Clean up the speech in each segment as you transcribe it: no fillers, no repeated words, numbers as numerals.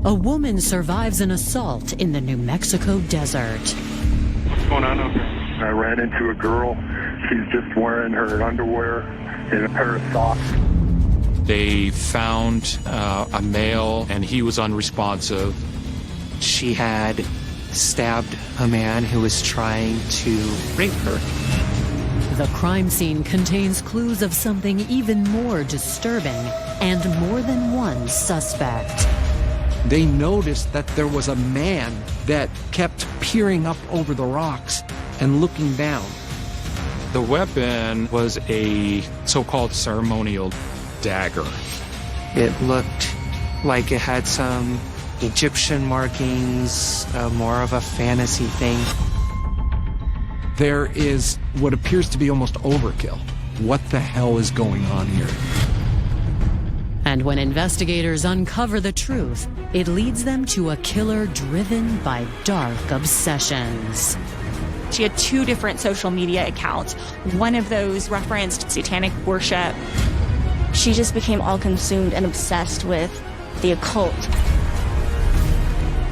A woman survives an assault in the New Mexico desert. What's going on over here? I ran into a girl. She's just wearing her underwear and a pair of socks. They found a male, and he was unresponsive. She had stabbed a man who was trying to rape her. The crime scene contains clues of something even more disturbing and more than one suspect. They noticed that there was a man that kept peering up over the rocks and looking down. The weapon was a so-called ceremonial dagger. It looked like it had some Egyptian markings, more of a fantasy thing. There is what appears to be almost overkill. What the hell is going on here? And when investigators uncover the truth, it leads them to a killer driven by dark obsessions. She had 2 different social media accounts. One of those referenced satanic worship. She just became all consumed and obsessed with the occult.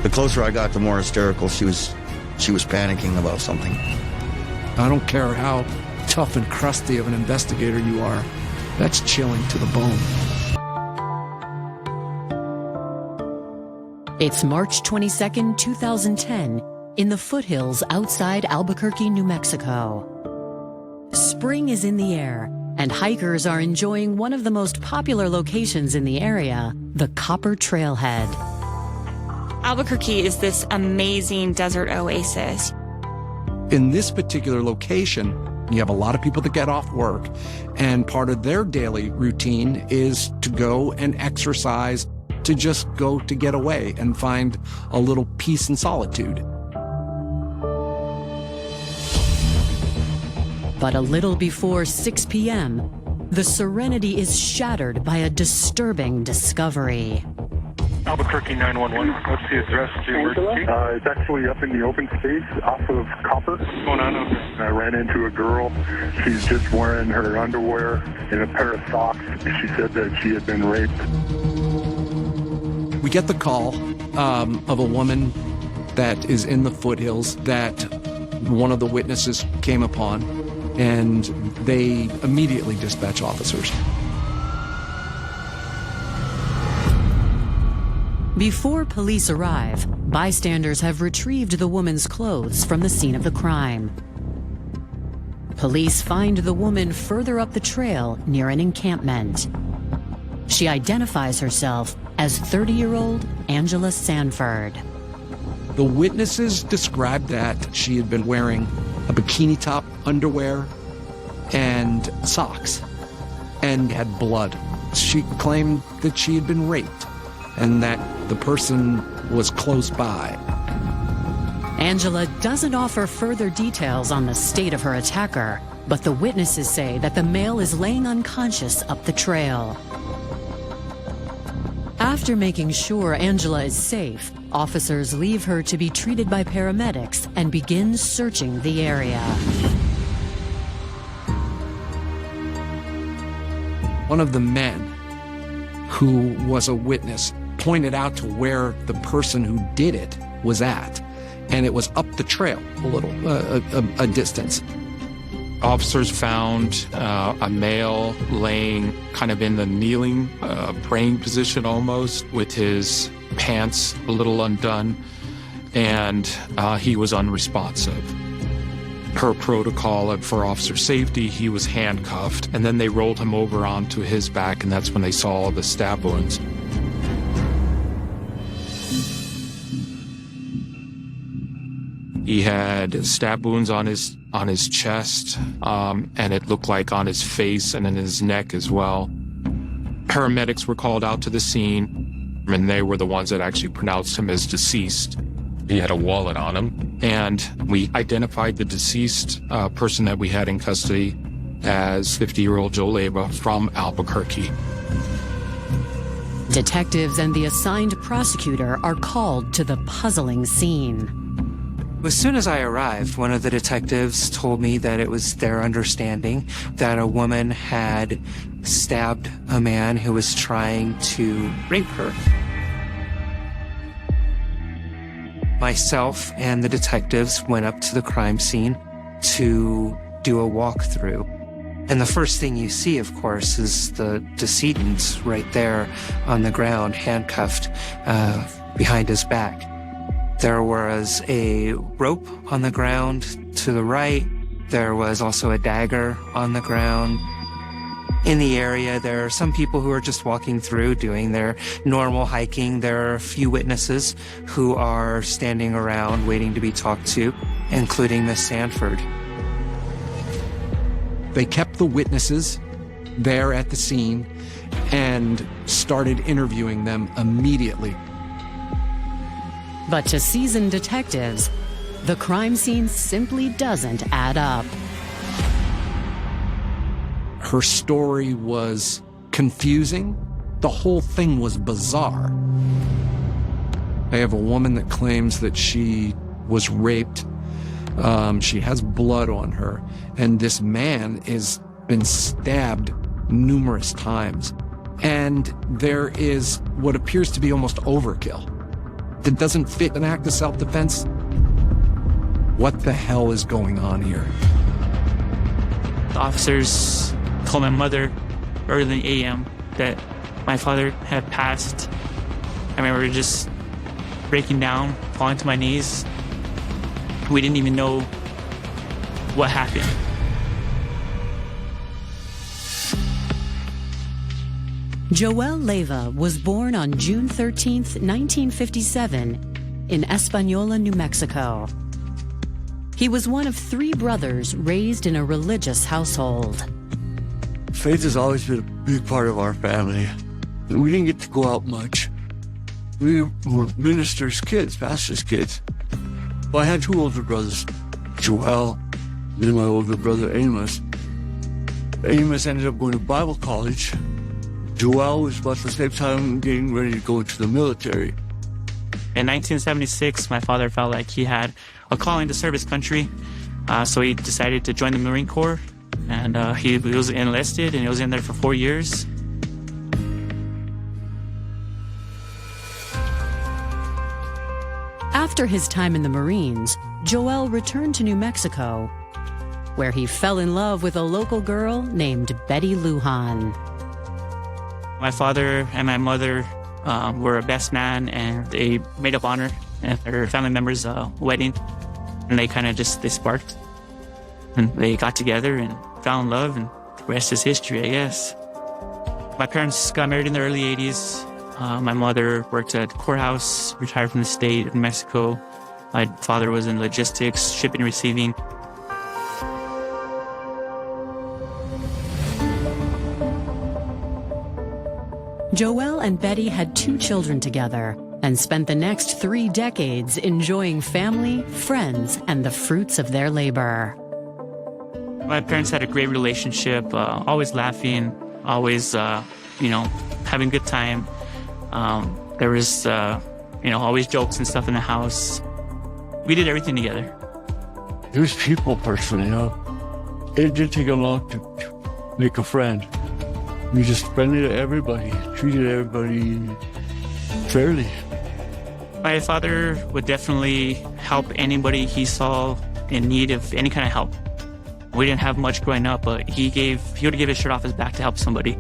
The closer I got, the more hysterical she was panicking about something. I don't care how tough and crusty of an investigator you are. That's chilling to the bone. It's March 22nd, 2010, in the foothills outside Albuquerque, New Mexico. Spring is in the air, and hikers are enjoying one of the most popular locations in the area, the Copper Trailhead. Albuquerque is this amazing desert oasis. In this particular location, you have a lot of people that get off work, and part of their daily routine is to go and exercise, to just go to get away and find a little peace and solitude. But a little before 6 p.m., the serenity is shattered by a disturbing discovery. Albuquerque 911. What's the address to emergency? It's actually up in the open space off of Copper. What's going on over here? I ran into a girl. She's just wearing her underwear and a pair of socks. She said that she had been raped. We get the call of a woman that is in the foothills that one of the witnesses came upon, and they immediately dispatch officers. Before police arrive, bystanders have retrieved the woman's clothes from the scene of the crime. Police find the woman further up the trail near an encampment. She identifies herself as 30-year-old Angela Sanford. The witnesses described that she had been wearing a bikini top, underwear, and socks, and had blood. She claimed that she had been raped and that the person was close by. Angela doesn't offer further details on the state of her attacker, but the witnesses say that the male is laying unconscious up the trail. After making sure Angela is safe, officers leave her to be treated by paramedics and begin searching the area. One of the men who was a witness pointed out to where the person who did it was at, and it was up the trail a little, a distance. Officers found a male laying kind of in the kneeling, praying position almost, with his pants a little undone, and he was unresponsive. Per protocol and for officer safety, he was handcuffed, and then they rolled him over onto his back, and that's when they saw all the stab wounds. He had stab wounds on his chest, and it looked like on his face and in his neck as well. Paramedics were called out to the scene, and they were the ones that actually pronounced him as deceased. He had a wallet on him, and we identified the deceased person that we had in custody as 50-year-old Joe Leyva from Albuquerque. Detectives and the assigned prosecutor are called to the puzzling scene. As soon as I arrived, one of the detectives told me that it was their understanding that a woman had stabbed a man who was trying to rape her. Myself and the detectives went up to the crime scene to do a walkthrough. And the first thing you see, of course, is the decedent right there on the ground, handcuffed behind his back. There was a rope on the ground to the right. There was also a dagger on the ground. In the area, there are some people who are just walking through, doing their normal hiking. There are a few witnesses who are standing around waiting to be talked to, including Miss Sanford. They kept the witnesses there at the scene and started interviewing them immediately. But to seasoned detectives, the crime scene simply doesn't add up. Her story was confusing. The whole thing was bizarre. I have a woman that claims that she was raped. She has blood on her. And this man has been stabbed numerous times. And there is what appears to be almost overkill. That doesn't fit an act of self-defense. What the hell is going on here? The officers told my mother early in the a.m. that my father had passed. I remember just breaking down, falling to my knees. We didn't even know what happened. Joel Leyva was born on June 13th, 1957, in Española, New Mexico. He was one of 3 brothers raised in a religious household. Faith has always been a big part of our family. We didn't get to go out much. We were ministers' kids, pastors' kids. Well, I had 2 older brothers, Joel, and then my older brother, Amos. Amos ended up going to Bible college. Joel was about the same time getting ready to go into the military. In 1976, my father felt like he had a calling to serve his country, so he decided to join the Marine Corps, and he was enlisted, and he was in there for 4 years. After his time in the Marines, Joel returned to New Mexico, where he fell in love with a local girl named Betty Lujan. My father and my mother were a best man, and they made up honor at their family members' wedding. And they kind of they sparked. And they got together and fell in love, and the rest is history, I guess. My parents got married in the early 80s. My mother worked at the courthouse, retired from the state of New Mexico. My father was in logistics, shipping and receiving. Joel and Betty had 2 children together and spent the next 3 decades enjoying family, friends, and the fruits of their labor. My parents had a great relationship, always laughing, always, having a good time. There was, always jokes and stuff in the house. We did everything together. He was a people person, It didn't take a lot to make a friend. We just friendly to everybody, treated everybody fairly. My father would definitely help anybody he saw in need of any kind of help. We didn't have much growing up, but he would give his shirt off his back to help somebody.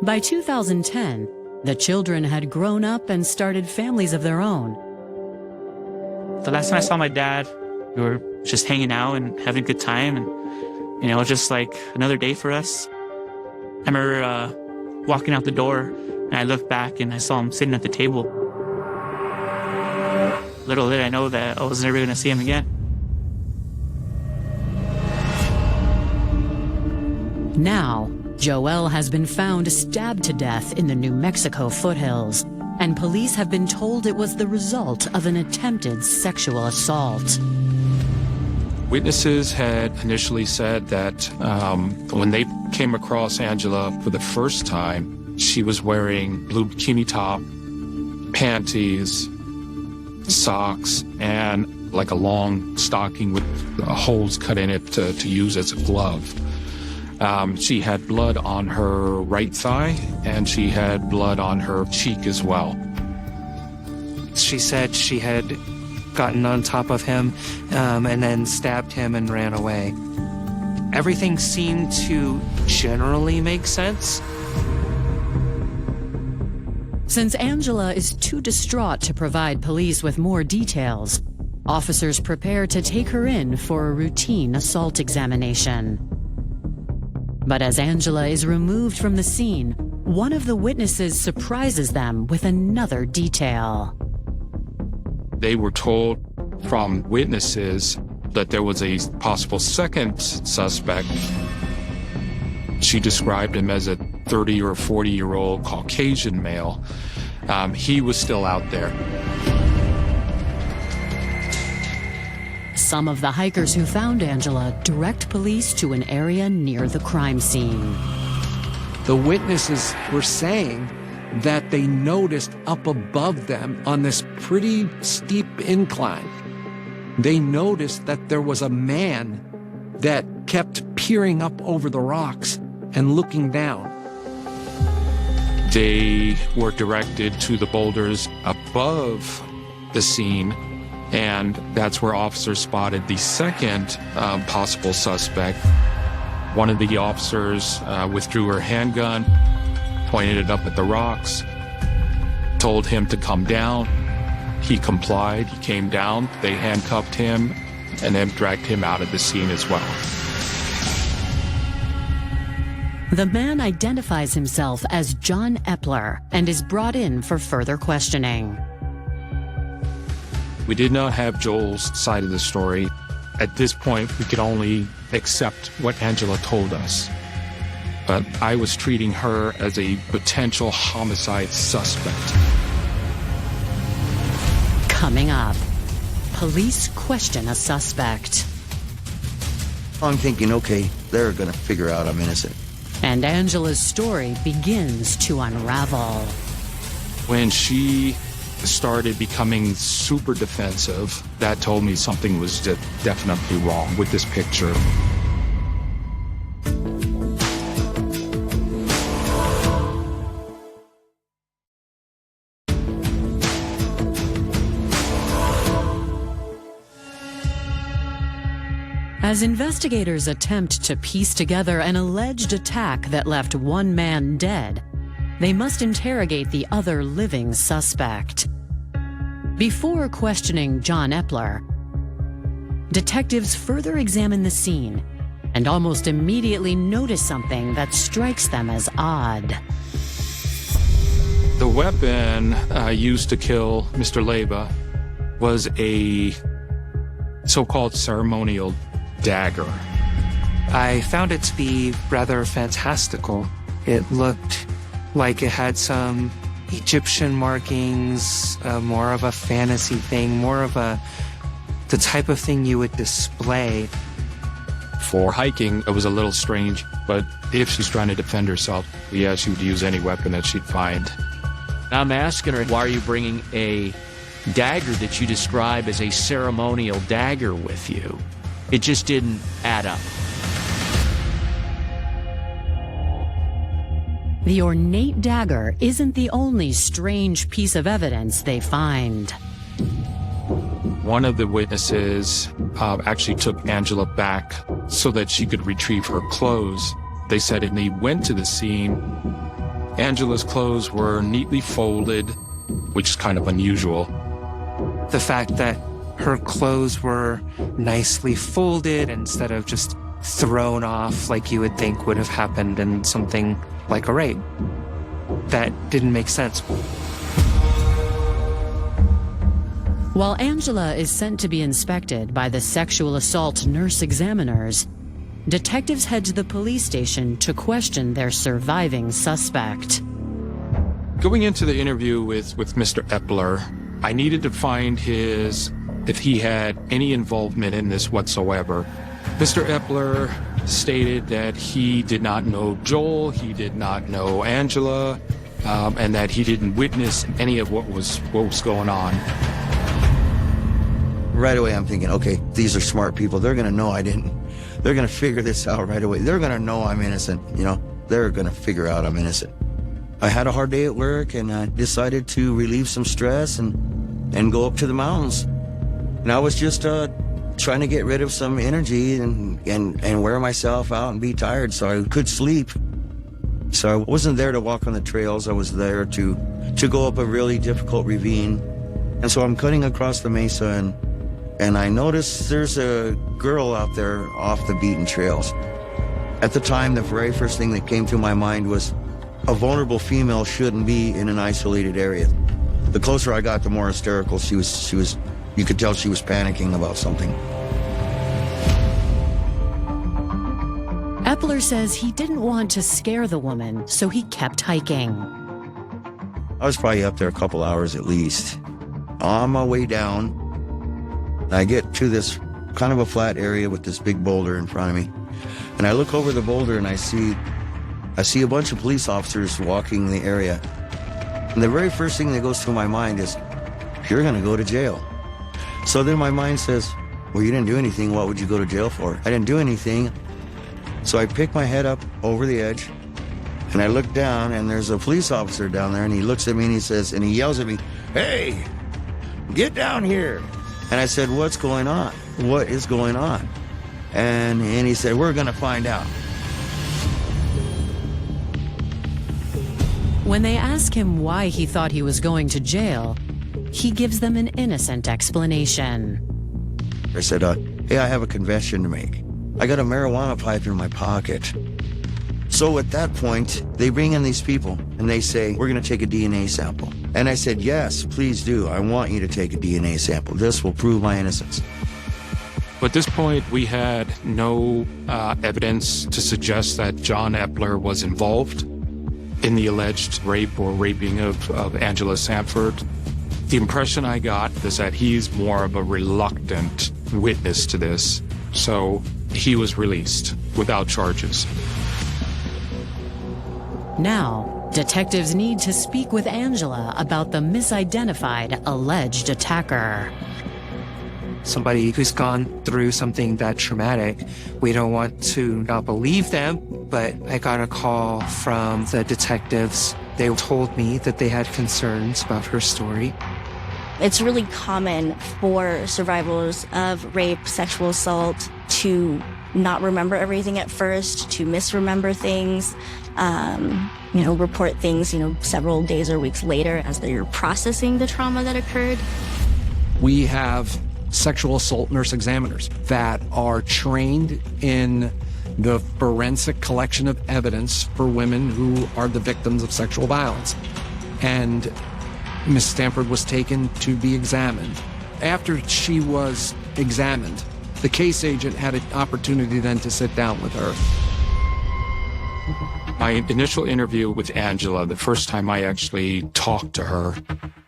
By 2010, the children had grown up and started families of their own. The last time I saw my dad, we were just hanging out and having a good time, and it was just like another day for us. I remember walking out the door, and I looked back and I saw him sitting at the table. Little did I know that I was never going to see him again. Now, Joel has been found stabbed to death in the New Mexico foothills, and police have been told it was the result of an attempted sexual assault. Witnesses had initially said that when they came across Angela for the first time, she was wearing blue bikini top, panties, socks, and like a long stocking with holes cut in it to use as a glove. She had blood on her right thigh, and she had blood on her cheek as well. She said she had gotten on top of him and then stabbed him and ran away. Everything seemed to generally make sense. Since Angela is too distraught to provide police with more details, officers prepare to take her in for a routine assault examination. But as Angela is removed from the scene, one of the witnesses surprises them with another detail. They were told from witnesses that there was a possible second suspect. She described him as a 30 or 40-year-old Caucasian male. He was still out there. Some of the hikers who found Angela direct police to an area near the crime scene. The witnesses were saying that they noticed up above them on this pretty steep incline, they noticed that there was a man that kept peering up over the rocks and looking down. They were directed to the boulders above the scene, and that's where officers spotted the second possible suspect. One of the officers withdrew her handgun, pointed it up at the rocks, told him to come down. He complied, he came down, they handcuffed him, and then dragged him out of the scene as well. The man identifies himself as John Epler and is brought in for further questioning. We did not have Joel's side of the story. At this point, we could only accept what Angela told us. But I was treating her as a potential homicide suspect. Coming up, police question a suspect. I'm thinking, okay, they're going to figure out I'm innocent. And Angela's story begins to unravel. When she started becoming super defensive, that told me something was definitely wrong with this picture. As investigators attempt to piece together an alleged attack that left one man dead, they must interrogate the other living suspect. Before questioning John Epler, detectives further examine the scene and almost immediately notice something that strikes them as odd. The weapon used to kill Mr. Leyba was a so-called ceremonial dagger. I found it to be rather fantastical. It looked like it had some Egyptian markings, more of a fantasy thing, more of the type of thing you would display. For hiking, it was a little strange, but if she's trying to defend herself, yeah, she would use any weapon that she'd find. I'm asking her, why are you bringing a dagger that you describe as a ceremonial dagger with you? It just didn't add up. The ornate dagger isn't the only strange piece of evidence they find. One of the witnesses actually took Angela back so that she could retrieve her clothes. They said when they went to the scene, Angela's clothes were neatly folded, which is kind of unusual. The fact that her clothes were nicely folded instead of just thrown off like you would think would have happened in something like a rape. That didn't make sense. While Angela is sent to be inspected by the sexual assault nurse examiners, detectives head to the police station to question their surviving suspect. Going into the interview with Mr. Epler, I needed to find if he had any involvement in this whatsoever. Mr. Epler stated that he did not know Joel, he did not know Angela, and that he didn't witness any of what was going on. Right away, I'm thinking, okay, these are smart people. They're going to know I didn't. They're going to figure this out right away. They're going to know I'm innocent, you know. They're going to figure out I'm innocent. I had a hard day at work, and I decided to relieve some stress and go up to the mountains. And I was just trying to get rid of some energy and wear myself out and be tired so I could sleep. So I wasn't there to walk on the trails. I was there to go up a really difficult ravine. And so I'm cutting across the mesa, and I notice there's a girl out there off the beaten trails. At the time, the very first thing that came to my mind was a vulnerable female shouldn't be in an isolated area. The closer I got, the more hysterical she was. You could tell she was panicking about something. Epler says he didn't want to scare the woman, so he kept hiking. I was probably up there a couple hours at least. On my way down, I get to this kind of a flat area with this big boulder in front of me. And I look over the boulder and I see a bunch of police officers walking the area. And the very first thing that goes through my mind is, you're going to go to jail. So then my mind says, well, you didn't do anything. What would you go to jail for? I didn't do anything. So I pick my head up over the edge and I look down, and there's a police officer down there, and he looks at me and he says, and he yells at me, hey, get down here. And I said, what's going on? What is going on? And he said, we're going to find out. When they ask him why he thought he was going to jail, he gives them an innocent explanation. I said, hey, I have a confession to make. I got a marijuana pipe in my pocket. So at that point, they bring in these people and they say, we're going to take a DNA sample. And I said, yes, please do. I want you to take a DNA sample. This will prove my innocence. At this point, we had no evidence to suggest that John Epler was involved in the alleged rape or raping of Angela Sanford. The impression I got is that he's more of a reluctant witness to this, so he was released without charges. Now, detectives need to speak with Angela about the misidentified alleged attacker. Somebody who's gone through something that traumatic, we don't want to not believe them, but I got a call from the detectives. They told me that they had concerns about her story. It's really common for survivors of rape, sexual assault to not remember everything at first, to misremember things, report things, several days or weeks later as they're processing the trauma that occurred. We have sexual assault nurse examiners that are trained in the forensic collection of evidence for women who are the victims of sexual violence. And Miss Sanford was taken to be examined. After she was examined, the case agent had an opportunity then to sit down with her. My initial interview with Angela, the first time I actually talked to her,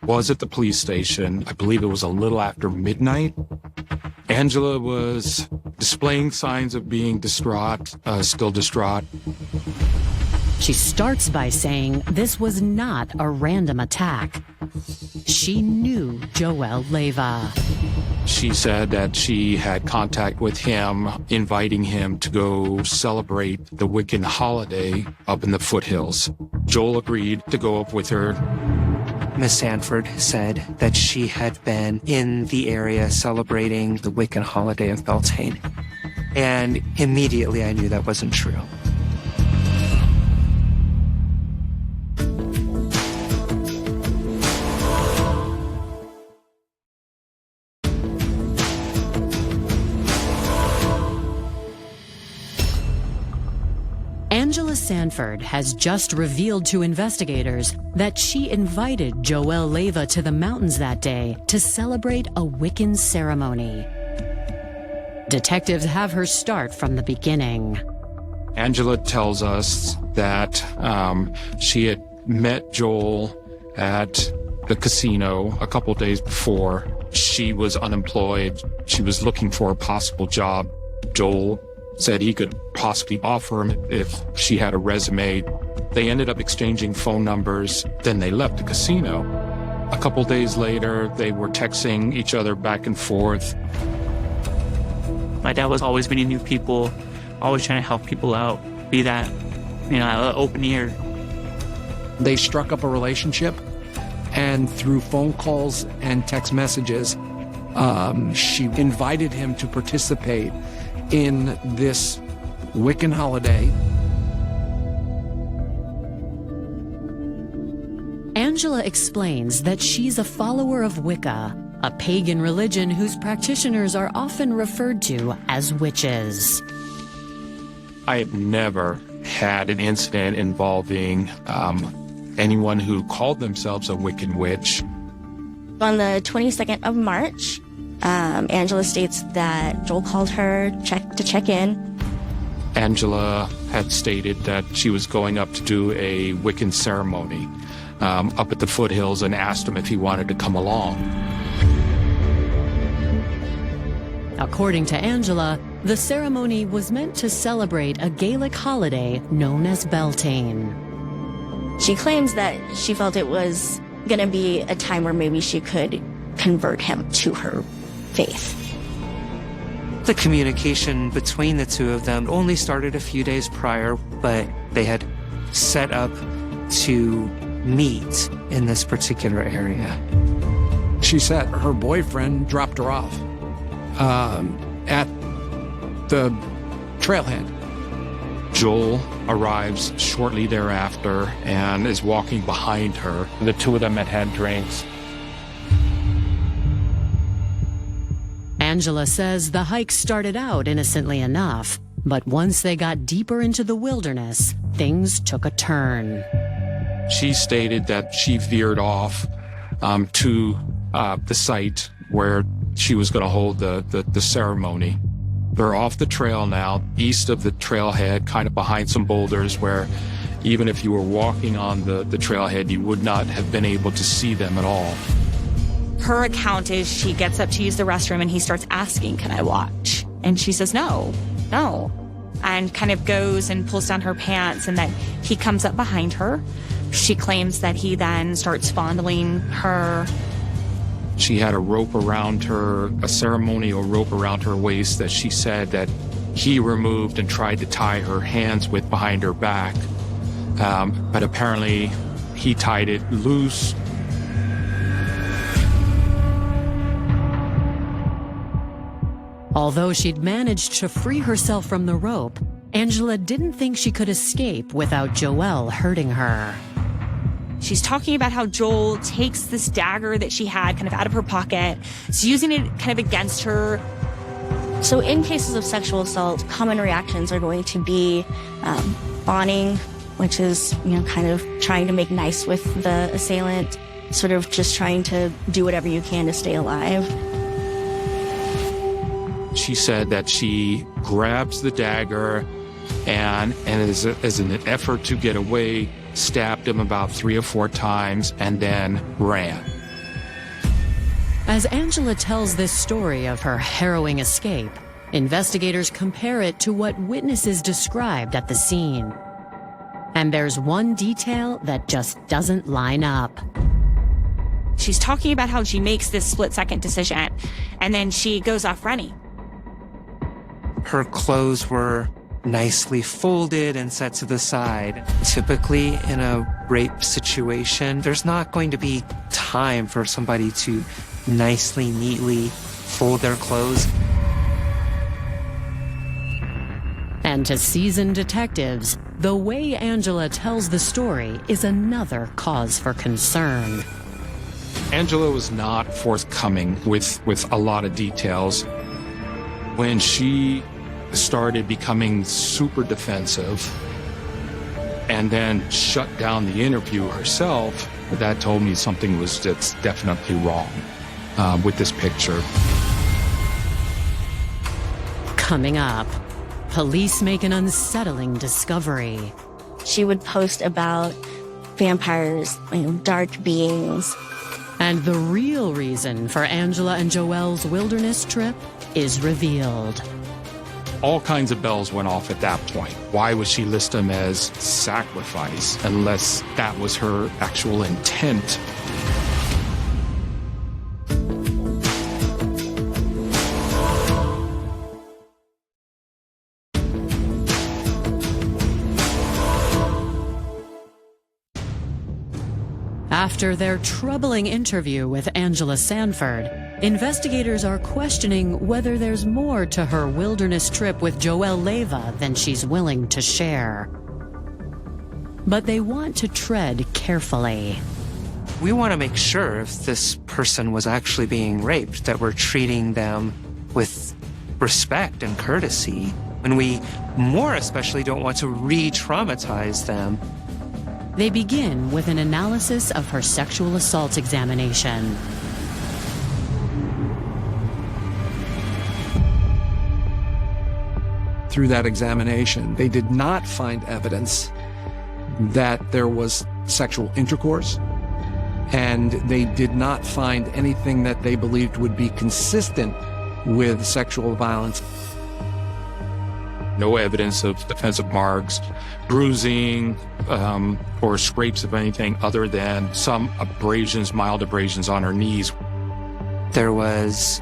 was at the police station. I believe it was a little after midnight. Angela was displaying signs of being distraught, still distraught. She starts by saying this was not a random attack. She knew Joel Leyva. She said that she had contact with him, inviting him to go celebrate the Wiccan holiday up in the foothills. Joel agreed to go up with her. Miss Sanford said that she had been in the area celebrating the Wiccan holiday of Beltane. And immediately I knew that wasn't true. Angela Sanford has just revealed to investigators that she invited Joel Leyva to the mountains that day to celebrate a Wiccan ceremony. Detectives have her start from the beginning. Angela tells us that she had met Joel at the casino a couple days before. She was unemployed. She was looking for a possible job. Joel said he could possibly offer him if she had a resume. They ended up exchanging phone numbers. Then they left the casino. A couple days later, they were texting each other back and forth. My dad was always meeting new people, always trying to help people out, be that, open ear. They struck up a relationship, and through phone calls and text messages, she invited him to participate in this Wiccan holiday. Angela explains that she's a follower of Wicca, a pagan religion whose practitioners are often referred to as witches. I have never had an incident involving anyone who called themselves a Wiccan witch. On the 22nd of March, Angela states that Joel called her to check in. Angela had stated that she was going up to do a Wiccan ceremony up at the foothills and asked him if he wanted to come along. According to Angela, the ceremony was meant to celebrate a Gaelic holiday known as Beltane. She claims that she felt it was going to be a time where maybe she could convert him to her faith. The communication between the two of them only started a few days prior, but they had set up to meet in this particular area. She said her boyfriend dropped her off at the trailhead. Joel arrives shortly thereafter and is walking behind her. The two of them had drinks. Angela says the hike started out innocently enough, but once they got deeper into the wilderness, things took a turn. She stated that she veered off to the site where she was going to hold the ceremony. They're off the trail now, east of the trailhead, kind of behind some boulders where even if you were walking on the trailhead, you would not have been able to see them at all. Her account is she gets up to use the restroom and he starts asking, "Can I watch?" And she says, no, and kind of goes and pulls down her pants, and then he comes up behind her. She claims that he then starts fondling her. She had a rope around her, a ceremonial rope around her waist that she said that he removed and tried to tie her hands with behind her back. But apparently he tied it loose. Although she'd managed to free herself from the rope, Angela didn't think she could escape without Joel hurting her. She's talking about how Joel takes this dagger that she had kind of out of her pocket. He's using it kind of against her. So in cases of sexual assault, common reactions are going to be fawning, which is, kind of trying to make nice with the assailant, sort of just trying to do whatever you can to stay alive. She said that she grabs the dagger and as an effort to get away, stabbed him about 3 or 4 times and then ran. As Angela tells this story of her harrowing escape, investigators compare it to what witnesses described at the scene. And there's one detail that just doesn't line up. She's talking about how she makes this split-second decision, and then she goes off running. Her clothes were nicely folded and set to the side. Typically, in a rape situation, there's not going to be time for somebody to nicely, neatly fold their clothes. And to seasoned detectives, the way Angela tells the story is another cause for concern. Angela was not forthcoming with a lot of details. When she started becoming super defensive and then shut down the interview herself, that told me something was just definitely wrong with this picture. Coming up, police make an unsettling discovery. She would post about vampires, dark beings. And the real reason for Angela and Joel's wilderness trip is revealed. All kinds of bells went off at that point. Why would she list them as sacrifice unless that was her actual intent? After their troubling interview with Angela Sanford, investigators are questioning whether there's more to her wilderness trip with Joelle Leyva than she's willing to share. But they want to tread carefully. We want to make sure if this person was actually being raped, that we're treating them with respect and courtesy. And we more especially don't want to re-traumatize them. They begin with an analysis of her sexual assault examination. Through that examination, they did not find evidence that there was sexual intercourse, and they did not find anything that they believed would be consistent with sexual violence. No evidence of defensive marks, bruising, or scrapes of anything other than some abrasions, mild abrasions on her knees. There was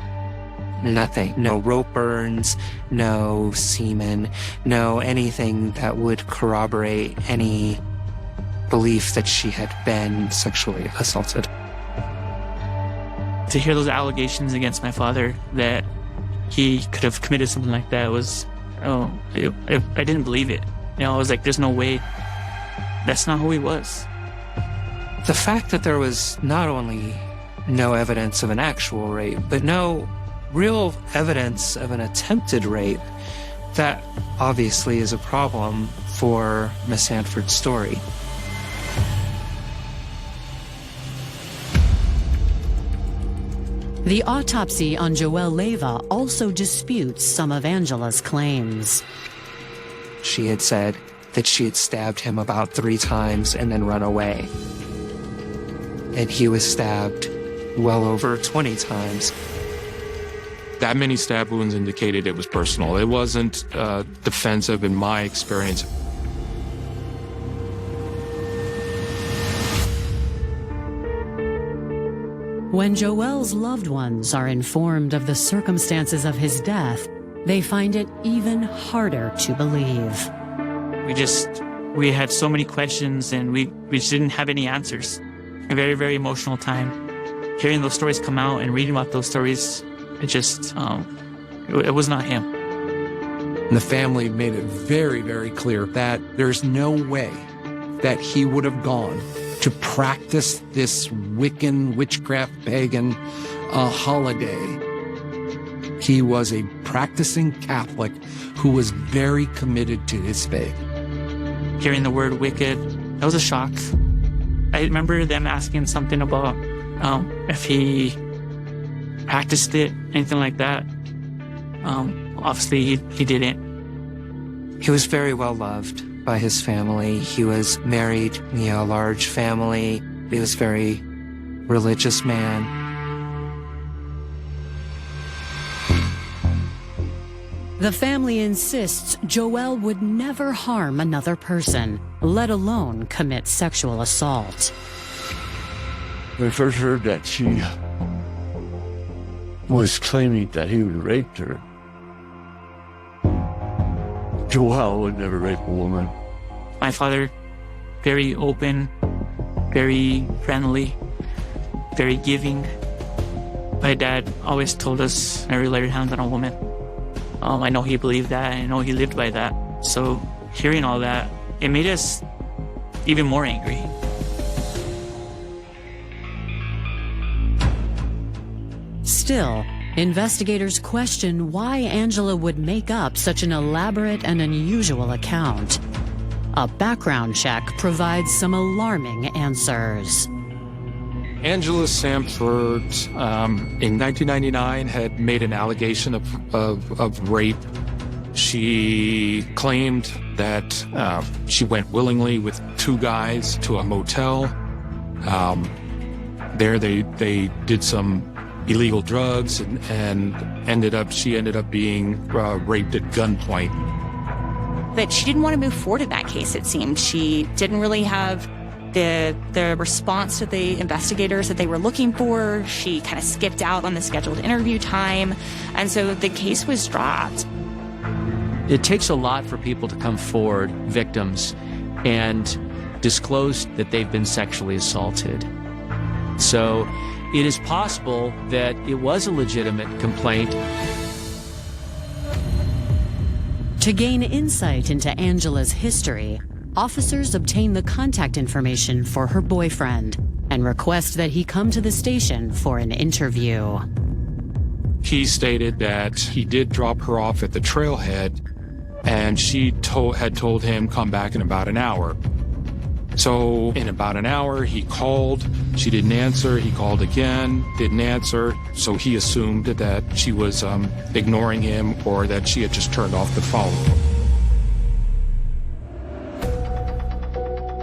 nothing. No rope burns, no semen, no anything that would corroborate any belief that she had been sexually assaulted. To hear those allegations against my father that he could have committed something like that was, I didn't believe it. I was like, there's no way. That's not who he was. The fact that there was not only no evidence of an actual rape, but no real evidence of an attempted rape, that obviously is a problem for Miss Sanford's story. The autopsy on Joelle Leyva also disputes some of Angela's claims. She had said that she had stabbed him about 3 times and then run away. And he was stabbed well over 20 times. That many stab wounds indicated it was personal. It wasn't defensive in my experience. When Joelle's loved ones are informed of the circumstances of his death, they find it even harder to believe. We had so many questions and we just didn't have any answers. A very, very emotional time. Hearing those stories come out and reading about those stories, it was not him. And the family made it very, very clear that there's no way that he would have gone to practice this Wiccan, witchcraft, pagan holiday. He was a practicing Catholic who was very committed to his faith. Hearing the word wicked, that was a shock. I remember them asking something about if he practiced it, anything like that. Obviously, he didn't. He was very well loved by his family. He was married, a large family. He was a very religious man. The family insists Joelle would never harm another person, let alone commit sexual assault. When I first heard that she was claiming that he would raped her, Joelle would never rape a woman. My father, very open, very friendly, very giving. My dad always told us never lay your hands on a woman. I know he believed that. I know he lived by that. So hearing all that, it made us even more angry. Still, investigators question why Angela would make up such an elaborate and unusual account. A background check provides some alarming answers. Angela Sanford, in 1999, had made an allegation of rape. She claimed that she went willingly with 2 guys to a motel. There they did some illegal drugs and she ended up being raped at gunpoint. But she didn't want to move forward in that case, it seemed. She didn't really have the response to the investigators that they were looking for. She kind of skipped out on the scheduled interview time. And so the case was dropped. It takes a lot for people to come forward, victims, and disclose that they've been sexually assaulted. So it is possible that it was a legitimate complaint. To gain insight into Angela's history, officers obtain the contact information for her boyfriend and request that he come to the station for an interview. He stated that he did drop her off at the trailhead, and she had told him come back in about an hour. So in about an hour, he called. She didn't answer. He called again, didn't answer. So he assumed that she was ignoring him or that she had just turned off the phone.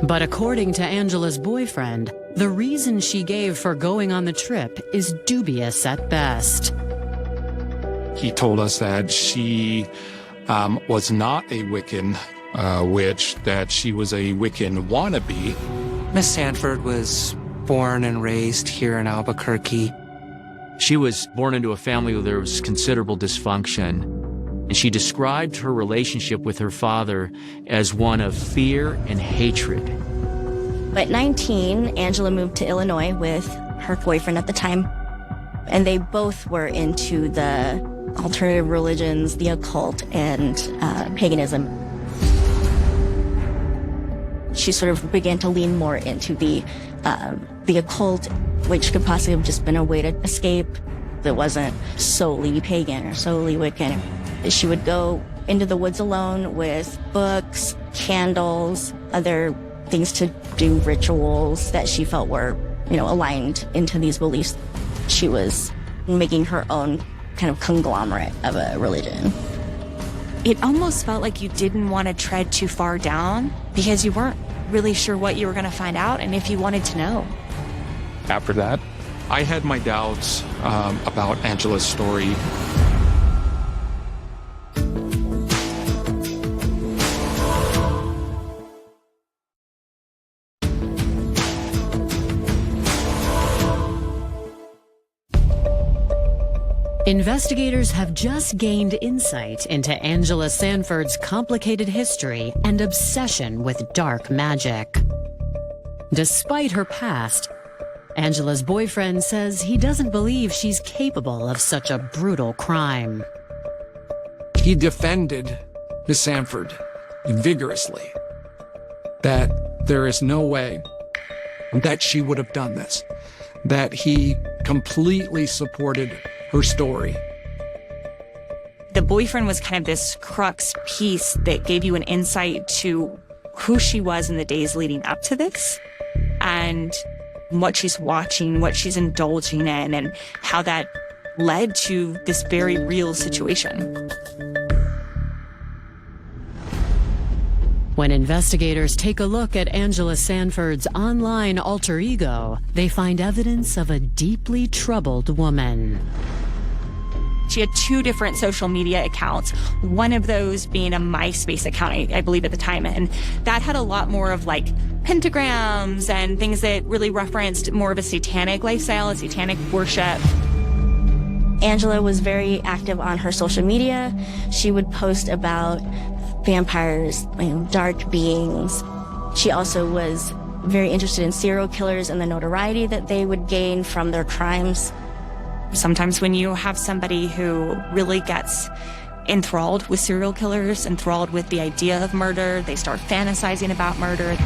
But according to Angela's boyfriend, the reason she gave for going on the trip is dubious at best. He told us that she was not a Wiccan witch, that she was a Wiccan wannabe. Miss Sanford was born and raised here in Albuquerque. She was born into a family where there was considerable dysfunction, and she described her relationship with her father as one of fear and hatred. At 19, Angela moved to Illinois with her boyfriend at the time, and they both were into the alternative religions, the occult, and paganism. She sort of began to lean more into the occult, which could possibly have just been a way to escape. It wasn't solely pagan or solely Wiccan. She would go into the woods alone with books, candles, other things to do, rituals that she felt were, aligned into these beliefs. She was making her own kind of conglomerate of a religion. It almost felt like you didn't want to tread too far down because you weren't really sure what you were going to find out and if you wanted to know. After that, I had my doubts about Angela's story. Investigators have just gained insight into Angela Sanford's complicated history and obsession with dark magic. Despite her past, Angela's boyfriend says he doesn't believe she's capable of such a brutal crime. He defended Miss Sanford vigorously, that there is no way that she would have done this, that he completely supported her story. The boyfriend was kind of this crux piece that gave you an insight to who she was in the days leading up to this and what she's watching, what she's indulging in, and how that led to this very real situation. When investigators take a look at Angela Sanford's online alter ego, they find evidence of a deeply troubled woman. She had 2 different social media accounts, one of those being a MySpace account, I believe at the time, and that had a lot more of like pentagrams and things that really referenced more of a satanic lifestyle, a satanic worship. Angela was very active on her social media. She would post about vampires, dark beings. She also was very interested in serial killers and the notoriety that they would gain from their crimes. Sometimes when you have somebody who really gets enthralled with serial killers, enthralled with the idea of murder, they start fantasizing about murder.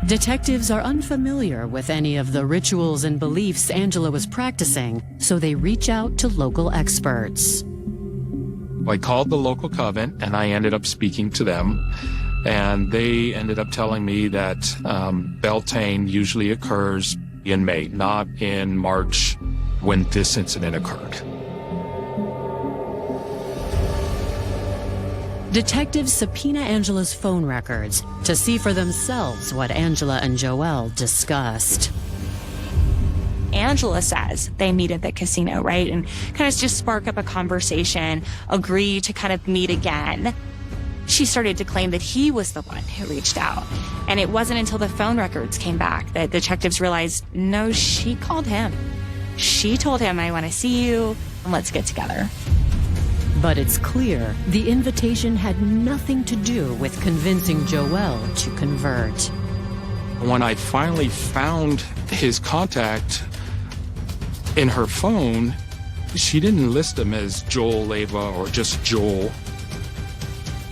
Detectives are unfamiliar with any of the rituals and beliefs Angela was practicing, so they reach out to local experts. I called the local coven, and I ended up speaking to them. And they ended up telling me that Beltane usually occurs in May, not in March when this incident occurred. Detectives subpoena Angela's phone records to see for themselves what Angela and Joelle discussed. Angela says they meet at the casino, right? And kind of just spark up a conversation, agree to kind of meet again. She started to claim that he was the one who reached out. And it wasn't until the phone records came back that detectives realized, no, she called him. She told him, I want to see you, and let's get together. But it's clear the invitation had nothing to do with convincing Joelle to convert. When I finally found his contact in her phone, she didn't list him as Joel Leyva or just Joel.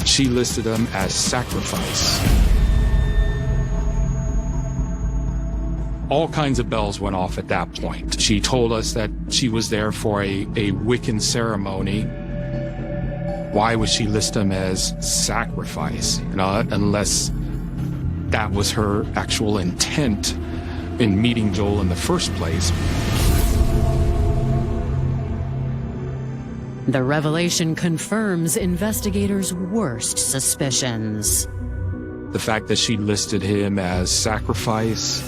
She listed him as Sacrifice. All kinds of bells went off at that point. She told us that she was there for a Wiccan ceremony. Why would she list him as Sacrifice? Unless that was her actual intent in meeting Joel in the first place. The revelation confirms investigators' worst suspicions. The fact that she listed him as Sacrifice,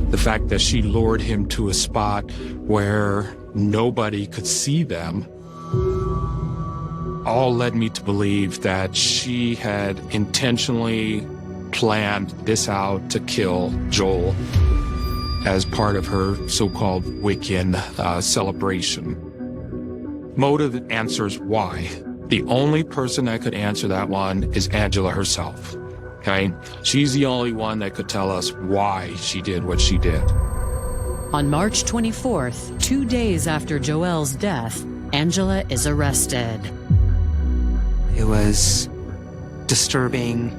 the fact that she lured him to a spot where nobody could see them, all led me to believe that she had intentionally planned this out to kill Joel as part of her so-called Wiccan celebration. Motive answers why. The only person that could answer that one is Angela herself. Okay? She's the only one that could tell us why she did what she did. On March 24th, 2 days after Joel's death, Angela is arrested. It was disturbing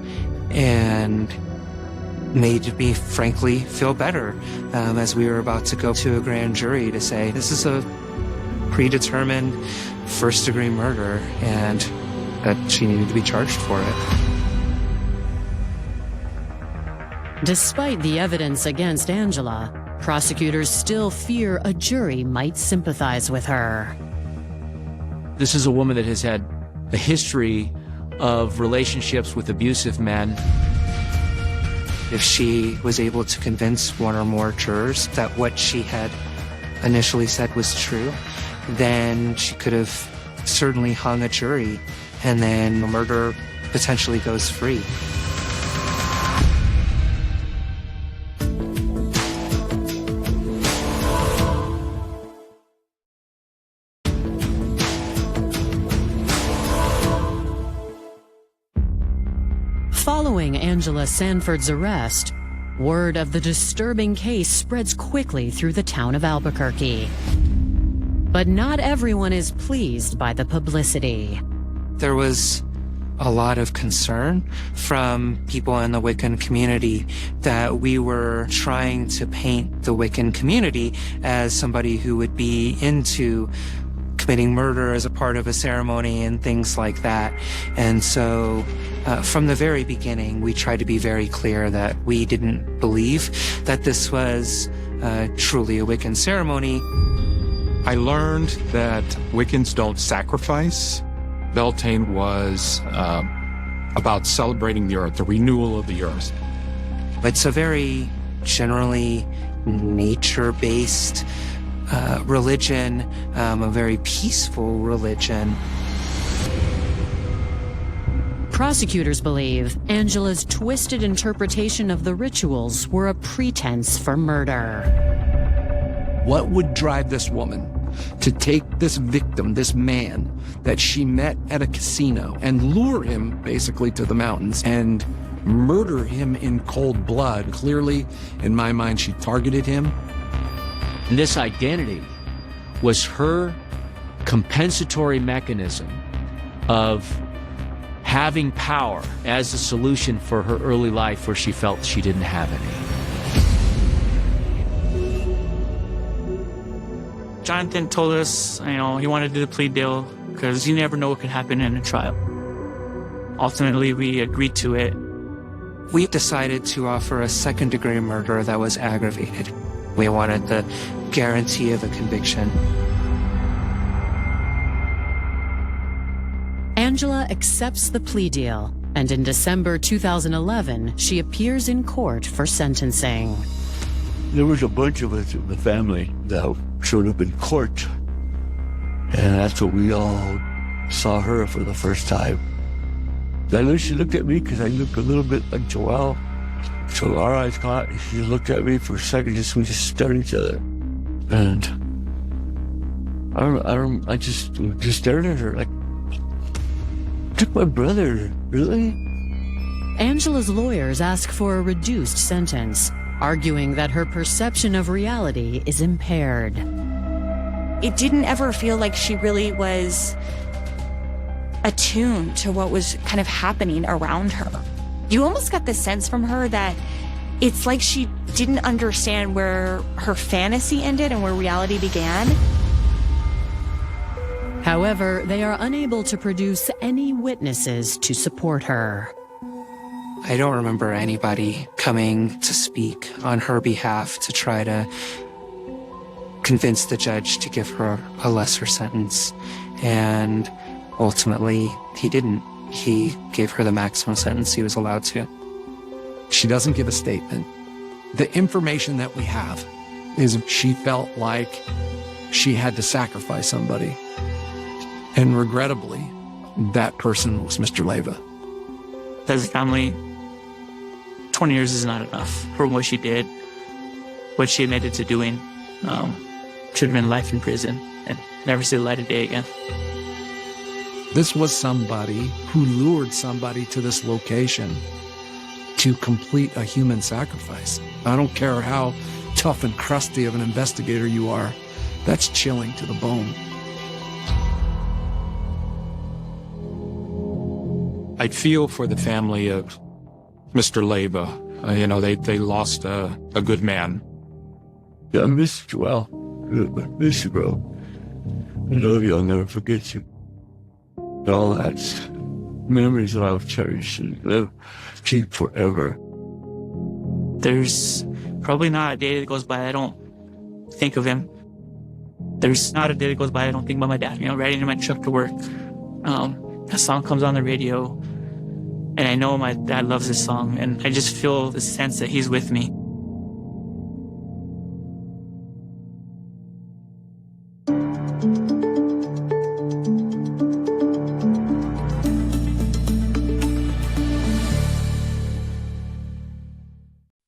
and made me, frankly, feel better as we were about to go to a grand jury to say, this is a predetermined first-degree murder, and that she needed to be charged for it. Despite the evidence against Angela, prosecutors still fear a jury might sympathize with her. This is a woman that has had a history of relationships with abusive men. If she was able to convince one or more jurors that what she had initially said was true, then she could have certainly hung a jury, and then the murderer potentially goes free. Following Angela Sanford's arrest, word of the disturbing case spreads quickly through the town of Albuquerque. But not everyone is pleased by the publicity. There was a lot of concern from people in the Wiccan community that we were trying to paint the Wiccan community as somebody who would be into committing murder as a part of a ceremony and things like that. And so from the very beginning, we tried to be very clear that we didn't believe that this was truly a Wiccan ceremony. I learned that Wiccans don't sacrifice. Beltane was about celebrating the earth, the renewal of the earth. It's a very generally nature-based religion, a very peaceful religion. Prosecutors believe Angela's twisted interpretation of the rituals were a pretense for murder. What would drive this woman to take this victim, this man that she met at a casino, and lure him basically to the mountains and murder him in cold blood? Clearly, in my mind, she targeted him. And this identity was her compensatory mechanism of having power as a solution for her early life where she felt she didn't have any. Jonathan told us, he wanted to do the plea deal because you never know what could happen in a trial. Ultimately, we agreed to it. We decided to offer a second-degree murder that was aggravated. We wanted the guarantee of a conviction. Angela accepts the plea deal, and in December 2011, she appears in court for sentencing. There was a bunch of us in the family that showed up in court, and that's what we all saw her for the first time. I know she looked at me because I looked a little bit like Joelle. So our eyes caught, she looked at me for a second, we just stared at each other. And I just stared at her like, took my brother, really? Angela's lawyers ask for a reduced sentence, arguing that her perception of reality is impaired. It didn't ever feel like she really was attuned to what was kind of happening around her. You almost got the sense from her that it's like she didn't understand where her fantasy ended and where reality began. However, they are unable to produce any witnesses to support her. I don't remember anybody coming to speak on her behalf to try to convince the judge to give her a lesser sentence. And ultimately, he didn't. He gave her the maximum sentence he was allowed to. She doesn't give a statement. The information that we have is she felt like she had to sacrifice somebody. And regrettably, that person was Mr. Leyva. As a family, 20 years is not enough for what she did, what she admitted to doing. Should have been life in prison and never see the light of day again. This was somebody who lured somebody to this location to complete a human sacrifice. I don't care how tough and crusty of an investigator you are, that's chilling to the bone. I feel for the family of Mr. Leyva. They lost a good man. Yeah, I miss you, Al. I miss you, bro. I love you. I'll never forget you. All that's memories that I'll cherish and keep forever. There's probably not a day that goes by I don't think of him. There's not a day that goes by I don't think about my dad. Riding in my truck to work, a song comes on the radio, and I know my dad loves this song, and I just feel the sense that he's with me.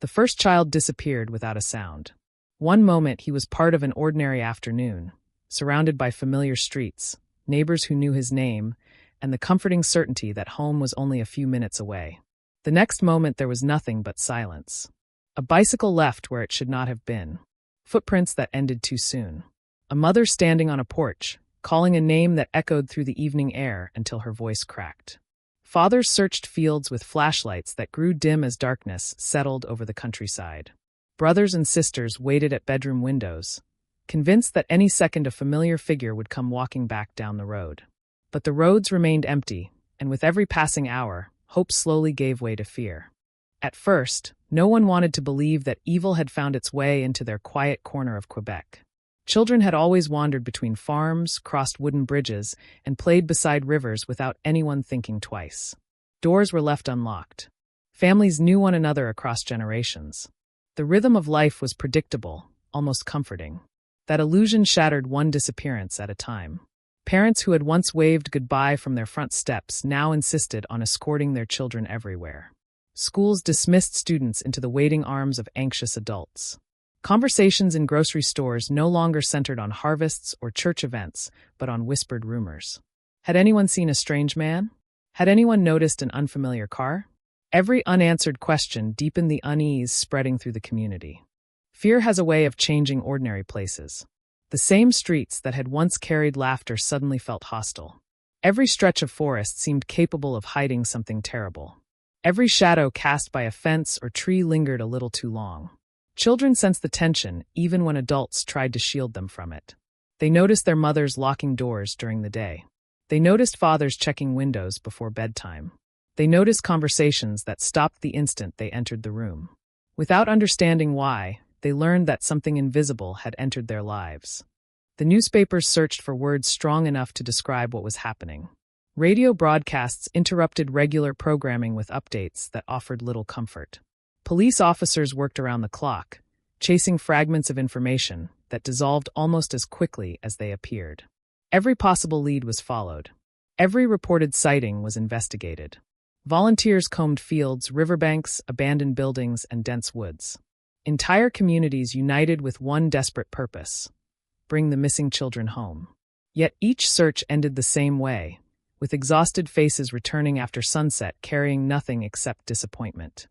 The first child disappeared without a sound. One moment he was part of an ordinary afternoon, surrounded by familiar streets, neighbors who knew his name, and the comforting certainty that home was only a few minutes away. The next moment there was nothing but silence. A bicycle left where it should not have been. Footprints that ended too soon. A mother standing on a porch, calling a name that echoed through the evening air until her voice cracked. Fathers searched fields with flashlights that grew dim as darkness settled over the countryside. Brothers and sisters waited at bedroom windows, convinced that any second a familiar figure would come walking back down the road. But the roads remained empty, and with every passing hour, hope slowly gave way to fear. At first, no one wanted to believe that evil had found its way into their quiet corner of Quebec. Children had always wandered between farms, crossed wooden bridges, and played beside rivers without anyone thinking twice. Doors were left unlocked. Families knew one another across generations. The rhythm of life was predictable, almost comforting. That illusion shattered one disappearance at a time. Parents who had once waved goodbye from their front steps now insisted on escorting their children everywhere. Schools dismissed students into the waiting arms of anxious adults. Conversations in grocery stores no longer centered on harvests or church events, but on whispered rumors. Had anyone seen a strange man? Had anyone noticed an unfamiliar car? Every unanswered question deepened the unease spreading through the community. Fear has a way of changing ordinary places. The same streets that had once carried laughter suddenly felt hostile. Every stretch of forest seemed capable of hiding something terrible. Every shadow cast by a fence or tree lingered a little too long. Children sensed the tension even when adults tried to shield them from it. They noticed their mothers locking doors during the day. They noticed fathers checking windows before bedtime. They noticed conversations that stopped the instant they entered the room. Without understanding why, they learned that something invisible had entered their lives. The newspapers searched for words strong enough to describe what was happening. Radio broadcasts interrupted regular programming with updates that offered little comfort. Police officers worked around the clock, chasing fragments of information that dissolved almost as quickly as they appeared. Every possible lead was followed. Every reported sighting was investigated. Volunteers combed fields, riverbanks, abandoned buildings, and dense woods. Entire communities united with one desperate purpose: bring the missing children home. Yet each search ended the same way, with exhausted faces returning after sunset carrying nothing except disappointment.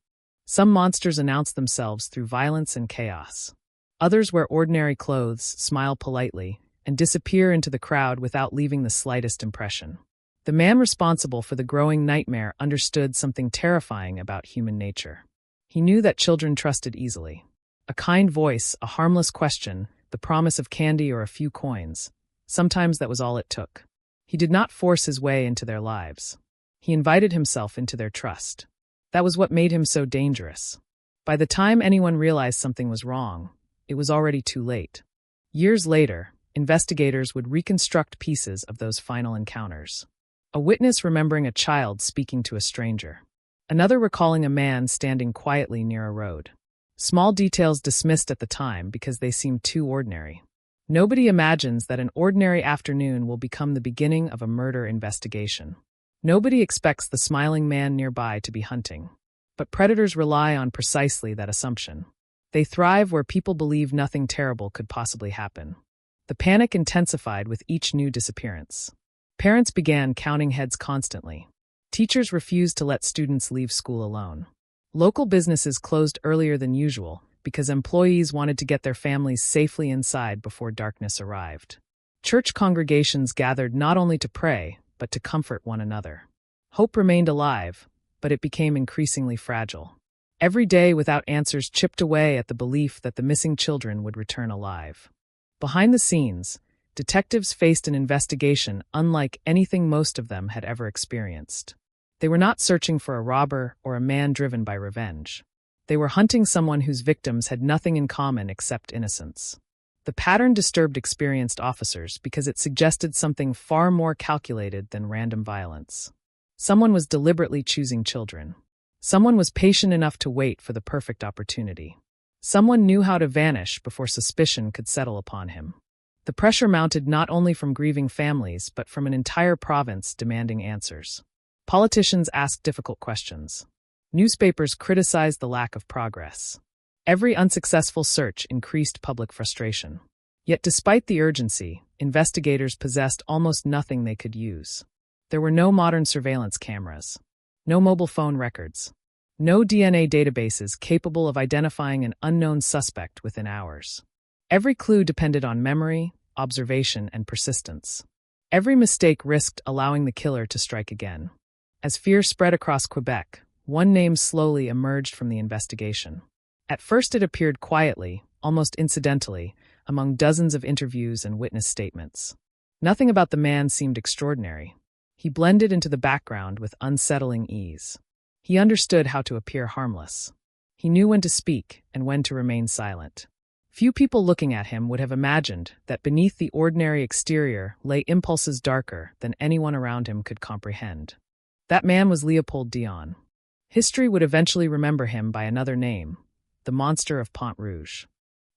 Some monsters announce themselves through violence and chaos. Others wear ordinary clothes, smile politely, and disappear into the crowd without leaving the slightest impression. The man responsible for the growing nightmare understood something terrifying about human nature. He knew that children trusted easily. A kind voice, a harmless question, the promise of candy or a few coins. Sometimes that was all it took. He did not force his way into their lives. He invited himself into their trust. That was what made him so dangerous. By the time anyone realized something was wrong, it was already too late. Years later, investigators would reconstruct pieces of those final encounters. A witness remembering a child speaking to a stranger. Another recalling a man standing quietly near a road. Small details dismissed at the time because they seemed too ordinary. Nobody imagines that an ordinary afternoon will become the beginning of a murder investigation. Nobody expects the smiling man nearby to be hunting. But predators rely on precisely that assumption. They thrive where people believe nothing terrible could possibly happen. The panic intensified with each new disappearance. Parents began counting heads constantly. Teachers refused to let students leave school alone. Local businesses closed earlier than usual because employees wanted to get their families safely inside before darkness arrived. Church congregations gathered not only to pray, but to comfort one another. Hope remained alive, but it became increasingly fragile. Every day without answers chipped away at the belief that the missing children would return alive. Behind the scenes, detectives faced an investigation unlike anything most of them had ever experienced. They were not searching for a robber or a man driven by revenge. They were hunting someone whose victims had nothing in common except innocence. The pattern disturbed experienced officers because it suggested something far more calculated than random violence. Someone was deliberately choosing children. Someone was patient enough to wait for the perfect opportunity. Someone knew how to vanish before suspicion could settle upon him. The pressure mounted not only from grieving families but from an entire province demanding answers. Politicians asked difficult questions. Newspapers criticized the lack of progress. Every unsuccessful search increased public frustration. Yet despite the urgency, investigators possessed almost nothing they could use. There were no modern surveillance cameras, no mobile phone records, no DNA databases capable of identifying an unknown suspect within hours. Every clue depended on memory, observation, and persistence. Every mistake risked allowing the killer to strike again. As fear spread across Quebec, one name slowly emerged from the investigation. At first it appeared quietly, almost incidentally, among dozens of interviews and witness statements. Nothing about the man seemed extraordinary. He blended into the background with unsettling ease. He understood how to appear harmless. He knew when to speak and when to remain silent. Few people looking at him would have imagined that beneath the ordinary exterior lay impulses darker than anyone around him could comprehend. That man was Leopold Dion. History would eventually remember him by another name, the Monster of Pont Rouge.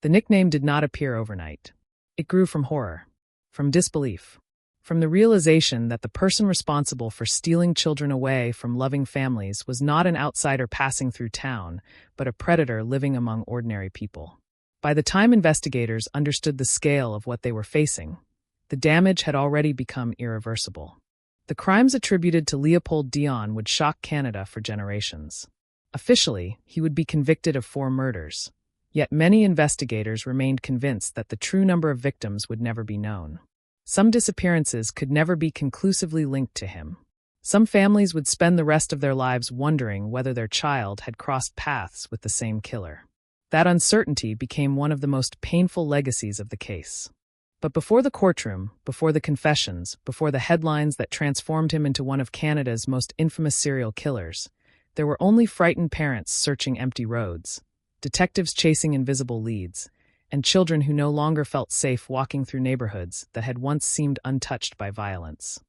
The nickname did not appear overnight. It grew from horror, from disbelief, from the realization that the person responsible for stealing children away from loving families was not an outsider passing through town, but a predator living among ordinary people. By the time investigators understood the scale of what they were facing, the damage had already become irreversible. The crimes attributed to Leopold Dion would shock Canada for generations. Officially, he would be convicted of 4 murders, yet many investigators remained convinced that the true number of victims would never be known. Some disappearances could never be conclusively linked to him. Some families would spend the rest of their lives wondering whether their child had crossed paths with the same killer. That uncertainty became one of the most painful legacies of the case. But before the courtroom, before the confessions, before the headlines that transformed him into one of Canada's most infamous serial killers, there were only frightened parents searching empty roads, detectives chasing invisible leads, and children who no longer felt safe walking through neighborhoods that had once seemed untouched by violence.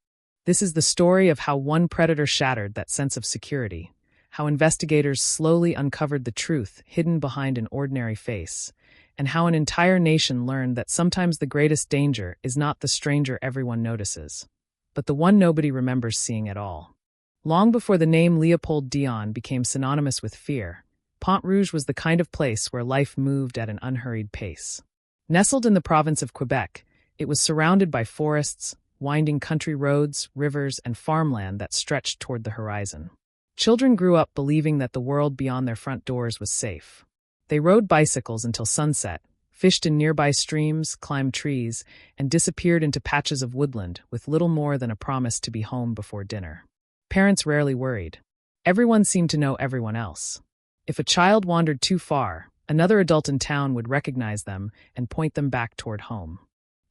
This is the story of how one predator shattered that sense of security, how investigators slowly uncovered the truth hidden behind an ordinary face, and how an entire nation learned that sometimes the greatest danger is not the stranger everyone notices, but the one nobody remembers seeing at all. Long before the name Leopold Dion became synonymous with fear, Pont Rouge was the kind of place where life moved at an unhurried pace. Nestled in the province of Quebec, it was surrounded by forests, winding country roads, rivers, and farmland that stretched toward the horizon. Children grew up believing that the world beyond their front doors was safe. They rode bicycles until sunset, fished in nearby streams, climbed trees, and disappeared into patches of woodland with little more than a promise to be home before dinner. Parents rarely worried. Everyone seemed to know everyone else. If a child wandered too far, another adult in town would recognize them and point them back toward home.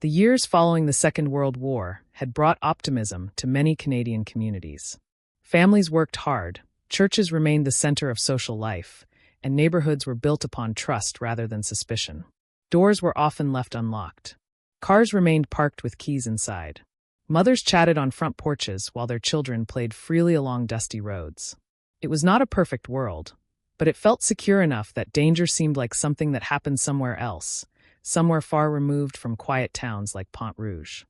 The years following the Second World War had brought optimism to many Canadian communities. Families worked hard, churches remained the center of social life, and neighborhoods were built upon trust rather than suspicion. Doors were often left unlocked. Cars remained parked with keys inside. Mothers chatted on front porches while their children played freely along dusty roads. It was not a perfect world, but it felt secure enough that danger seemed like something that happened somewhere else, somewhere far removed from quiet towns like Pont Rouge.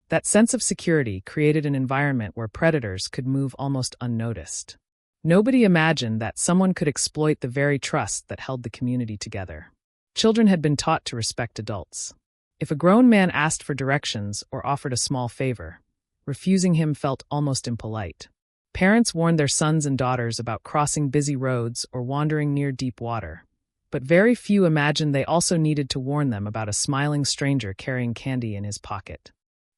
That sense of security created an environment where predators could move almost unnoticed. Nobody imagined that someone could exploit the very trust that held the community together. Children had been taught to respect adults. If a grown man asked for directions or offered a small favor, refusing him felt almost impolite. Parents warned their sons and daughters about crossing busy roads or wandering near deep water, but very few imagined they also needed to warn them about a smiling stranger carrying candy in his pocket.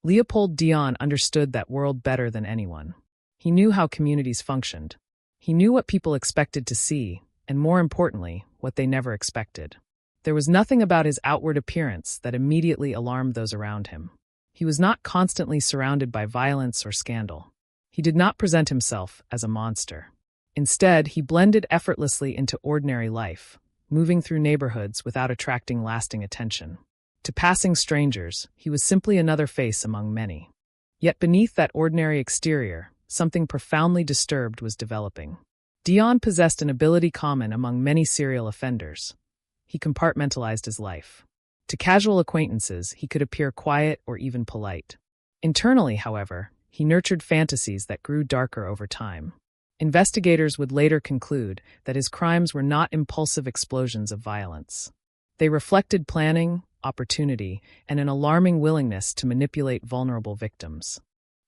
Leopold Dion understood that world better than anyone. He knew how communities functioned. He knew what people expected to see, and more importantly, what they never expected. There was nothing about his outward appearance that immediately alarmed those around him. He was not constantly surrounded by violence or scandal. He did not present himself as a monster. Instead, he blended effortlessly into ordinary life, moving through neighborhoods without attracting lasting attention. To passing strangers, he was simply another face among many. Yet beneath that ordinary exterior, something profoundly disturbed was developing. Dion possessed an ability common among many serial offenders. He compartmentalized his life. To casual acquaintances, he could appear quiet or even polite. Internally, however, he nurtured fantasies that grew darker over time. Investigators would later conclude that his crimes were not impulsive explosions of violence. They reflected planning, opportunity, and an alarming willingness to manipulate vulnerable victims.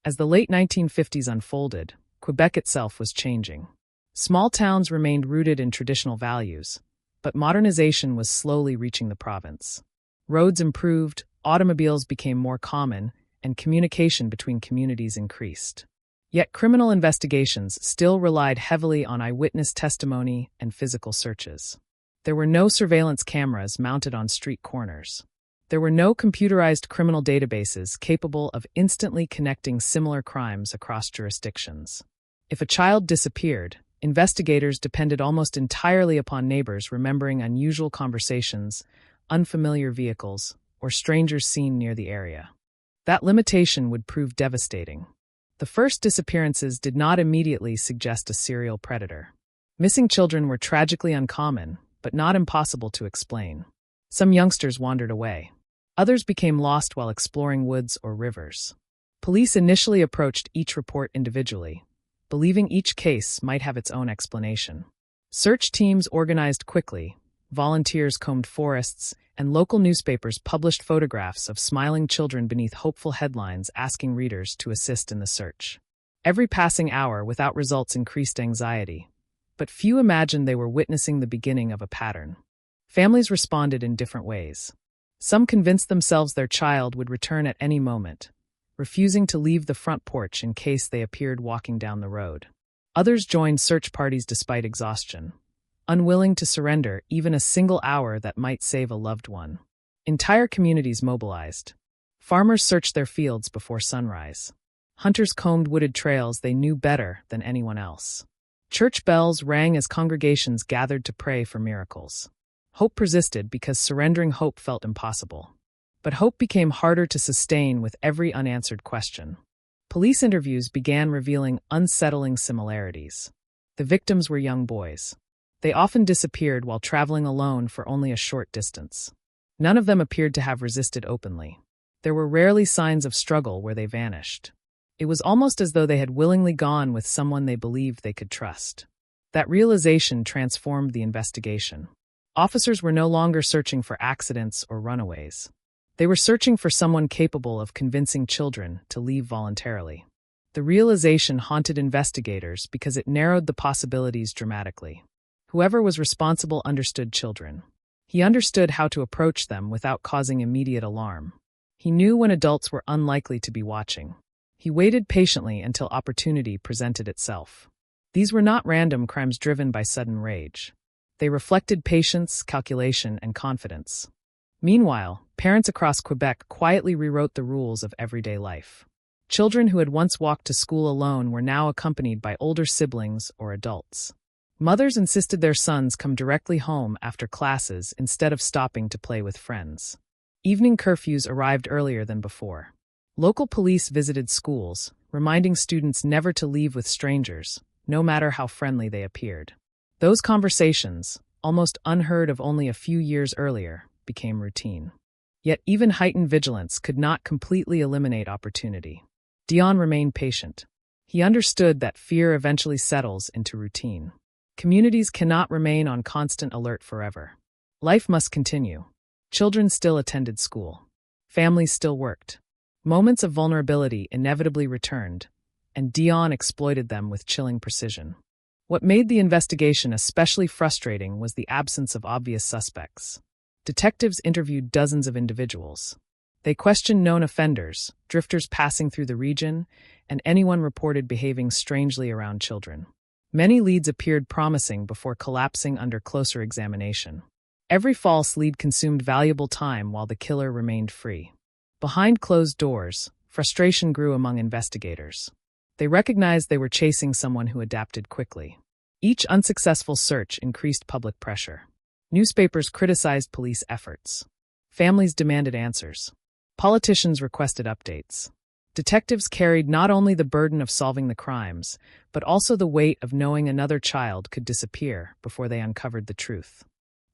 As the late 1950s unfolded, Quebec itself was changing. Small towns remained rooted in traditional values, but modernization was slowly reaching the province. Roads improved, automobiles became more common, and communication between communities increased. Yet criminal investigations still relied heavily on eyewitness testimony and physical searches. There were no surveillance cameras mounted on street corners. There were no computerized criminal databases capable of instantly connecting similar crimes across jurisdictions. If a child disappeared, investigators depended almost entirely upon neighbors remembering unusual conversations, unfamiliar vehicles, or strangers seen near the area. That limitation would prove devastating. The first disappearances did not immediately suggest a serial predator. Missing children were tragically uncommon, but not impossible to explain. Some youngsters wandered away. Others became lost while exploring woods or rivers. Police initially approached each report individually, believing each case might have its own explanation. Search teams organized quickly, volunteers combed forests, and local newspapers published photographs of smiling children beneath hopeful headlines asking readers to assist in the search. Every passing hour without results increased anxiety, but few imagined they were witnessing the beginning of a pattern. Families responded in different ways. Some convinced themselves their child would return at any moment, refusing to leave the front porch in case they appeared walking down the road. Others joined search parties despite exhaustion, unwilling to surrender even a single hour that might save a loved one. Entire communities mobilized. Farmers searched their fields before sunrise. Hunters combed wooded trails they knew better than anyone else. Church bells rang as congregations gathered to pray for miracles. Hope persisted because surrendering hope felt impossible. But hope became harder to sustain with every unanswered question. Police interviews began revealing unsettling similarities. The victims were young boys. They often disappeared while traveling alone for only a short distance. None of them appeared to have resisted openly. There were rarely signs of struggle where they vanished. It was almost as though they had willingly gone with someone they believed they could trust. That realization transformed the investigation. Officers were no longer searching for accidents or runaways. They were searching for someone capable of convincing children to leave voluntarily. The realization haunted investigators because it narrowed the possibilities dramatically. Whoever was responsible understood children. He understood how to approach them without causing immediate alarm. He knew when adults were unlikely to be watching. He waited patiently until opportunity presented itself. These were not random crimes driven by sudden rage. They reflected patience, calculation, and confidence. Meanwhile, parents across Quebec quietly rewrote the rules of everyday life. Children who had once walked to school alone were now accompanied by older siblings or adults. Mothers insisted their sons come directly home after classes instead of stopping to play with friends. Evening curfews arrived earlier than before. Local police visited schools, reminding students never to leave with strangers, no matter how friendly they appeared. Those conversations, almost unheard of only a few years earlier, became routine. Yet even heightened vigilance could not completely eliminate opportunity. Dion remained patient. He understood that fear eventually settles into routine. Communities cannot remain on constant alert forever. Life must continue. Children still attended school. Families still worked. Moments of vulnerability inevitably returned, and Dion exploited them with chilling precision. What made the investigation especially frustrating was the absence of obvious suspects. Detectives interviewed dozens of individuals. They questioned known offenders, drifters passing through the region, and anyone reported behaving strangely around children. Many leads appeared promising before collapsing under closer examination. Every false lead consumed valuable time while the killer remained free. Behind closed doors, frustration grew among investigators. They recognized they were chasing someone who adapted quickly. Each unsuccessful search increased public pressure. Newspapers criticized police efforts. Families demanded answers. Politicians requested updates. Detectives carried not only the burden of solving the crimes, but also the weight of knowing another child could disappear before they uncovered the truth.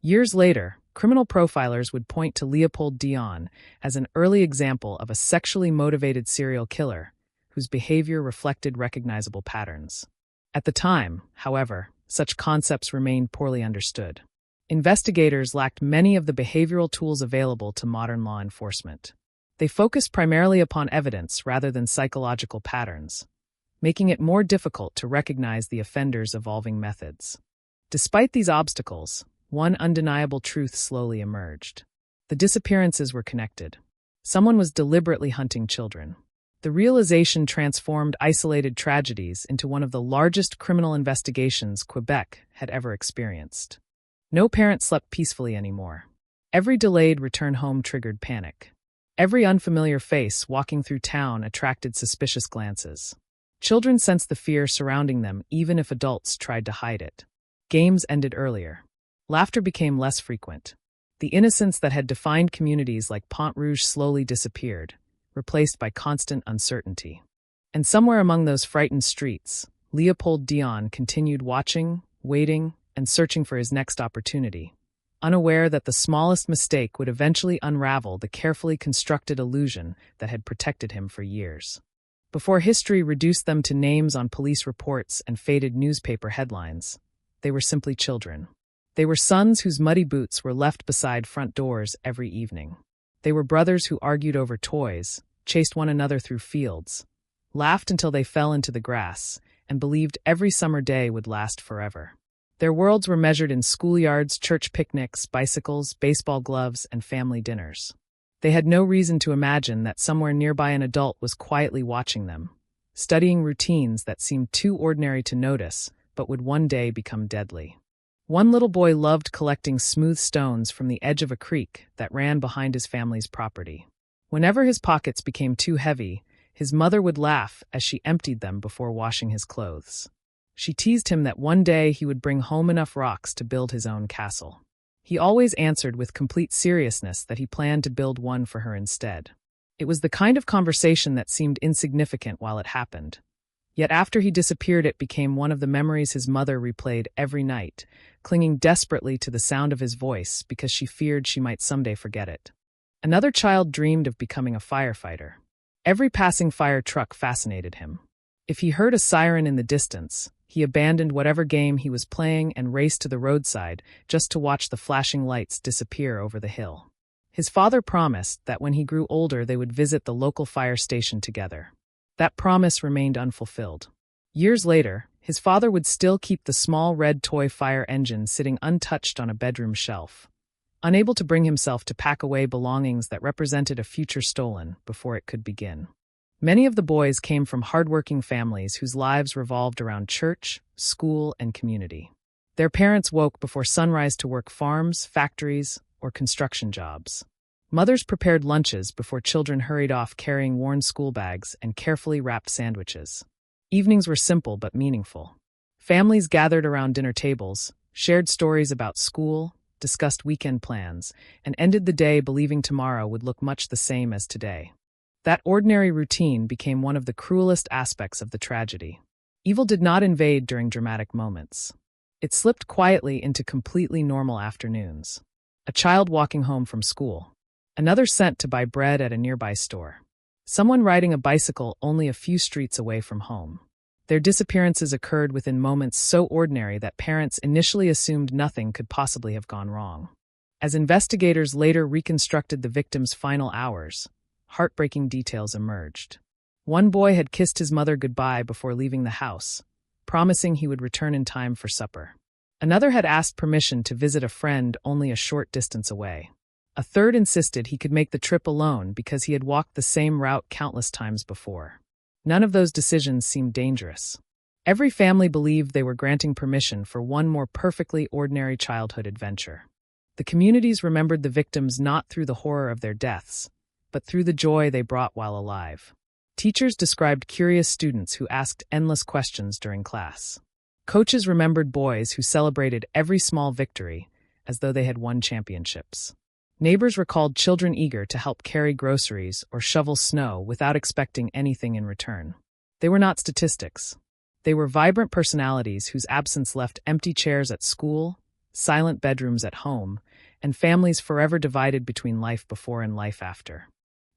Years later, criminal profilers would point to Leopold Dion as an early example of a sexually motivated serial killer whose behavior reflected recognizable patterns. At the time, however, such concepts remained poorly understood. Investigators lacked many of the behavioral tools available to modern law enforcement. They focused primarily upon evidence rather than psychological patterns, making it more difficult to recognize the offender's evolving methods. Despite these obstacles, one undeniable truth slowly emerged. The disappearances were connected. Someone was deliberately hunting children. The realization transformed isolated tragedies into one of the largest criminal investigations Quebec had ever experienced. No parent slept peacefully anymore. Every delayed return home triggered panic. Every unfamiliar face walking through town attracted suspicious glances. Children sensed the fear surrounding them even if adults tried to hide it. Games ended earlier. Laughter became less frequent. The innocence that had defined communities like Pont Rouge slowly disappeared, replaced by constant uncertainty. And somewhere among those frightened streets, Leopold Dion continued watching, waiting, and searching for his next opportunity, unaware that the smallest mistake would eventually unravel the carefully constructed illusion that had protected him for years. Before history reduced them to names on police reports and faded newspaper headlines, they were simply children. They were sons whose muddy boots were left beside front doors every evening. They were brothers who argued over toys, chased one another through fields, laughed until they fell into the grass, and believed every summer day would last forever. Their worlds were measured in schoolyards, church picnics, bicycles, baseball gloves, and family dinners. They had no reason to imagine that somewhere nearby an adult was quietly watching them, studying routines that seemed too ordinary to notice, but would one day become deadly. One little boy loved collecting smooth stones from the edge of a creek that ran behind his family's property. Whenever his pockets became too heavy, his mother would laugh as she emptied them before washing his clothes. She teased him that one day he would bring home enough rocks to build his own castle. He always answered with complete seriousness that he planned to build one for her instead. It was the kind of conversation that seemed insignificant while it happened. Yet after he disappeared, it became one of the memories his mother replayed every night, clinging desperately to the sound of his voice because she feared she might someday forget it. Another child dreamed of becoming a firefighter. Every passing fire truck fascinated him. If he heard a siren in the distance, he abandoned whatever game he was playing and raced to the roadside just to watch the flashing lights disappear over the hill. His father promised that when he grew older they would visit the local fire station together. That promise remained unfulfilled. Years later, his father would still keep the small red toy fire engine sitting untouched on a bedroom shelf, unable to bring himself to pack away belongings that represented a future stolen before it could begin. Many of the boys came from hardworking families whose lives revolved around church, school, and community. Their parents woke before sunrise to work farms, factories, or construction jobs. Mothers prepared lunches before children hurried off carrying worn school bags and carefully wrapped sandwiches. Evenings were simple but meaningful. Families gathered around dinner tables, shared stories about school, discussed weekend plans, and ended the day believing tomorrow would look much the same as today. That ordinary routine became one of the cruelest aspects of the tragedy. Evil did not invade during dramatic moments. It slipped quietly into completely normal afternoons. A child walking home from school. Another sent to buy bread at a nearby store. Someone riding a bicycle only a few streets away from home. Their disappearances occurred within moments so ordinary that parents initially assumed nothing could possibly have gone wrong. As investigators later reconstructed the victims' final hours, heartbreaking details emerged. One boy had kissed his mother goodbye before leaving the house, promising he would return in time for supper. Another had asked permission to visit a friend only a short distance away. A third insisted he could make the trip alone because he had walked the same route countless times before. None of those decisions seemed dangerous. Every family believed they were granting permission for one more perfectly ordinary childhood adventure. The communities remembered the victims not through the horror of their deaths, but through the joy they brought while alive. Teachers described curious students who asked endless questions during class. Coaches remembered boys who celebrated every small victory as though they had won championships. Neighbors recalled children eager to help carry groceries or shovel snow without expecting anything in return. They were not statistics. They were vibrant personalities whose absence left empty chairs at school, silent bedrooms at home, and families forever divided between life before and life after.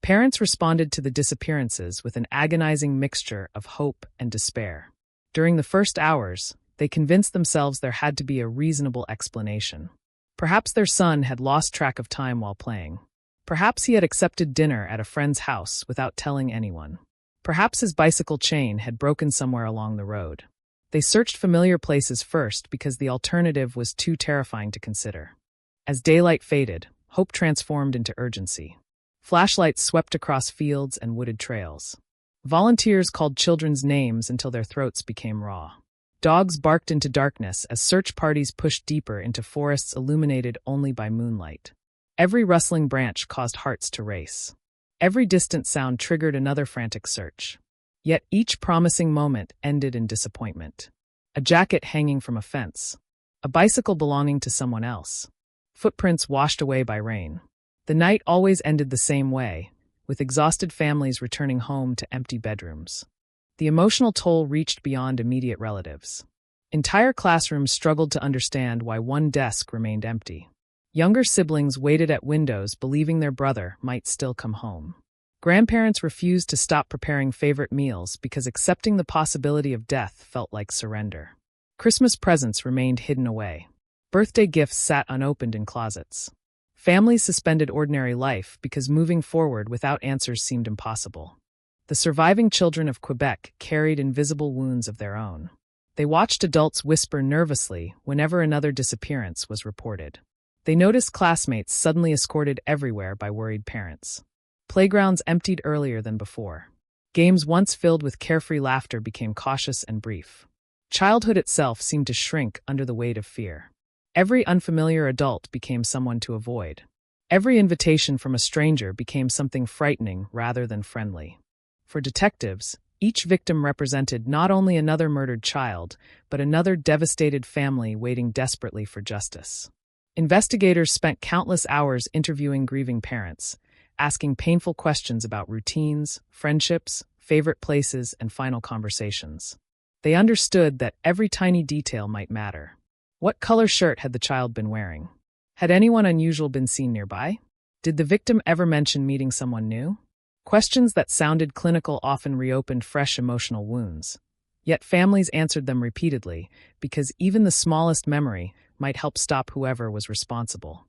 Parents responded to the disappearances with an agonizing mixture of hope and despair. During the first hours, they convinced themselves there had to be a reasonable explanation. Perhaps their son had lost track of time while playing. Perhaps he had accepted dinner at a friend's house without telling anyone. Perhaps his bicycle chain had broken somewhere along the road. They searched familiar places first because the alternative was too terrifying to consider. As daylight faded, hope transformed into urgency. Flashlights swept across fields and wooded trails. Volunteers called children's names until their throats became raw. Dogs barked into darkness as search parties pushed deeper into forests illuminated only by moonlight. Every rustling branch caused hearts to race. Every distant sound triggered another frantic search. Yet each promising moment ended in disappointment. A jacket hanging from a fence. A bicycle belonging to someone else. Footprints washed away by rain. The night always ended the same way, with exhausted families returning home to empty bedrooms. The emotional toll reached beyond immediate relatives. Entire classrooms struggled to understand why one desk remained empty. Younger siblings waited at windows believing their brother might still come home. Grandparents refused to stop preparing favorite meals because accepting the possibility of death felt like surrender. Christmas presents remained hidden away. Birthday gifts sat unopened in closets. Families suspended ordinary life because moving forward without answers seemed impossible. The surviving children of Quebec carried invisible wounds of their own. They watched adults whisper nervously whenever another disappearance was reported. They noticed classmates suddenly escorted everywhere by worried parents. Playgrounds emptied earlier than before. Games once filled with carefree laughter became cautious and brief. Childhood itself seemed to shrink under the weight of fear. Every unfamiliar adult became someone to avoid. Every invitation from a stranger became something frightening rather than friendly. For detectives, each victim represented not only another murdered child, but another devastated family waiting desperately for justice. Investigators spent countless hours interviewing grieving parents, asking painful questions about routines, friendships, favorite places, and final conversations. They understood that every tiny detail might matter. What color shirt had the child been wearing? Had anyone unusual been seen nearby? Did the victim ever mention meeting someone new? Questions that sounded clinical often reopened fresh emotional wounds. Yet families answered them repeatedly because even the smallest memory might help stop whoever was responsible.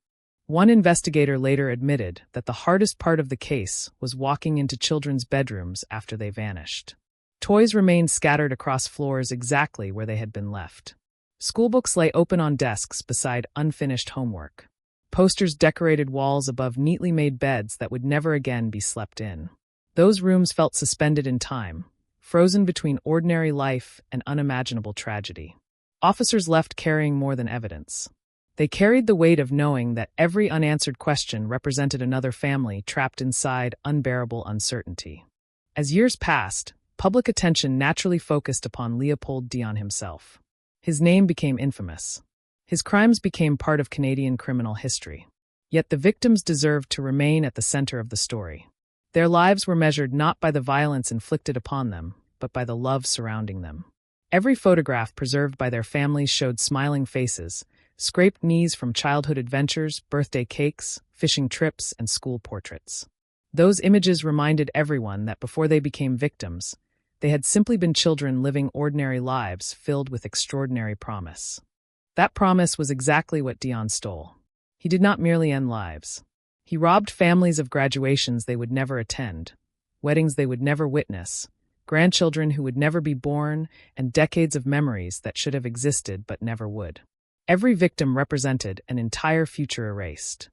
One investigator later admitted that the hardest part of the case was walking into children's bedrooms after they vanished. Toys remained scattered across floors exactly where they had been left. Schoolbooks lay open on desks beside unfinished homework. Posters decorated walls above neatly made beds that would never again be slept in. Those rooms felt suspended in time, frozen between ordinary life and unimaginable tragedy. Officers left carrying more than evidence. They carried the weight of knowing that every unanswered question represented another family trapped inside unbearable uncertainty. As years passed, public attention naturally focused upon Leopold Dion himself. His name became infamous. His crimes became part of Canadian criminal history. Yet the victims deserved to remain at the center of the story. Their lives were measured not by the violence inflicted upon them, but by the love surrounding them. Every photograph preserved by their families showed smiling faces, scraped knees from childhood adventures, birthday cakes, fishing trips, and school portraits. Those images reminded everyone that before they became victims, they had simply been children living ordinary lives filled with extraordinary promise. That promise was exactly what Dion stole. He did not merely end lives. He robbed families of graduations they would never attend, weddings they would never witness, grandchildren who would never be born, and decades of memories that should have existed but never would. Every victim represented an entire future erased.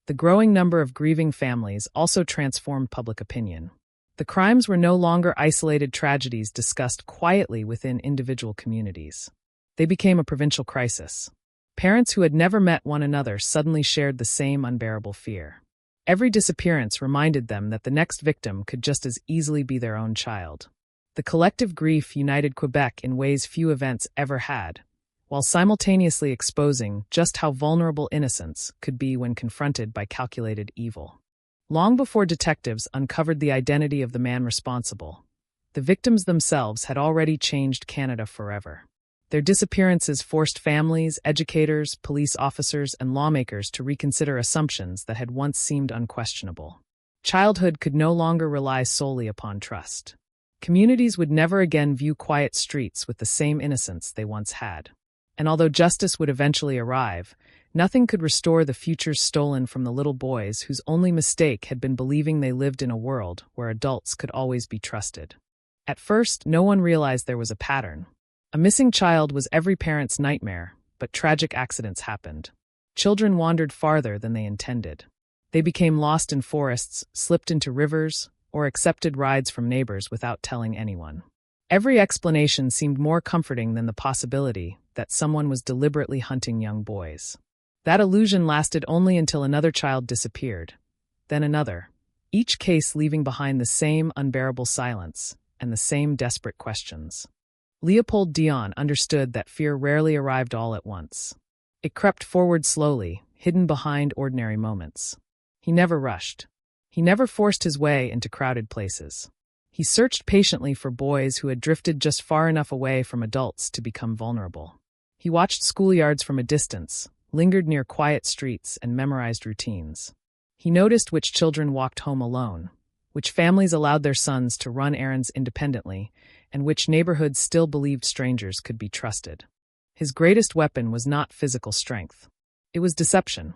The growing number of grieving families also transformed public opinion. The crimes were no longer isolated tragedies discussed quietly within individual communities. They became a provincial crisis. Parents who had never met one another suddenly shared the same unbearable fear. Every disappearance reminded them that the next victim could just as easily be their own child. The collective grief united Quebec in ways few events ever had, while simultaneously exposing just how vulnerable innocence could be when confronted by calculated evil. Long before detectives uncovered the identity of the man responsible, the victims themselves had already changed Canada forever. Their disappearances forced families, educators, police officers, and lawmakers to reconsider assumptions that had once seemed unquestionable. Childhood could no longer rely solely upon trust. Communities would never again view quiet streets with the same innocence they once had. And although justice would eventually arrive, nothing could restore the futures stolen from the little boys whose only mistake had been believing they lived in a world where adults could always be trusted. At first, no one realized there was a pattern. A missing child was every parent's nightmare, but tragic accidents happened. Children wandered farther than they intended. They became lost in forests, slipped into rivers, or accepted rides from neighbors without telling anyone. Every explanation seemed more comforting than the possibility that someone was deliberately hunting young boys. That illusion lasted only until another child disappeared, then another, each case leaving behind the same unbearable silence and the same desperate questions. Leopold Dion understood that fear rarely arrived all at once. It crept forward slowly, hidden behind ordinary moments. He never rushed. He never forced his way into crowded places. He searched patiently for boys who had drifted just far enough away from adults to become vulnerable. He watched schoolyards from a distance, lingered near quiet streets, and memorized routines. He noticed which children walked home alone, which families allowed their sons to run errands independently, and which neighborhoods still believed strangers could be trusted. His greatest weapon was not physical strength. It was deception.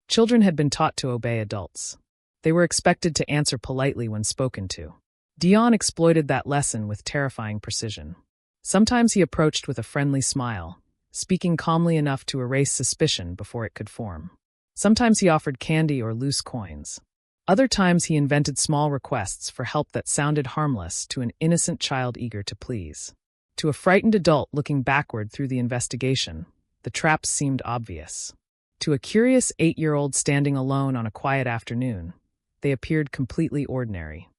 Children had been taught to obey adults. They were expected to answer politely when spoken to. Dion exploited that lesson with terrifying precision. Sometimes he approached with a friendly smile, speaking calmly enough to erase suspicion before it could form. Sometimes he offered candy or loose coins. Other times he invented small requests for help that sounded harmless to an innocent child eager to please. To a frightened adult looking backward through the investigation, the traps seemed obvious. To a curious 8-year-old standing alone on a quiet afternoon, they appeared completely ordinary.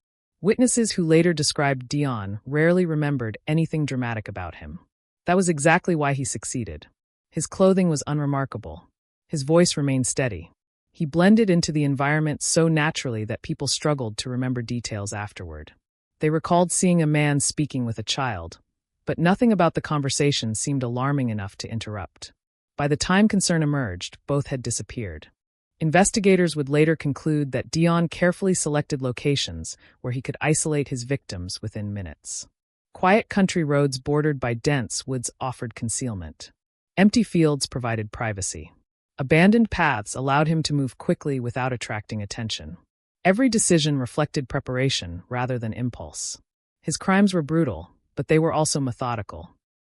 Witnesses who later described Dion rarely remembered anything dramatic about him. That was exactly why he succeeded. His clothing was unremarkable. His voice remained steady. He blended into the environment so naturally that people struggled to remember details afterward. They recalled seeing a man speaking with a child, but nothing about the conversation seemed alarming enough to interrupt. By the time concern emerged, both had disappeared. Investigators would later conclude that Dion carefully selected locations where he could isolate his victims within minutes. Quiet country roads bordered by dense woods offered concealment. Empty fields provided privacy. Abandoned paths allowed him to move quickly without attracting attention. Every decision reflected preparation rather than impulse. His crimes were brutal, but they were also methodical.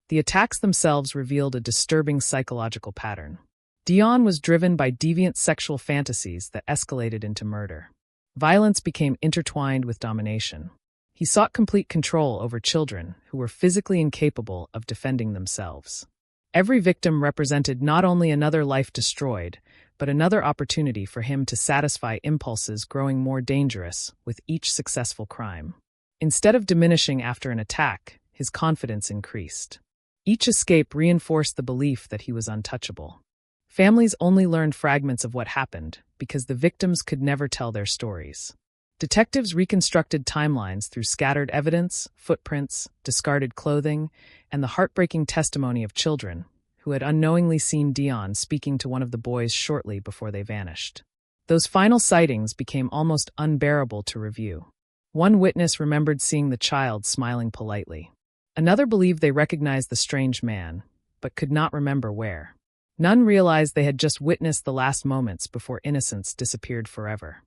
The attacks themselves revealed a disturbing psychological pattern. Dion was driven by deviant sexual fantasies that escalated into murder. Violence became intertwined with domination. He sought complete control over children who were physically incapable of defending themselves. Every victim represented not only another life destroyed, but another opportunity for him to satisfy impulses growing more dangerous with each successful crime. Instead of diminishing after an attack, his confidence increased. Each escape reinforced the belief that he was untouchable. Families only learned fragments of what happened because the victims could never tell their stories. Detectives reconstructed timelines through scattered evidence, footprints, discarded clothing, and the heartbreaking testimony of children who had unknowingly seen Dion speaking to one of the boys shortly before they vanished. Those final sightings became almost unbearable to review. One witness remembered seeing the child smiling politely. Another believed they recognized the strange man, but could not remember where. None realized they had just witnessed the last moments before innocence disappeared forever.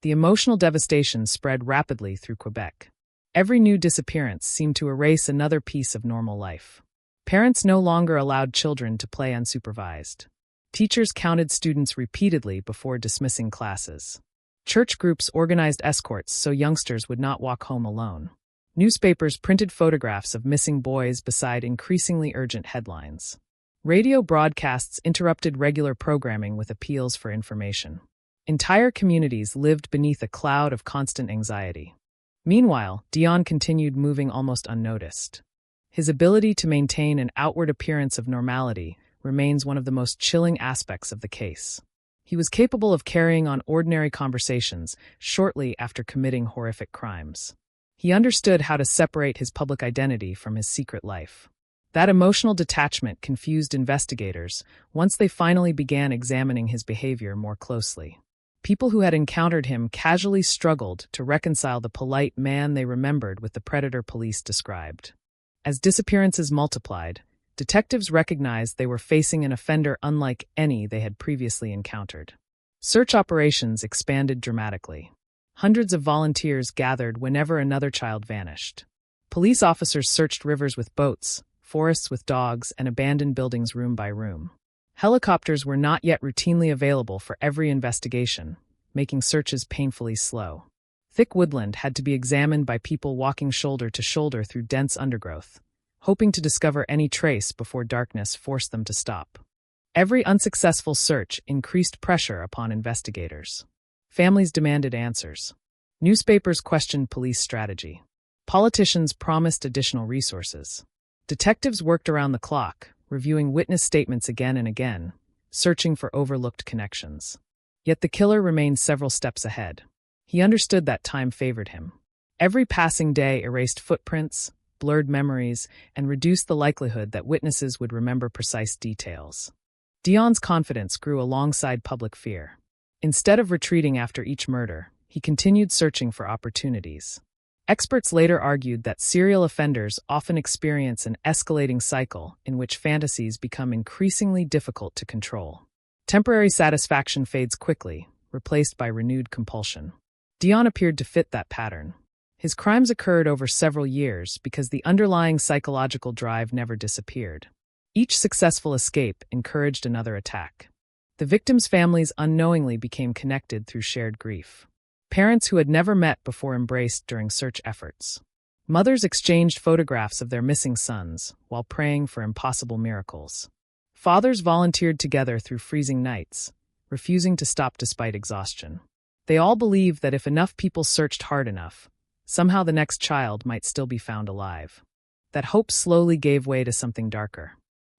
The emotional devastation spread rapidly through Quebec. Every new disappearance seemed to erase another piece of normal life. Parents no longer allowed children to play unsupervised. Teachers counted students repeatedly before dismissing classes. Church groups organized escorts so youngsters would not walk home alone. Newspapers printed photographs of missing boys beside increasingly urgent headlines. Radio broadcasts interrupted regular programming with appeals for information. Entire communities lived beneath a cloud of constant anxiety. Meanwhile, Dion continued moving almost unnoticed. His ability to maintain an outward appearance of normality remains one of the most chilling aspects of the case. He was capable of carrying on ordinary conversations shortly after committing horrific crimes. He understood how to separate his public identity from his secret life. That emotional detachment confused investigators once they finally began examining his behavior more closely. People who had encountered him casually struggled to reconcile the polite man they remembered with the predator police described. As disappearances multiplied, detectives recognized they were facing an offender unlike any they had previously encountered. Search operations expanded dramatically. Hundreds of volunteers gathered whenever another child vanished. Police officers searched rivers with boats, forests with dogs, and abandoned buildings room by room. Helicopters were not yet routinely available for every investigation, making searches painfully slow. Thick woodland had to be examined by people walking shoulder to shoulder through dense undergrowth, hoping to discover any trace before darkness forced them to stop. Every unsuccessful search increased pressure upon investigators. Families demanded answers. Newspapers questioned police strategy. Politicians promised additional resources. Detectives worked around the clock, reviewing witness statements again and again, searching for overlooked connections. Yet the killer remained several steps ahead. He understood that time favored him. Every passing day erased footprints, blurred memories, and reduced the likelihood that witnesses would remember precise details. Dion's confidence grew alongside public fear. Instead of retreating after each murder, he continued searching for opportunities. Experts later argued that serial offenders often experience an escalating cycle in which fantasies become increasingly difficult to control. Temporary satisfaction fades quickly, replaced by renewed compulsion. Dion appeared to fit that pattern. His crimes occurred over several years because the underlying psychological drive never disappeared. Each successful escape encouraged another attack. The victims' families unknowingly became connected through shared grief. Parents who had never met before embraced during search efforts. Mothers exchanged photographs of their missing sons while praying for impossible miracles. Fathers volunteered together through freezing nights, refusing to stop despite exhaustion. They all believed that if enough people searched hard enough, somehow the next child might still be found alive. That hope slowly gave way to something darker.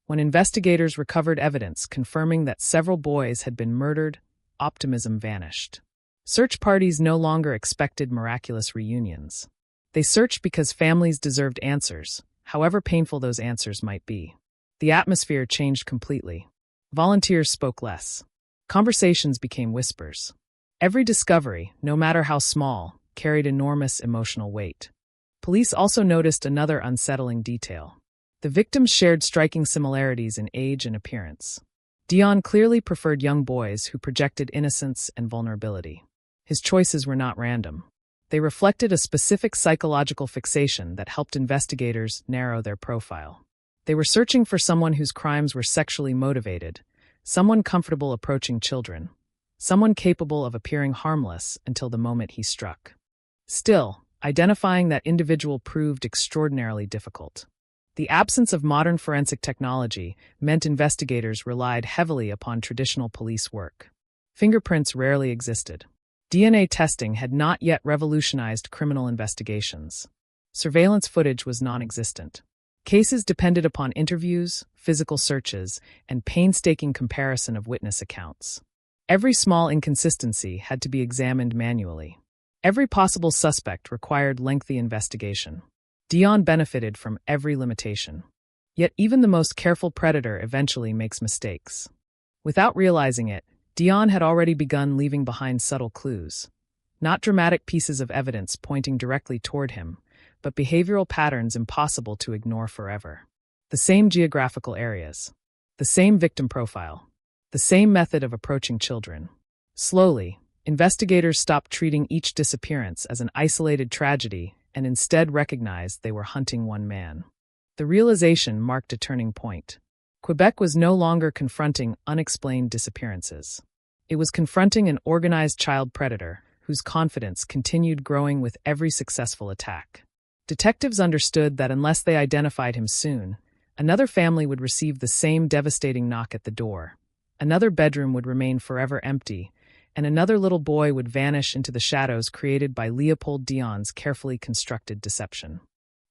When investigators recovered evidence confirming that several boys had been murdered, optimism vanished. Search parties no longer expected miraculous reunions. They searched because families deserved answers, however painful those answers might be. The atmosphere changed completely. Volunteers spoke less. Conversations became whispers. Every discovery, no matter how small, carried enormous emotional weight. Police also noticed another unsettling detail. The victims shared striking similarities in age and appearance. Dion clearly preferred young boys who projected innocence and vulnerability. His choices were not random. They reflected a specific psychological fixation that helped investigators narrow their profile. They were searching for someone whose crimes were sexually motivated, someone comfortable approaching children, someone capable of appearing harmless until the moment he struck. Still, identifying that individual proved extraordinarily difficult. The absence of modern forensic technology meant investigators relied heavily upon traditional police work. Fingerprints rarely existed. DNA testing had not yet revolutionized criminal investigations. Surveillance footage was non-existent. Cases depended upon interviews, physical searches, and painstaking comparison of witness accounts. Every small inconsistency had to be examined manually. Every possible suspect required lengthy investigation. Dion benefited from every limitation. Yet even the most careful predator eventually makes mistakes. Without realizing it, Dion had already begun leaving behind subtle clues. Not dramatic pieces of evidence pointing directly toward him, but behavioral patterns impossible to ignore forever. The same geographical areas. The same victim profile. The same method of approaching children. Slowly, investigators stopped treating each disappearance as an isolated tragedy and instead recognized they were hunting one man. The realization marked a turning point. Quebec was no longer confronting unexplained disappearances. It was confronting an organized child predator whose confidence continued growing with every successful attack. Detectives understood that unless they identified him soon, another family would receive the same devastating knock at the door. Another bedroom would remain forever empty, and another little boy would vanish into the shadows created by Leopold Dion's carefully constructed deception.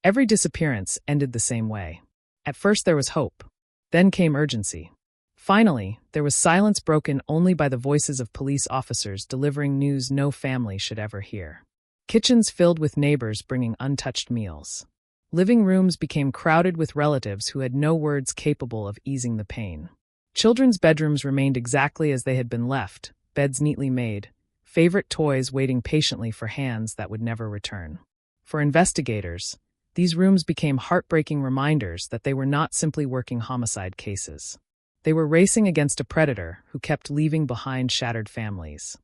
Every disappearance ended the same way. At first there was hope. Then came urgency. Finally, there was silence broken only by the voices of police officers delivering news no family should ever hear. Kitchens filled with neighbors bringing untouched meals. Living rooms became crowded with relatives who had no words capable of easing the pain. Children's bedrooms remained exactly as they had been left, beds neatly made, favorite toys waiting patiently for hands that would never return. For investigators, these rooms became heartbreaking reminders that they were not simply working homicide cases. They were racing against a predator who kept leaving behind shattered families.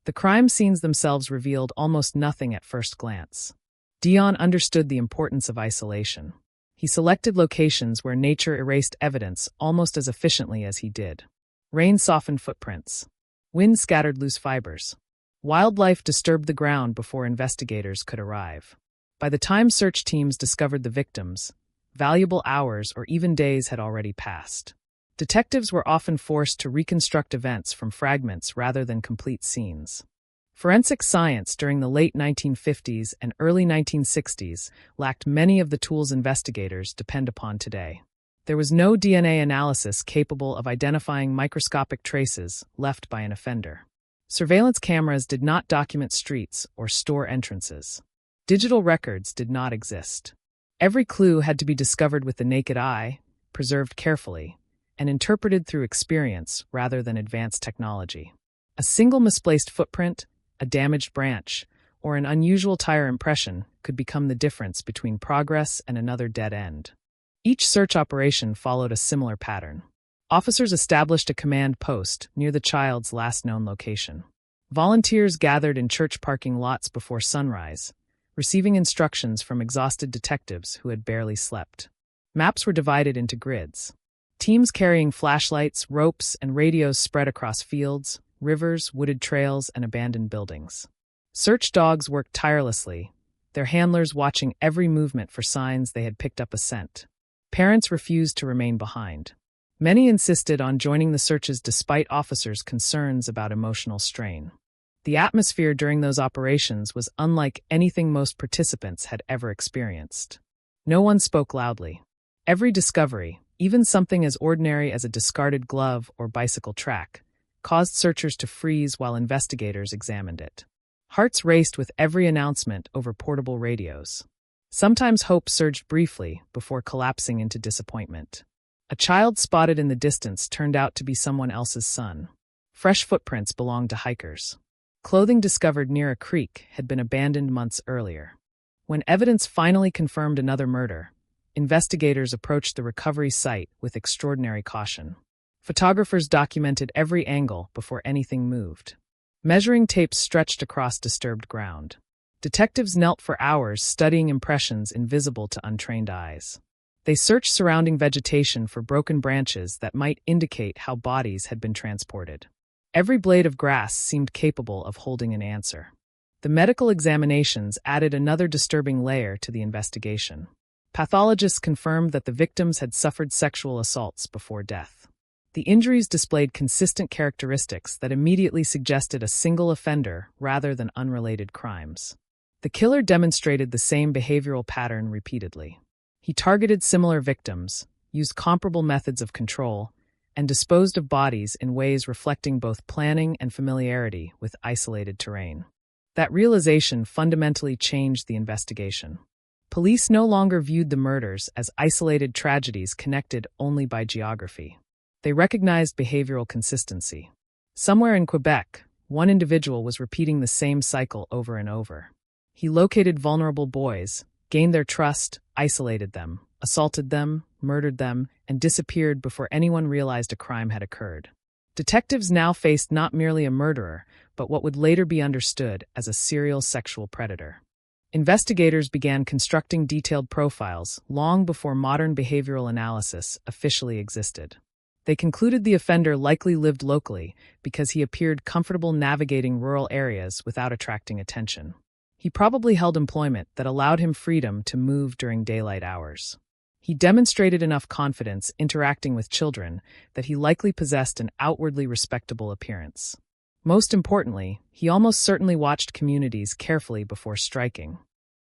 The crime scenes themselves revealed almost nothing at first glance. Dion understood the importance of isolation. He selected locations where nature erased evidence almost as efficiently as he did. Rain softened footprints. Wind scattered loose fibers. Wildlife disturbed the ground before investigators could arrive. By the time search teams discovered the victims, valuable hours or even days had already passed. Detectives were often forced to reconstruct events from fragments rather than complete scenes. Forensic science during the late 1950s and early 1960s lacked many of the tools investigators depend upon today. There was no DNA analysis capable of identifying microscopic traces left by an offender. Surveillance cameras did not document streets or store entrances. Digital records did not exist. Every clue had to be discovered with the naked eye, preserved carefully, and interpreted through experience rather than advanced technology. A single misplaced footprint, a damaged branch, or an unusual tire impression could become the difference between progress and another dead end. Each search operation followed a similar pattern. Officers established a command post near the child's last known location. Volunteers gathered in church parking lots before sunrise, receiving instructions from exhausted detectives who had barely slept. Maps were divided into grids. Teams carrying flashlights, ropes, and radios spread across fields, rivers, wooded trails, and abandoned buildings. Search dogs worked tirelessly, their handlers watching every movement for signs they had picked up a scent. Parents refused to remain behind. Many insisted on joining the searches despite officers' concerns about emotional strain. The atmosphere during those operations was unlike anything most participants had ever experienced. No one spoke loudly. Every discovery, even something as ordinary as a discarded glove or bicycle track, caused searchers to freeze while investigators examined it. Hearts raced with every announcement over portable radios. Sometimes hope surged briefly before collapsing into disappointment. A child spotted in the distance turned out to be someone else's son. Fresh footprints belonged to hikers. Clothing discovered near a creek had been abandoned months earlier. When evidence finally confirmed another murder, investigators approached the recovery site with extraordinary caution. Photographers documented every angle before anything moved. Measuring tapes stretched across disturbed ground. Detectives knelt for hours studying impressions invisible to untrained eyes. They searched surrounding vegetation for broken branches that might indicate how bodies had been transported. Every blade of grass seemed capable of holding an answer. The medical examinations added another disturbing layer to the investigation. Pathologists confirmed that the victims had suffered sexual assaults before death. The injuries displayed consistent characteristics that immediately suggested a single offender rather than unrelated crimes. The killer demonstrated the same behavioral pattern repeatedly. He targeted similar victims, used comparable methods of control, and disposed of bodies in ways reflecting both planning and familiarity with isolated terrain. That realization fundamentally changed the investigation. Police no longer viewed the murders as isolated tragedies connected only by geography. They recognized behavioral consistency. Somewhere in Quebec, one individual was repeating the same cycle over and over. He located vulnerable boys, gained their trust, isolated them, assaulted them, murdered them, and disappeared before anyone realized a crime had occurred. Detectives now faced not merely a murderer, but what would later be understood as a serial sexual predator. Investigators began constructing detailed profiles long before modern behavioral analysis officially existed. They concluded the offender likely lived locally because he appeared comfortable navigating rural areas without attracting attention. He probably held employment that allowed him freedom to move during daylight hours. He demonstrated enough confidence interacting with children that he likely possessed an outwardly respectable appearance. Most importantly, he almost certainly watched communities carefully before striking.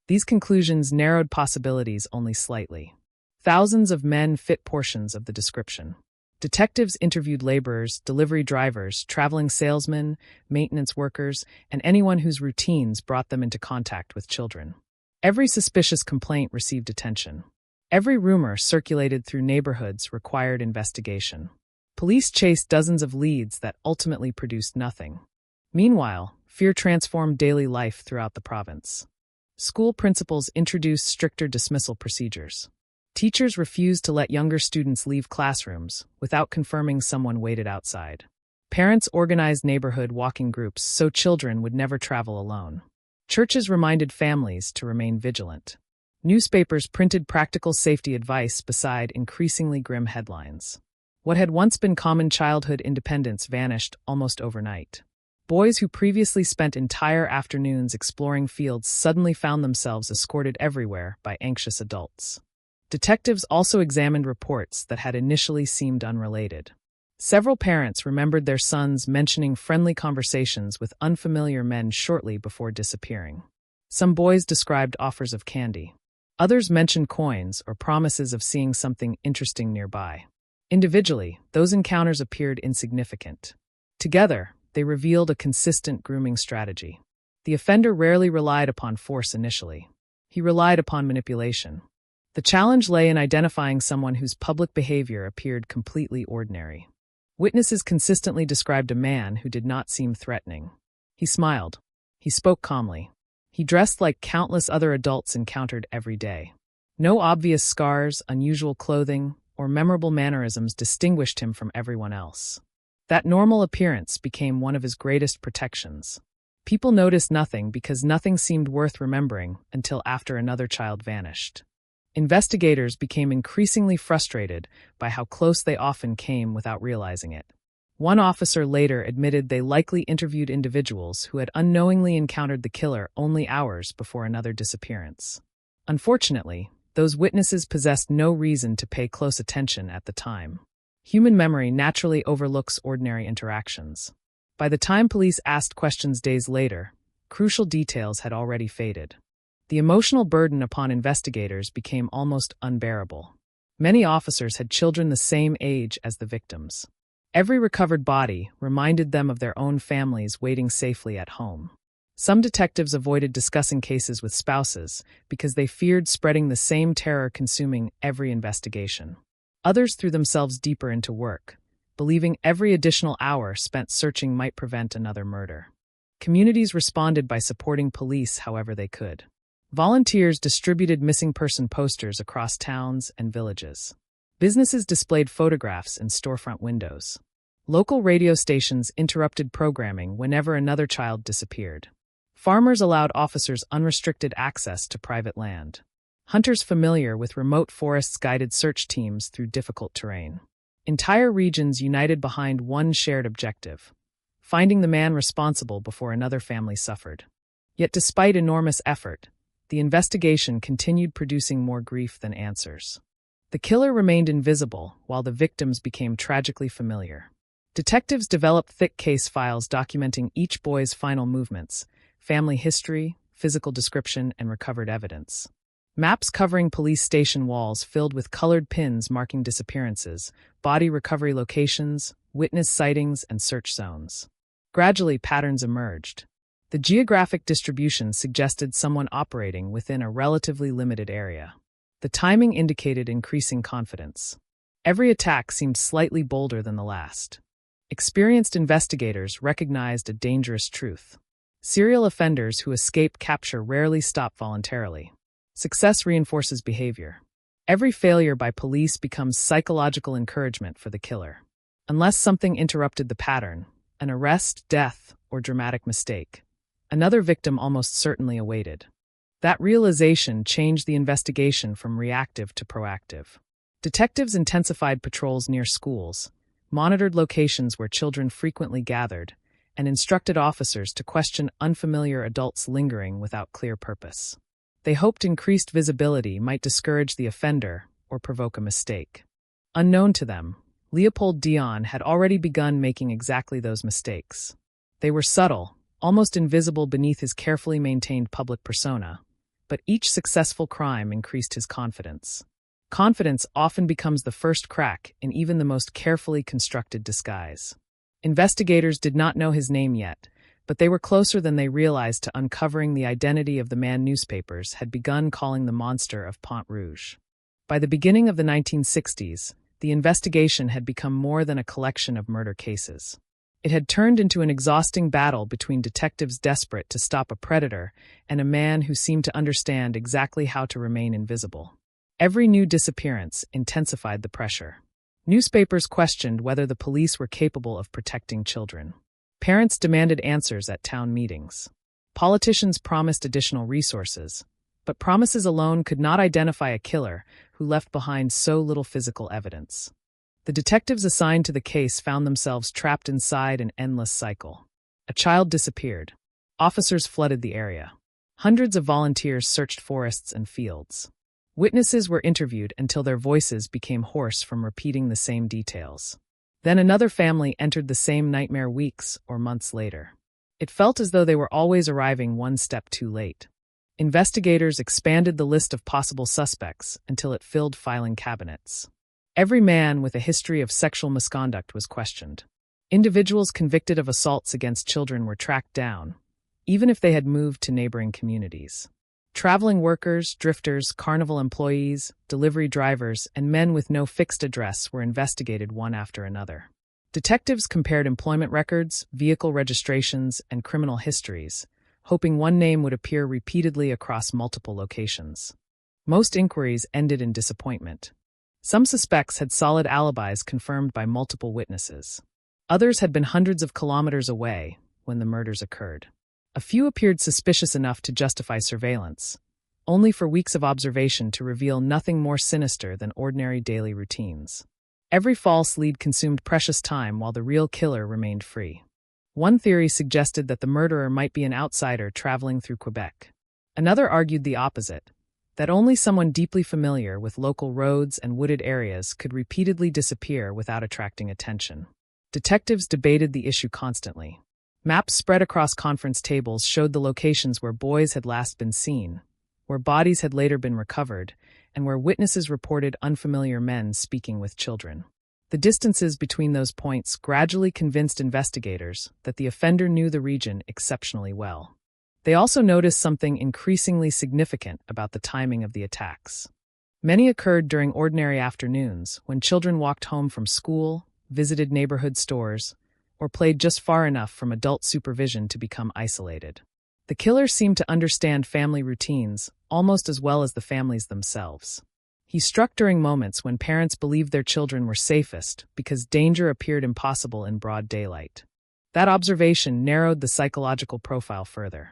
These conclusions narrowed possibilities only slightly. Thousands of men fit portions of the description. Detectives interviewed laborers, delivery drivers, traveling salesmen, maintenance workers, and anyone whose routines brought them into contact with children. Every suspicious complaint received attention. Every rumor circulated through neighborhoods required investigation. Police chased dozens of leads that ultimately produced nothing. Meanwhile, fear transformed daily life throughout the province. School principals introduced stricter dismissal procedures. Teachers refused to let younger students leave classrooms without confirming someone waited outside. Parents organized neighborhood walking groups so children would never travel alone. Churches reminded families to remain vigilant. Newspapers printed practical safety advice beside increasingly grim headlines. What had once been common childhood independence vanished almost overnight. Boys who previously spent entire afternoons exploring fields suddenly found themselves escorted everywhere by anxious adults. Detectives also examined reports that had initially seemed unrelated. Several parents remembered their sons mentioning friendly conversations with unfamiliar men shortly before disappearing. Some boys described offers of candy. Others mentioned coins or promises of seeing something interesting nearby. Individually, those encounters appeared insignificant. Together, they revealed a consistent grooming strategy. The offender rarely relied upon force initially. He relied upon manipulation. The challenge lay in identifying someone whose public behavior appeared completely ordinary. Witnesses consistently described a man who did not seem threatening. He smiled. He spoke calmly. He dressed like countless other adults encountered every day. No obvious scars, unusual clothing, or memorable mannerisms distinguished him from everyone else. That normal appearance became one of his greatest protections. People noticed nothing because nothing seemed worth remembering until after another child vanished. Investigators became increasingly frustrated by how close they often came without realizing it. One officer later admitted they likely interviewed individuals who had unknowingly encountered the killer only hours before another disappearance. Unfortunately, those witnesses possessed no reason to pay close attention at the time. Human memory naturally overlooks ordinary interactions. By the time police asked questions days later, crucial details had already faded. The emotional burden upon investigators became almost unbearable. Many officers had children the same age as the victims. Every recovered body reminded them of their own families waiting safely at home. Some detectives avoided discussing cases with spouses because they feared spreading the same terror consuming every investigation. Others threw themselves deeper into work, believing every additional hour spent searching might prevent another murder. Communities responded by supporting police however they could. Volunteers distributed missing person posters across towns and villages. Businesses displayed photographs in storefront windows. Local radio stations interrupted programming whenever another child disappeared. Farmers allowed officers unrestricted access to private land. Hunters familiar with remote forests guided search teams through difficult terrain. Entire regions united behind one shared objective: finding the man responsible before another family suffered. Yet despite enormous effort, the investigation continued producing more grief than answers. The killer remained invisible while the victims became tragically familiar. Detectives developed thick case files documenting each boy's final movements, family history, physical description, and recovered evidence. Maps covering police station walls filled with colored pins marking disappearances, body recovery locations, witness sightings, and search zones. Gradually, patterns emerged. The geographic distribution suggested someone operating within a relatively limited area. The timing indicated increasing confidence. Every attack seemed slightly bolder than the last. Experienced investigators recognized a dangerous truth. Serial offenders who escape capture rarely stop voluntarily. Success reinforces behavior. Every failure by police becomes psychological encouragement for the killer. Unless something interrupted the pattern, an arrest, death, or dramatic mistake, another victim almost certainly awaited. That realization changed the investigation from reactive to proactive. Detectives intensified patrols near schools, monitored locations where children frequently gathered, and instructed officers to question unfamiliar adults lingering without clear purpose. They hoped increased visibility might discourage the offender or provoke a mistake. Unknown to them, Leopold Dion had already begun making exactly those mistakes. They were subtle, almost invisible beneath his carefully maintained public persona, but each successful crime increased his confidence. Confidence often becomes the first crack in even the most carefully constructed disguise. Investigators did not know his name yet, but they were closer than they realized to uncovering the identity of the man newspapers had begun calling the monster of Pont Rouge. By the beginning of the 1960s, the investigation had become more than a collection of murder cases. It had turned into an exhausting battle between detectives desperate to stop a predator and a man who seemed to understand exactly how to remain invisible. Every new disappearance intensified the pressure. Newspapers questioned whether the police were capable of protecting children. Parents demanded answers at town meetings. Politicians promised additional resources, but promises alone could not identify a killer who left behind so little physical evidence. The detectives assigned to the case found themselves trapped inside an endless cycle. A child disappeared. Officers flooded the area. Hundreds of volunteers searched forests and fields. Witnesses were interviewed until their voices became hoarse from repeating the same details. Then another family entered the same nightmare weeks or months later. It felt as though they were always arriving one step too late. Investigators expanded the list of possible suspects until it filled filing cabinets. Every man with a history of sexual misconduct was questioned. Individuals convicted of assaults against children were tracked down, even if they had moved to neighboring communities. Traveling workers, drifters, carnival employees, delivery drivers, and men with no fixed address were investigated one after another. Detectives compared employment records, vehicle registrations, and criminal histories, hoping one name would appear repeatedly across multiple locations. Most inquiries ended in disappointment. Some suspects had solid alibis confirmed by multiple witnesses. Others had been hundreds of kilometers away when the murders occurred. A few appeared suspicious enough to justify surveillance, only for weeks of observation to reveal nothing more sinister than ordinary daily routines. Every false lead consumed precious time while the real killer remained free. One theory suggested that the murderer might be an outsider traveling through Quebec. Another argued the opposite, that only someone deeply familiar with local roads and wooded areas could repeatedly disappear without attracting attention. Detectives debated the issue constantly. Maps spread across conference tables showed the locations where boys had last been seen, where bodies had later been recovered, and where witnesses reported unfamiliar men speaking with children. The distances between those points gradually convinced investigators that the offender knew the region exceptionally well. They also noticed something increasingly significant about the timing of the attacks. Many occurred during ordinary afternoons when children walked home from school, visited neighborhood stores, or played just far enough from adult supervision to become isolated. The killer seemed to understand family routines almost as well as the families themselves. He struck during moments when parents believed their children were safest because danger appeared impossible in broad daylight. That observation narrowed the psychological profile further.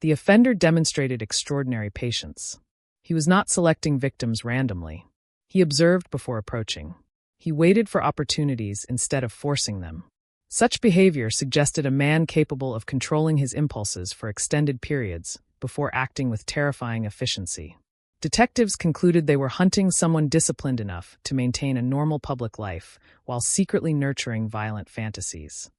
The offender demonstrated extraordinary patience. He was not selecting victims randomly. He observed before approaching. He waited for opportunities instead of forcing them. Such behavior suggested a man capable of controlling his impulses for extended periods before acting with terrifying efficiency. Detectives concluded they were hunting someone disciplined enough to maintain a normal public life while secretly nurturing violent fantasies.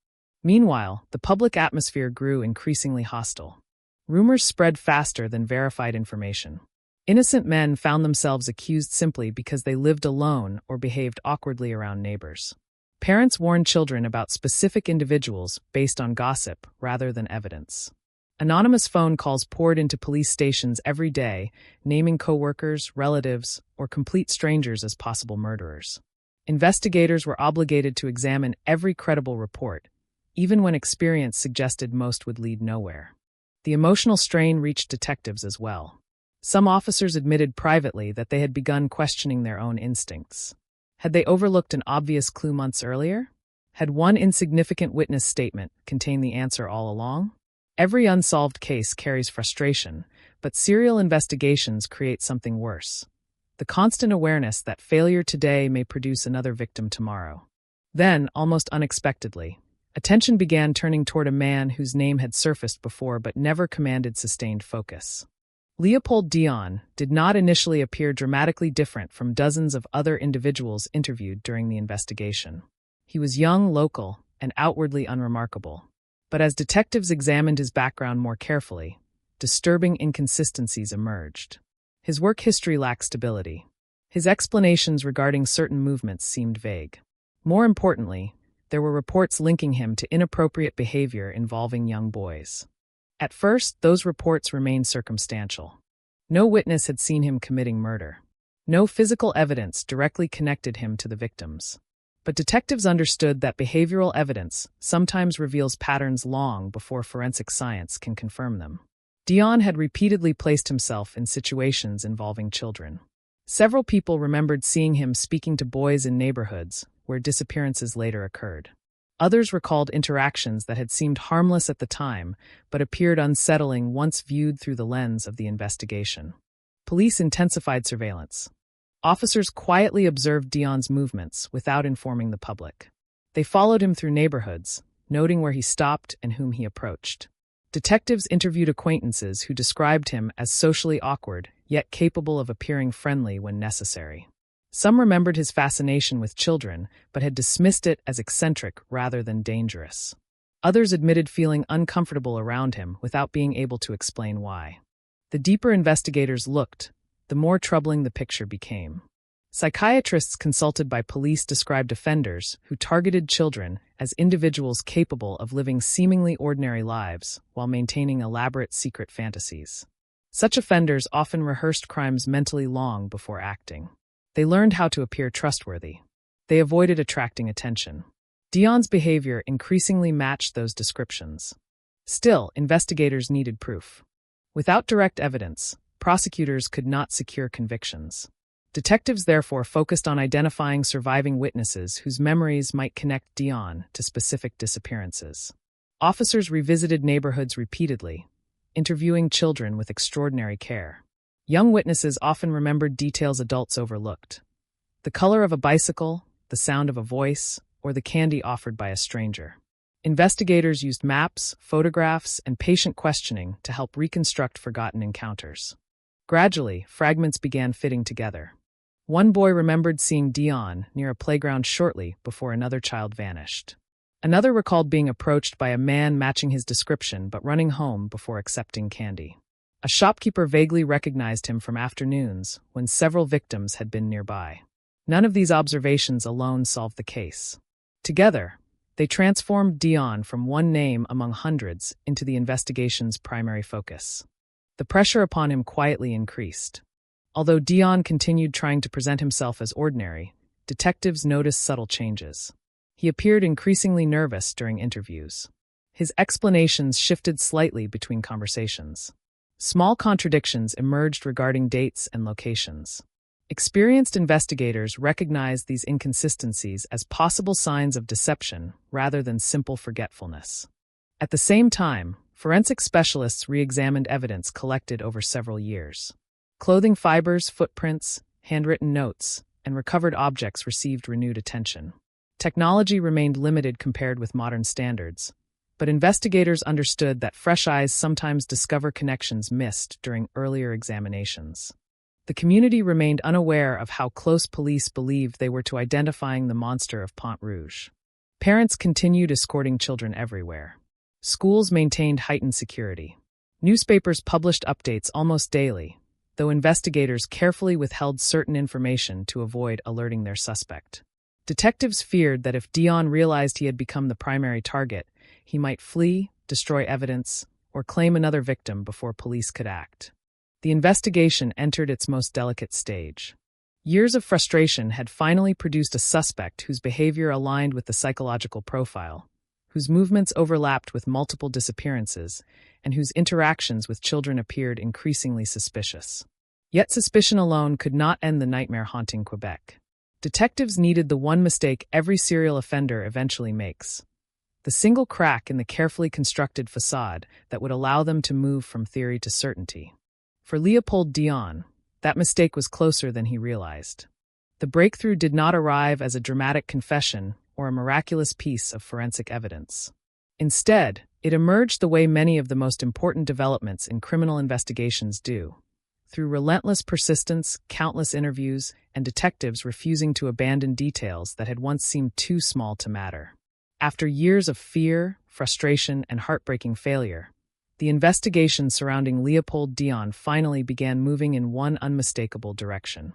Meanwhile, the public atmosphere grew increasingly hostile. Rumors spread faster than verified information. Innocent men found themselves accused simply because they lived alone or behaved awkwardly around neighbors. Parents warned children about specific individuals based on gossip rather than evidence. Anonymous phone calls poured into police stations every day, naming coworkers, relatives, or complete strangers as possible murderers. Investigators were obligated to examine every credible report, even when experience suggested most would lead nowhere. The emotional strain reached detectives as well. Some officers admitted privately that they had begun questioning their own instincts. Had they overlooked an obvious clue months earlier? Had one insignificant witness statement contained the answer all along? Every unsolved case carries frustration, but serial investigations create something worse: the constant awareness that failure today may produce another victim tomorrow. Then, almost unexpectedly, attention began turning toward a man whose name had surfaced before but never commanded sustained focus. Leopold Dion did not initially appear dramatically different from dozens of other individuals interviewed during the investigation. He was young, local, and outwardly unremarkable. But as detectives examined his background more carefully, disturbing inconsistencies emerged. His work history lacked stability. His explanations regarding certain movements seemed vague. More importantly, there were reports linking him to inappropriate behavior involving young boys. At first, those reports remained circumstantial. No witness had seen him committing murder. No physical evidence directly connected him to the victims. But detectives understood that behavioral evidence sometimes reveals patterns long before forensic science can confirm them. Dion had repeatedly placed himself in situations involving children. Several people remembered seeing him speaking to boys in neighborhoods where disappearances later occurred. Others recalled interactions that had seemed harmless at the time, but appeared unsettling once viewed through the lens of the investigation. Police intensified surveillance. Officers quietly observed Dion's movements without informing the public. They followed him through neighborhoods, noting where he stopped and whom he approached. Detectives interviewed acquaintances who described him as socially awkward, yet capable of appearing friendly when necessary. Some remembered his fascination with children, but had dismissed it as eccentric rather than dangerous. Others admitted feeling uncomfortable around him without being able to explain why. The deeper investigators looked, the more troubling the picture became. Psychiatrists consulted by police described offenders who targeted children as individuals capable of living seemingly ordinary lives while maintaining elaborate secret fantasies. Such offenders often rehearsed crimes mentally long before acting. They learned how to appear trustworthy. They avoided attracting attention. Dion's behavior increasingly matched those descriptions. Still, investigators needed proof. Without direct evidence, prosecutors could not secure convictions. Detectives therefore focused on identifying surviving witnesses whose memories might connect Dion to specific disappearances. Officers revisited neighborhoods repeatedly, interviewing children with extraordinary care. Young witnesses often remembered details adults overlooked: the color of a bicycle, the sound of a voice, or the candy offered by a stranger. Investigators used maps, photographs, and patient questioning to help reconstruct forgotten encounters. Gradually, fragments began fitting together. One boy remembered seeing Dion near a playground shortly before another child vanished. Another recalled being approached by a man matching his description but running home before accepting candy. A shopkeeper vaguely recognized him from afternoons when several victims had been nearby. None of these observations alone solved the case. Together, they transformed Dion from one name among hundreds into the investigation's primary focus. The pressure upon him quietly increased. Although Dion continued trying to present himself as ordinary, detectives noticed subtle changes. He appeared increasingly nervous during interviews. His explanations shifted slightly between conversations. Small contradictions emerged regarding dates and locations. Experienced investigators recognized these inconsistencies as possible signs of deception rather than simple forgetfulness. At the same time, forensic specialists re-examined evidence collected over several years. Clothing fibers, footprints, handwritten notes, and recovered objects received renewed attention. Technology remained limited compared with modern standards, but investigators understood that fresh eyes sometimes discover connections missed during earlier examinations. The community remained unaware of how close police believed they were to identifying the monster of Pont Rouge. Parents continued escorting children everywhere. Schools maintained heightened security. Newspapers published updates almost daily, though investigators carefully withheld certain information to avoid alerting their suspect. Detectives feared that if Dion realized he had become the primary target, he might flee, destroy evidence, or claim another victim before police could act. The investigation entered its most delicate stage. Years of frustration had finally produced a suspect whose behavior aligned with the psychological profile, whose movements overlapped with multiple disappearances, and whose interactions with children appeared increasingly suspicious. Yet suspicion alone could not end the nightmare haunting Quebec. Detectives needed the one mistake every serial offender eventually makes: the single crack in the carefully constructed facade that would allow them to move from theory to certainty. For Leopold Dion, that mistake was closer than he realized. The breakthrough did not arrive as a dramatic confession or a miraculous piece of forensic evidence. Instead, it emerged the way many of the most important developments in criminal investigations do: through relentless persistence, countless interviews, and detectives refusing to abandon details that had once seemed too small to matter. After years of fear, frustration, and heartbreaking failure, the investigation surrounding Leopold Dion finally began moving in one unmistakable direction.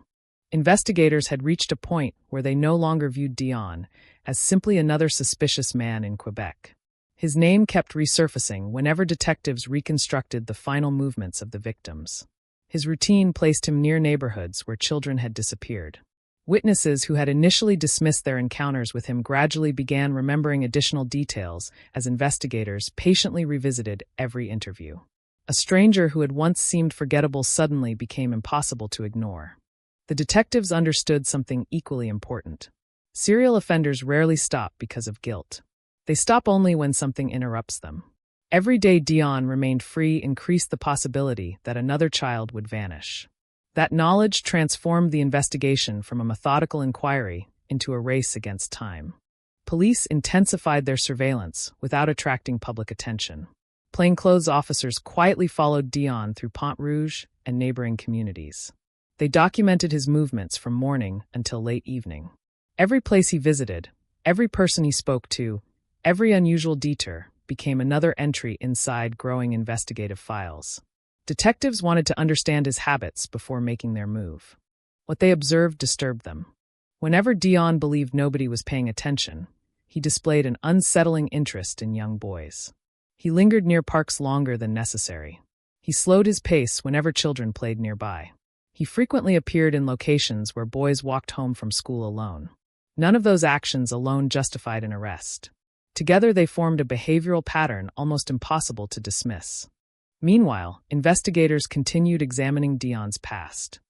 Investigators had reached a point where they no longer viewed Dion as simply another suspicious man in Quebec. His name kept resurfacing whenever detectives reconstructed the final movements of the victims. His routine placed him near neighborhoods where children had disappeared. Witnesses who had initially dismissed their encounters with him gradually began remembering additional details as investigators patiently revisited every interview. A stranger who had once seemed forgettable suddenly became impossible to ignore. The detectives understood something equally important. Serial offenders rarely stop because of guilt. They stop only when something interrupts them. Every day Dion remained free increased the possibility that another child would vanish. That knowledge transformed the investigation from a methodical inquiry into a race against time. Police intensified their surveillance without attracting public attention. Plainclothes officers quietly followed Dion through Pont Rouge and neighboring communities. They documented his movements from morning until late evening. Every place he visited, every person he spoke to, every unusual detour became another entry inside growing investigative files. Detectives wanted to understand his habits before making their move. What they observed disturbed them. Whenever Dion believed nobody was paying attention, he displayed an unsettling interest in young boys. He lingered near parks longer than necessary. He slowed his pace whenever children played nearby. He frequently appeared in locations where boys walked home from school alone. None of those actions alone justified an arrest. Together they formed a behavioral pattern almost impossible to dismiss. Meanwhile, investigators continued examining Dion's past.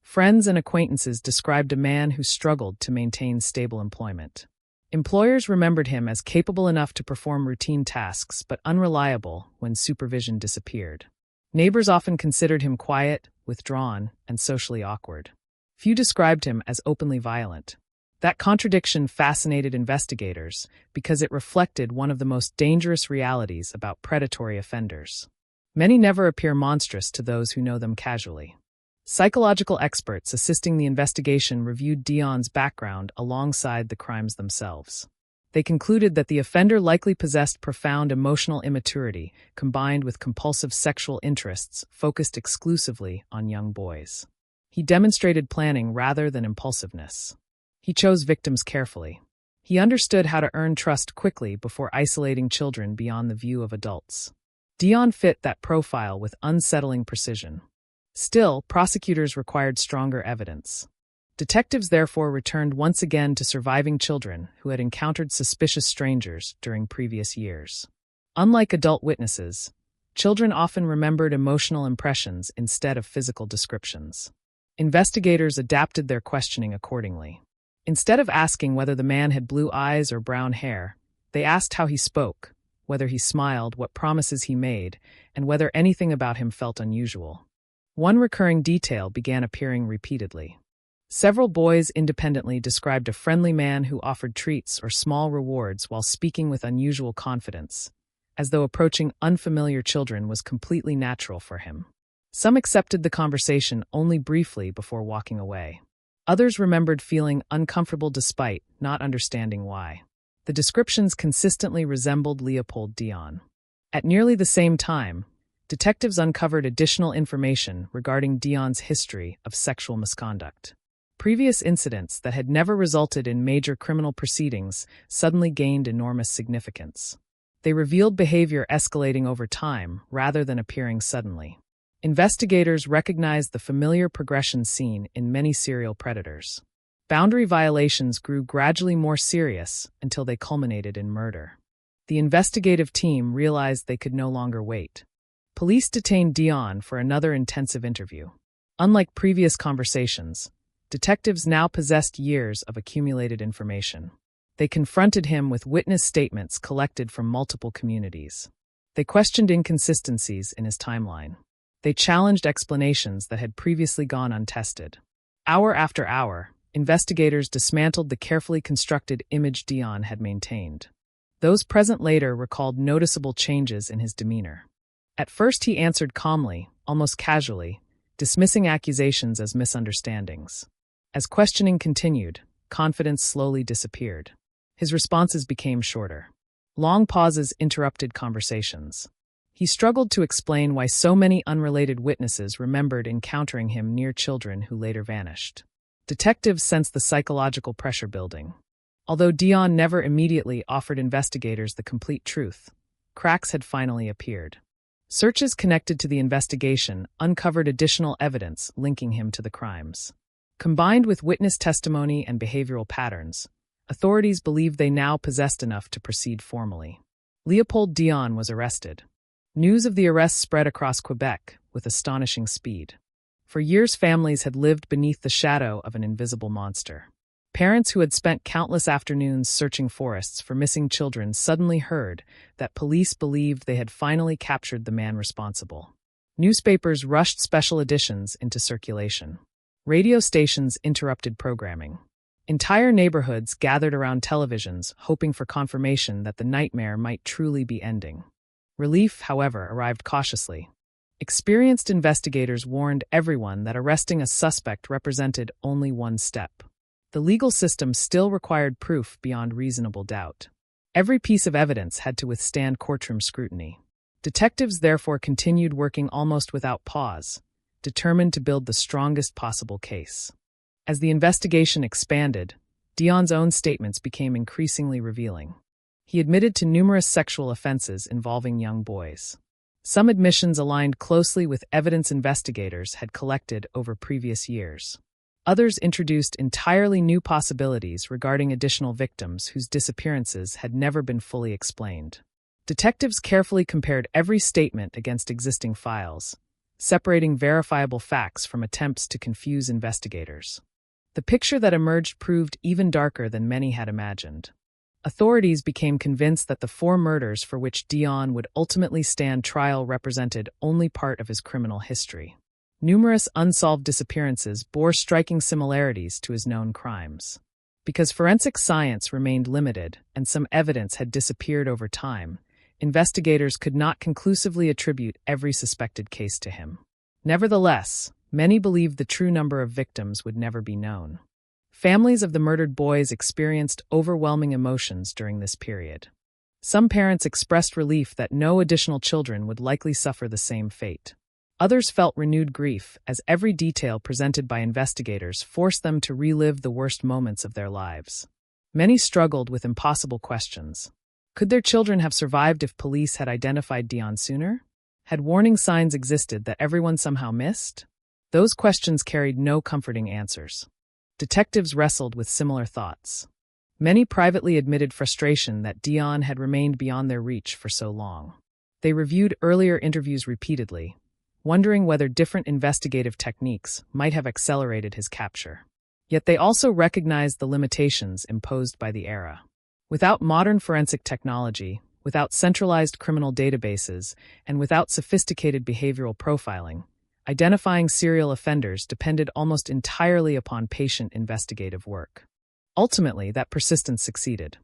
Friends and acquaintances described a man who struggled to maintain stable employment. Employers remembered him as capable enough to perform routine tasks but unreliable when supervision disappeared. Neighbors often considered him quiet, withdrawn, and socially awkward. Few described him as openly violent. That contradiction fascinated investigators because it reflected one of the most dangerous realities about predatory offenders. Many never appear monstrous to those who know them casually. Psychological experts assisting the investigation reviewed Dion's background alongside the crimes themselves. They concluded that the offender likely possessed profound emotional immaturity combined with compulsive sexual interests focused exclusively on young boys. He demonstrated planning rather than impulsiveness. He chose victims carefully. He understood how to earn trust quickly before isolating children beyond the view of adults. Dion fit that profile with unsettling precision. Still, prosecutors required stronger evidence. Detectives therefore returned once again to surviving children who had encountered suspicious strangers during previous years. Unlike adult witnesses, children often remembered emotional impressions instead of physical descriptions. Investigators adapted their questioning accordingly. Instead of asking whether the man had blue eyes or brown hair, they asked how he spoke, whether he smiled, what promises he made, and whether anything about him felt unusual. One recurring detail began appearing repeatedly. Several boys independently described a friendly man who offered treats or small rewards while speaking with unusual confidence, as though approaching unfamiliar children was completely natural for him. Some accepted the conversation only briefly before walking away. Others remembered feeling uncomfortable despite not understanding why. The descriptions consistently resembled Leopold Dion. At nearly the same time, detectives uncovered additional information regarding Dion's history of sexual misconduct. Previous incidents that had never resulted in major criminal proceedings suddenly gained enormous significance. They revealed behavior escalating over time rather than appearing suddenly. Investigators recognized the familiar progression seen in many serial predators. Boundary violations grew gradually more serious until they culminated in murder. The investigative team realized they could no longer wait. Police detained Dion for another intensive interview. Unlike previous conversations, detectives now possessed years of accumulated information. They confronted him with witness statements collected from multiple communities. They questioned inconsistencies in his timeline. They challenged explanations that had previously gone untested. Hour after hour, investigators dismantled the carefully constructed image Dion had maintained. Those present later recalled noticeable changes in his demeanor. At first he answered calmly, almost casually, dismissing accusations as misunderstandings. As questioning continued, confidence slowly disappeared. His responses became shorter. Long pauses interrupted conversations. He struggled to explain why so many unrelated witnesses remembered encountering him near children who later vanished. Detectives sensed the psychological pressure building. Although Dion never immediately offered investigators the complete truth, cracks had finally appeared. Searches connected to the investigation uncovered additional evidence linking him to the crimes. Combined with witness testimony and behavioral patterns, authorities believed they now possessed enough to proceed formally. Leopold Dion was arrested. News of the arrest spread across Quebec with astonishing speed. For years, families had lived beneath the shadow of an invisible monster. Parents who had spent countless afternoons searching forests for missing children suddenly heard that police believed they had finally captured the man responsible. Newspapers rushed special editions into circulation. Radio stations interrupted programming. Entire neighborhoods gathered around televisions, hoping for confirmation that the nightmare might truly be ending. Relief, however, arrived cautiously. Experienced investigators warned everyone that arresting a suspect represented only one step. The legal system still required proof beyond reasonable doubt. Every piece of evidence had to withstand courtroom scrutiny. Detectives therefore continued working almost without pause, determined to build the strongest possible case. As the investigation expanded, Dion's own statements became increasingly revealing. He admitted to numerous sexual offenses involving young boys. Some admissions aligned closely with evidence investigators had collected over previous years. Others introduced entirely new possibilities regarding additional victims whose disappearances had never been fully explained. Detectives carefully compared every statement against existing files, separating verifiable facts from attempts to confuse investigators. The picture that emerged proved even darker than many had imagined. Authorities became convinced that the 4 murders for which Dion would ultimately stand trial represented only part of his criminal history. Numerous unsolved disappearances bore striking similarities to his known crimes. Because forensic science remained limited and some evidence had disappeared over time, investigators could not conclusively attribute every suspected case to him. Nevertheless, many believed the true number of victims would never be known. Families of the murdered boys experienced overwhelming emotions during this period. Some parents expressed relief that no additional children would likely suffer the same fate. Others felt renewed grief as every detail presented by investigators forced them to relive the worst moments of their lives. Many struggled with impossible questions. Could their children have survived if police had identified Dion sooner? Had warning signs existed that everyone somehow missed? Those questions carried no comforting answers. Detectives wrestled with similar thoughts. Many privately admitted frustration that Dion had remained beyond their reach for so long. They reviewed earlier interviews repeatedly, wondering whether different investigative techniques might have accelerated his capture. Yet they also recognized the limitations imposed by the era. Without modern forensic technology, without centralized criminal databases, and without sophisticated behavioral profiling, identifying serial offenders depended almost entirely upon patient investigative work. Ultimately, that persistence succeeded.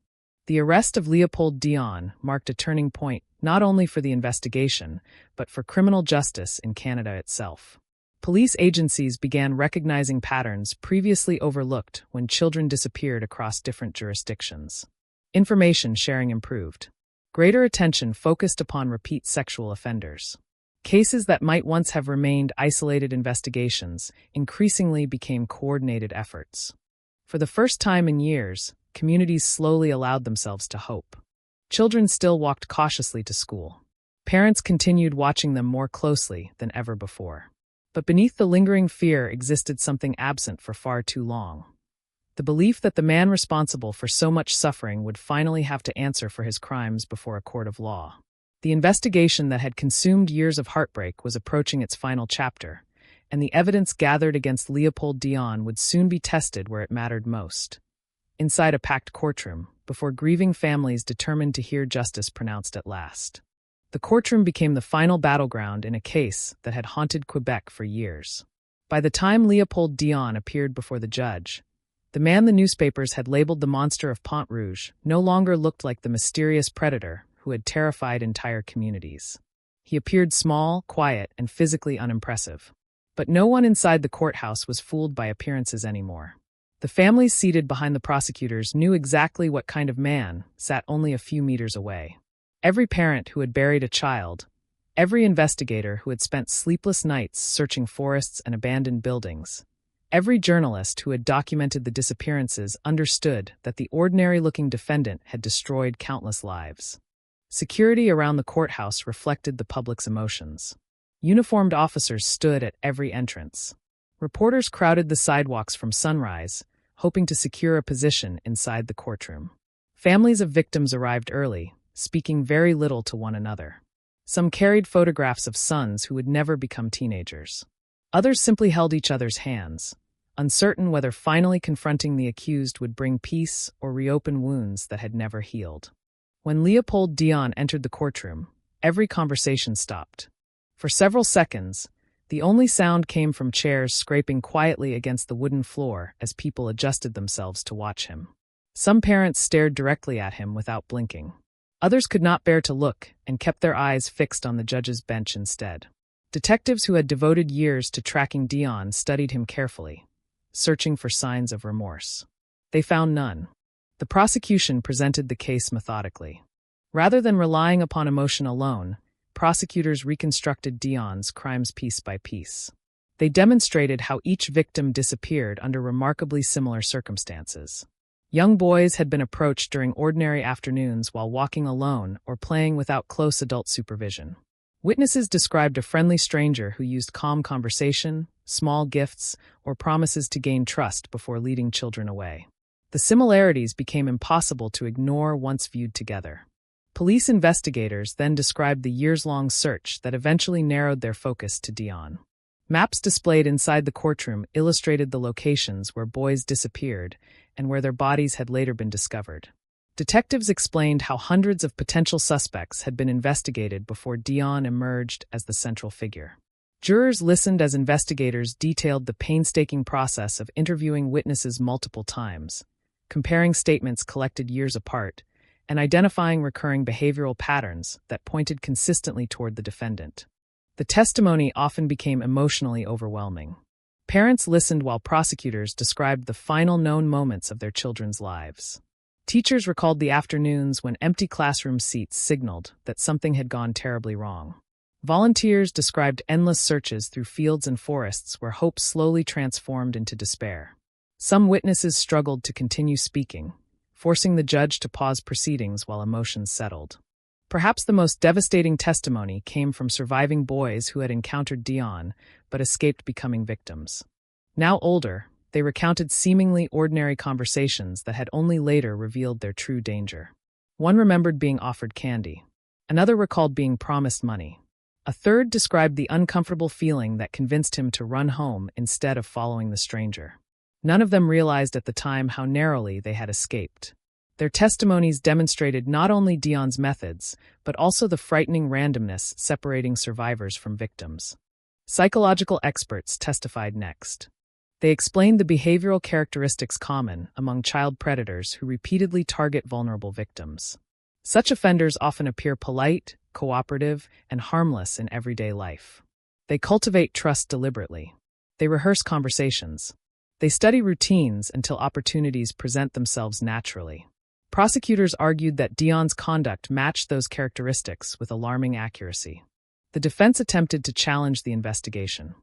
The arrest of Leopold Dion marked a turning point not only for the investigation, but for criminal justice in Canada itself. Police agencies began recognizing patterns previously overlooked when children disappeared across different jurisdictions. Information sharing improved. Greater attention focused upon repeat sexual offenders. Cases that might once have remained isolated investigations increasingly became coordinated efforts. For the first time in years, communities slowly allowed themselves to hope. Children still walked cautiously to school. Parents continued watching them more closely than ever before. But beneath the lingering fear existed something absent for far too long. The belief that the man responsible for so much suffering would finally have to answer for his crimes before a court of law. The investigation that had consumed years of heartbreak was approaching its final chapter, and the evidence gathered against Leopold Dion would soon be tested where it mattered most. Inside a packed courtroom, before grieving families determined to hear justice pronounced at last. The courtroom became the final battleground in a case that had haunted Quebec for years. By the time Leopold Dion appeared before the judge, the man the newspapers had labeled the monster of Pont Rouge no longer looked like the mysterious predator who had terrified entire communities. He appeared small, quiet, and physically unimpressive. But no one inside the courthouse was fooled by appearances anymore. The families seated behind the prosecutors knew exactly what kind of man sat only a few meters away. Every parent who had buried a child, every investigator who had spent sleepless nights searching forests and abandoned buildings, every journalist who had documented the disappearances understood that the ordinary-looking defendant had destroyed countless lives. Security around the courthouse reflected the public's emotions. Uniformed officers stood at every entrance. Reporters crowded the sidewalks from sunrise, hoping to secure a position inside the courtroom. Families of victims arrived early, speaking very little to one another. Some carried photographs of sons who would never become teenagers. Others simply held each other's hands, uncertain whether finally confronting the accused would bring peace or reopen wounds that had never healed. When Leopold Dion entered the courtroom, every conversation stopped. For several seconds, the only sound came from chairs scraping quietly against the wooden floor as people adjusted themselves to watch him. Some parents stared directly at him without blinking. Others could not bear to look and kept their eyes fixed on the judge's bench instead. Detectives who had devoted years to tracking Dion studied him carefully, searching for signs of remorse. They found none. The prosecution presented the case methodically. Rather than relying upon emotion alone, prosecutors reconstructed Dion's crimes piece by piece. They demonstrated how each victim disappeared under remarkably similar circumstances. Young boys had been approached during ordinary afternoons while walking alone or playing without close adult supervision. Witnesses described a friendly stranger who used calm conversation, small gifts, or promises to gain trust before leading children away. The similarities became impossible to ignore once viewed together. Police investigators then described the years-long search that eventually narrowed their focus to Dion. Maps displayed inside the courtroom illustrated the locations where boys disappeared and where their bodies had later been discovered. Detectives explained how hundreds of potential suspects had been investigated before Dion emerged as the central figure. Jurors listened as investigators detailed the painstaking process of interviewing witnesses multiple times, comparing statements collected years apart, and identifying recurring behavioral patterns that pointed consistently toward the defendant. The testimony often became emotionally overwhelming. Parents listened while prosecutors described the final known moments of their children's lives. Teachers recalled the afternoons when empty classroom seats signaled that something had gone terribly wrong. Volunteers described endless searches through fields and forests where hope slowly transformed into despair. Some witnesses struggled to continue speaking, forcing the judge to pause proceedings while emotions settled. Perhaps the most devastating testimony came from surviving boys who had encountered Dion but escaped becoming victims. Now older, they recounted seemingly ordinary conversations that had only later revealed their true danger. One remembered being offered candy. Another recalled being promised money. A third described the uncomfortable feeling that convinced him to run home instead of following the stranger. None of them realized at the time how narrowly they had escaped. Their testimonies demonstrated not only Dion's methods, but also the frightening randomness separating survivors from victims. Psychological experts testified next. They explained the behavioral characteristics common among child predators who repeatedly target vulnerable victims. Such offenders often appear polite, cooperative, and harmless in everyday life. They cultivate trust deliberately. They rehearse conversations. They study routines until opportunities present themselves naturally. Prosecutors argued that Dion's conduct matched those characteristics with alarming accuracy. The defense attempted to challenge the investigation.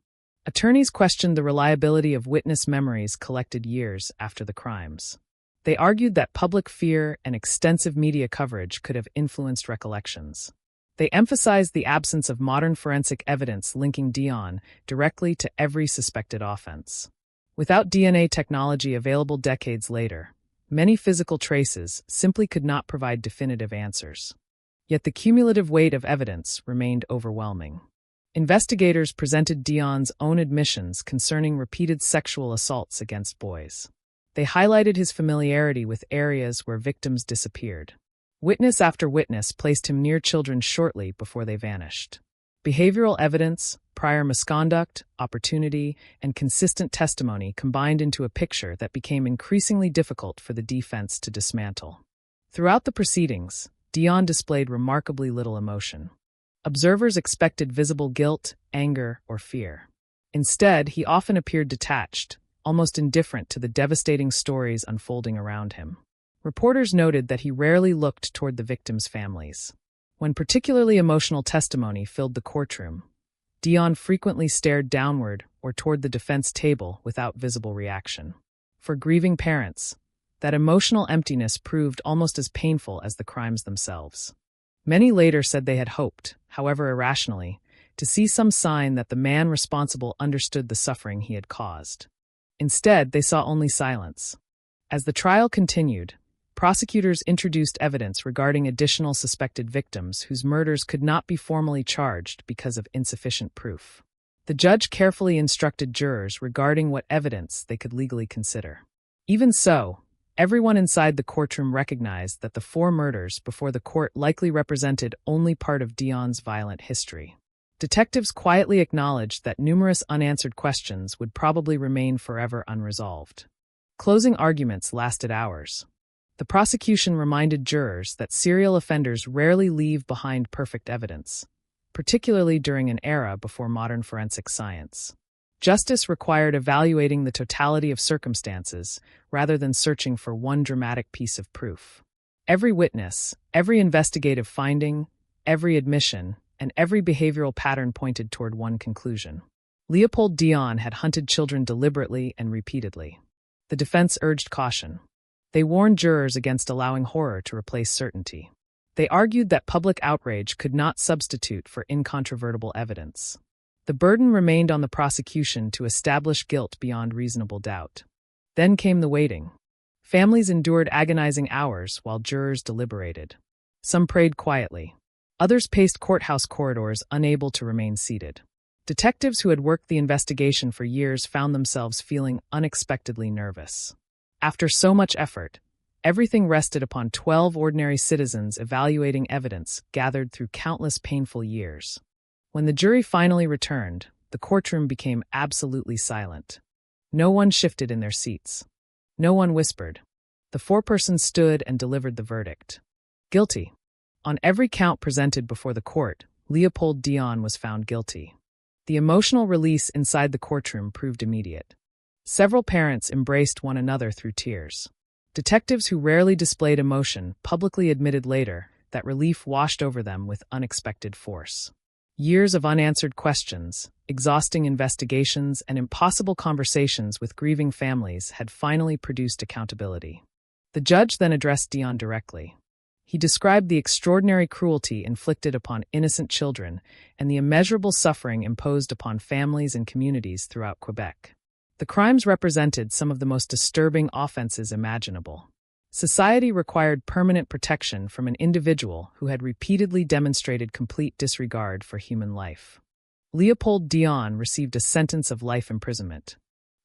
Attorneys questioned the reliability of witness memories collected years after the crimes. They argued that public fear and extensive media coverage could have influenced recollections. They emphasized the absence of modern forensic evidence linking Dion directly to every suspected offense. Without DNA technology available decades later, many physical traces simply could not provide definitive answers. Yet the cumulative weight of evidence remained overwhelming. Investigators presented Dion's own admissions concerning repeated sexual assaults against boys. They highlighted his familiarity with areas where victims disappeared. Witness after witness placed him near children shortly before they vanished. Behavioral evidence, prior misconduct, opportunity, and consistent testimony combined into a picture that became increasingly difficult for the defense to dismantle. Throughout the proceedings, Dion displayed remarkably little emotion. Observers expected visible guilt, anger, or fear. Instead, he often appeared detached, almost indifferent to the devastating stories unfolding around him. Reporters noted that he rarely looked toward the victims' families. When particularly emotional testimony filled the courtroom, Dion frequently stared downward or toward the defense table without visible reaction. For grieving parents, that emotional emptiness proved almost as painful as the crimes themselves. Many later said they had hoped, however irrationally, to see some sign that the man responsible understood the suffering he had caused. Instead, they saw only silence. As the trial continued, prosecutors introduced evidence regarding additional suspected victims whose murders could not be formally charged because of insufficient proof. The judge carefully instructed jurors regarding what evidence they could legally consider. Even so, everyone inside the courtroom recognized that the 4 murders before the court likely represented only part of Dion's violent history. Detectives quietly acknowledged that numerous unanswered questions would probably remain forever unresolved. Closing arguments lasted hours. The prosecution reminded jurors that serial offenders rarely leave behind perfect evidence, particularly during an era before modern forensic science. Justice required evaluating the totality of circumstances rather than searching for one dramatic piece of proof. Every witness, every investigative finding, every admission, and every behavioral pattern pointed toward one conclusion. Leopold Dion had hunted children deliberately and repeatedly. The defense urged caution. They warned jurors against allowing horror to replace certainty. They argued that public outrage could not substitute for incontrovertible evidence. The burden remained on the prosecution to establish guilt beyond reasonable doubt. Then came the waiting. Families endured agonizing hours while jurors deliberated. Some prayed quietly. Others paced courthouse corridors, unable to remain seated. Detectives who had worked the investigation for years found themselves feeling unexpectedly nervous. After so much effort, everything rested upon 12 ordinary citizens evaluating evidence gathered through countless painful years. When the jury finally returned, the courtroom became absolutely silent. No one shifted in their seats. No one whispered. The 4-person stood and delivered the verdict. Guilty. On every count presented before the court, Leopold Dion was found guilty. The emotional release inside the courtroom proved immediate. Several parents embraced one another through tears. Detectives who rarely displayed emotion publicly admitted later that relief washed over them with unexpected force. Years of unanswered questions, exhausting investigations, and impossible conversations with grieving families had finally produced accountability. The judge then addressed Dion directly. He described the extraordinary cruelty inflicted upon innocent children and the immeasurable suffering imposed upon families and communities throughout Quebec. The crimes represented some of the most disturbing offenses imaginable. Society required permanent protection from an individual who had repeatedly demonstrated complete disregard for human life. Leopold Dion received a sentence of life imprisonment.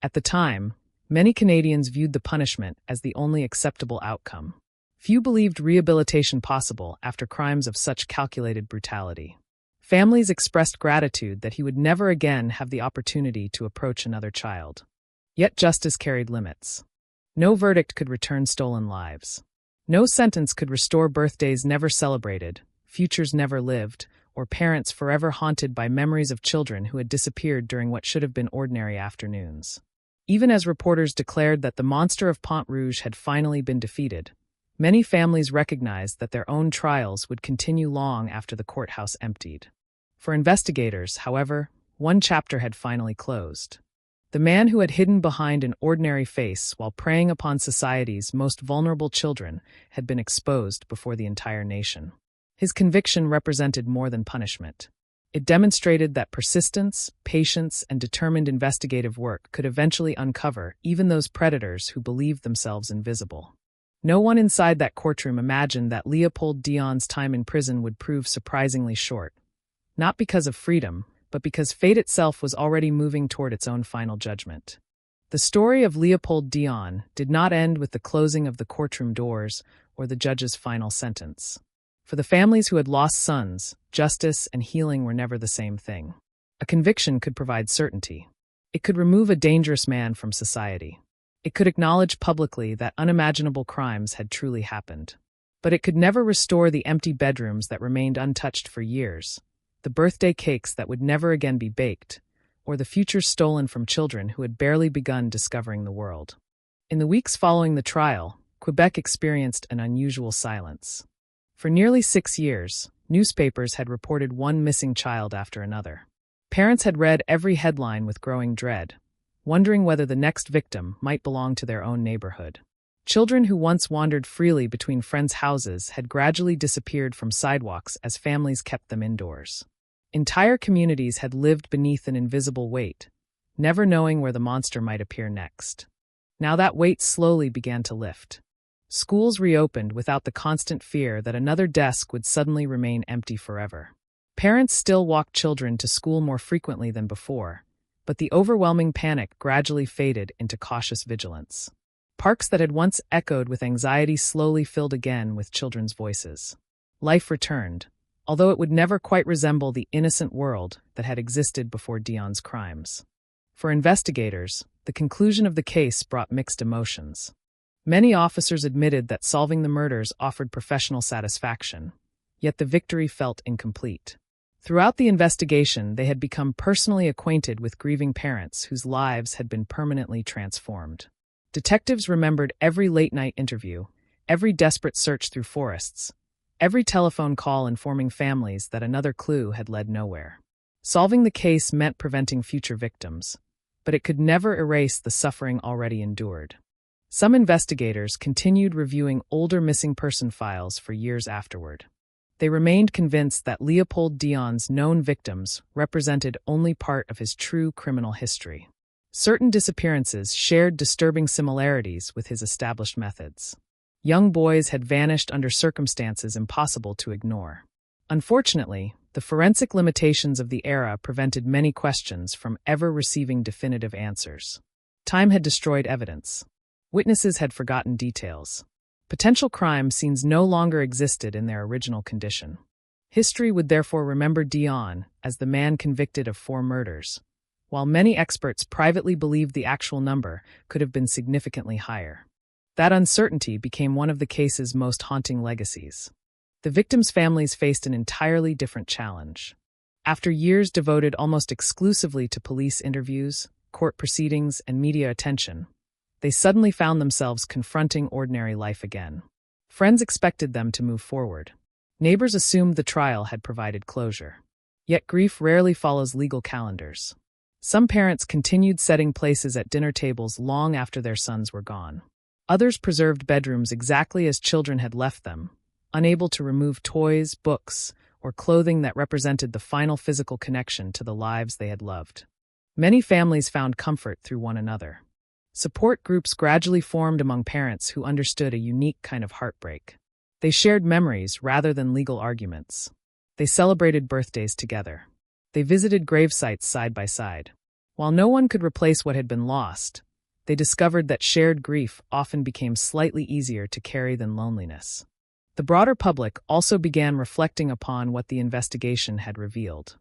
At the time, many Canadians viewed the punishment as the only acceptable outcome. Few believed rehabilitation possible after crimes of such calculated brutality. Families expressed gratitude that he would never again have the opportunity to approach another child. Yet justice carried limits. No verdict could return stolen lives. No sentence could restore birthdays never celebrated, futures never lived, or parents forever haunted by memories of children who had disappeared during what should have been ordinary afternoons. Even as reporters declared that the monster of Pont Rouge had finally been defeated, many families recognized that their own trials would continue long after the courthouse emptied. For investigators, however, one chapter had finally closed. The man who had hidden behind an ordinary face while preying upon society's most vulnerable children had been exposed before the entire nation. His conviction represented more than punishment. It demonstrated that persistence, patience, and determined investigative work could eventually uncover even those predators who believed themselves invisible. No one inside that courtroom imagined that Leopold Dion's time in prison would prove surprisingly short. Not because of freedom, but because fate itself was already moving toward its own final judgment. The story of Leopold Dion did not end with the closing of the courtroom doors or the judge's final sentence. For the families who had lost sons, justice and healing were never the same thing. A conviction could provide certainty. It could remove a dangerous man from society. It could acknowledge publicly that unimaginable crimes had truly happened. But it could never restore the empty bedrooms that remained untouched for years, the birthday cakes that would never again be baked, or the future stolen from children who had barely begun discovering the world. In the weeks following the trial, Quebec experienced an unusual silence. For nearly 6 years, newspapers had reported one missing child after another. Parents had read every headline with growing dread, wondering whether the next victim might belong to their own neighborhood. Children who once wandered freely between friends' houses had gradually disappeared from sidewalks as families kept them indoors. Entire communities had lived beneath an invisible weight, never knowing where the monster might appear next. Now that weight slowly began to lift. Schools reopened without the constant fear that another desk would suddenly remain empty forever. Parents still walked children to school more frequently than before, but the overwhelming panic gradually faded into cautious vigilance. Parks that had once echoed with anxiety slowly filled again with children's voices. Life returned, although it would never quite resemble the innocent world that had existed before Dion's crimes. For investigators, the conclusion of the case brought mixed emotions. Many officers admitted that solving the murders offered professional satisfaction, yet the victory felt incomplete. Throughout the investigation, they had become personally acquainted with grieving parents whose lives had been permanently transformed. Detectives remembered every late-night interview, every desperate search through forests, every telephone call informing families that another clue had led nowhere. Solving the case meant preventing future victims, but it could never erase the suffering already endured. Some investigators continued reviewing older missing person files for years afterward. They remained convinced that Leopold Dion's known victims represented only part of his true criminal history. Certain disappearances shared disturbing similarities with his established methods. Young boys had vanished under circumstances impossible to ignore. Unfortunately, the forensic limitations of the era prevented many questions from ever receiving definitive answers. Time had destroyed evidence. Witnesses had forgotten details. Potential crime scenes no longer existed in their original condition. History would therefore remember Dion as the man convicted of 4 murders, while many experts privately believed the actual number could have been significantly higher. That uncertainty became one of the case's most haunting legacies. The victims' families faced an entirely different challenge. After years devoted almost exclusively to police interviews, court proceedings, and media attention, they suddenly found themselves confronting ordinary life again. Friends expected them to move forward. Neighbors assumed the trial had provided closure. Yet grief rarely follows legal calendars. Some parents continued setting places at dinner tables long after their sons were gone. Others preserved bedrooms exactly as children had left them, unable to remove toys, books, or clothing that represented the final physical connection to the lives they had loved. Many families found comfort through one another. Support groups gradually formed among parents who understood a unique kind of heartbreak. They shared memories rather than legal arguments. They celebrated birthdays together. They visited grave sites side by side. While no one could replace what had been lost, they discovered that shared grief often became slightly easier to carry than loneliness. The broader public also began reflecting upon what the investigation had revealed.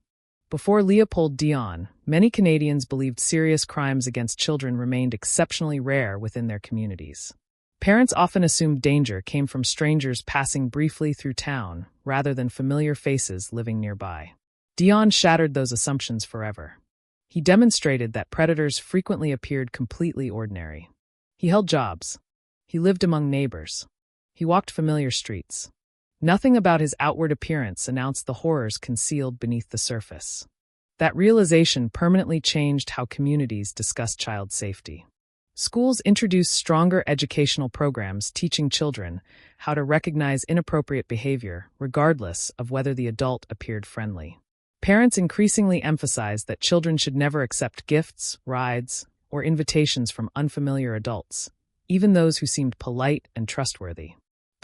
Before Leopold Dion, many Canadians believed serious crimes against children remained exceptionally rare within their communities. Parents often assumed danger came from strangers passing briefly through town, rather than familiar faces living nearby. Dion shattered those assumptions forever. He demonstrated that predators frequently appeared completely ordinary. He held jobs. He lived among neighbors. He walked familiar streets. Nothing about his outward appearance announced the horrors concealed beneath the surface. That realization permanently changed how communities discussed child safety. Schools introduced stronger educational programs teaching children how to recognize inappropriate behavior, regardless of whether the adult appeared friendly. Parents increasingly emphasized that children should never accept gifts, rides, or invitations from unfamiliar adults, even those who seemed polite and trustworthy.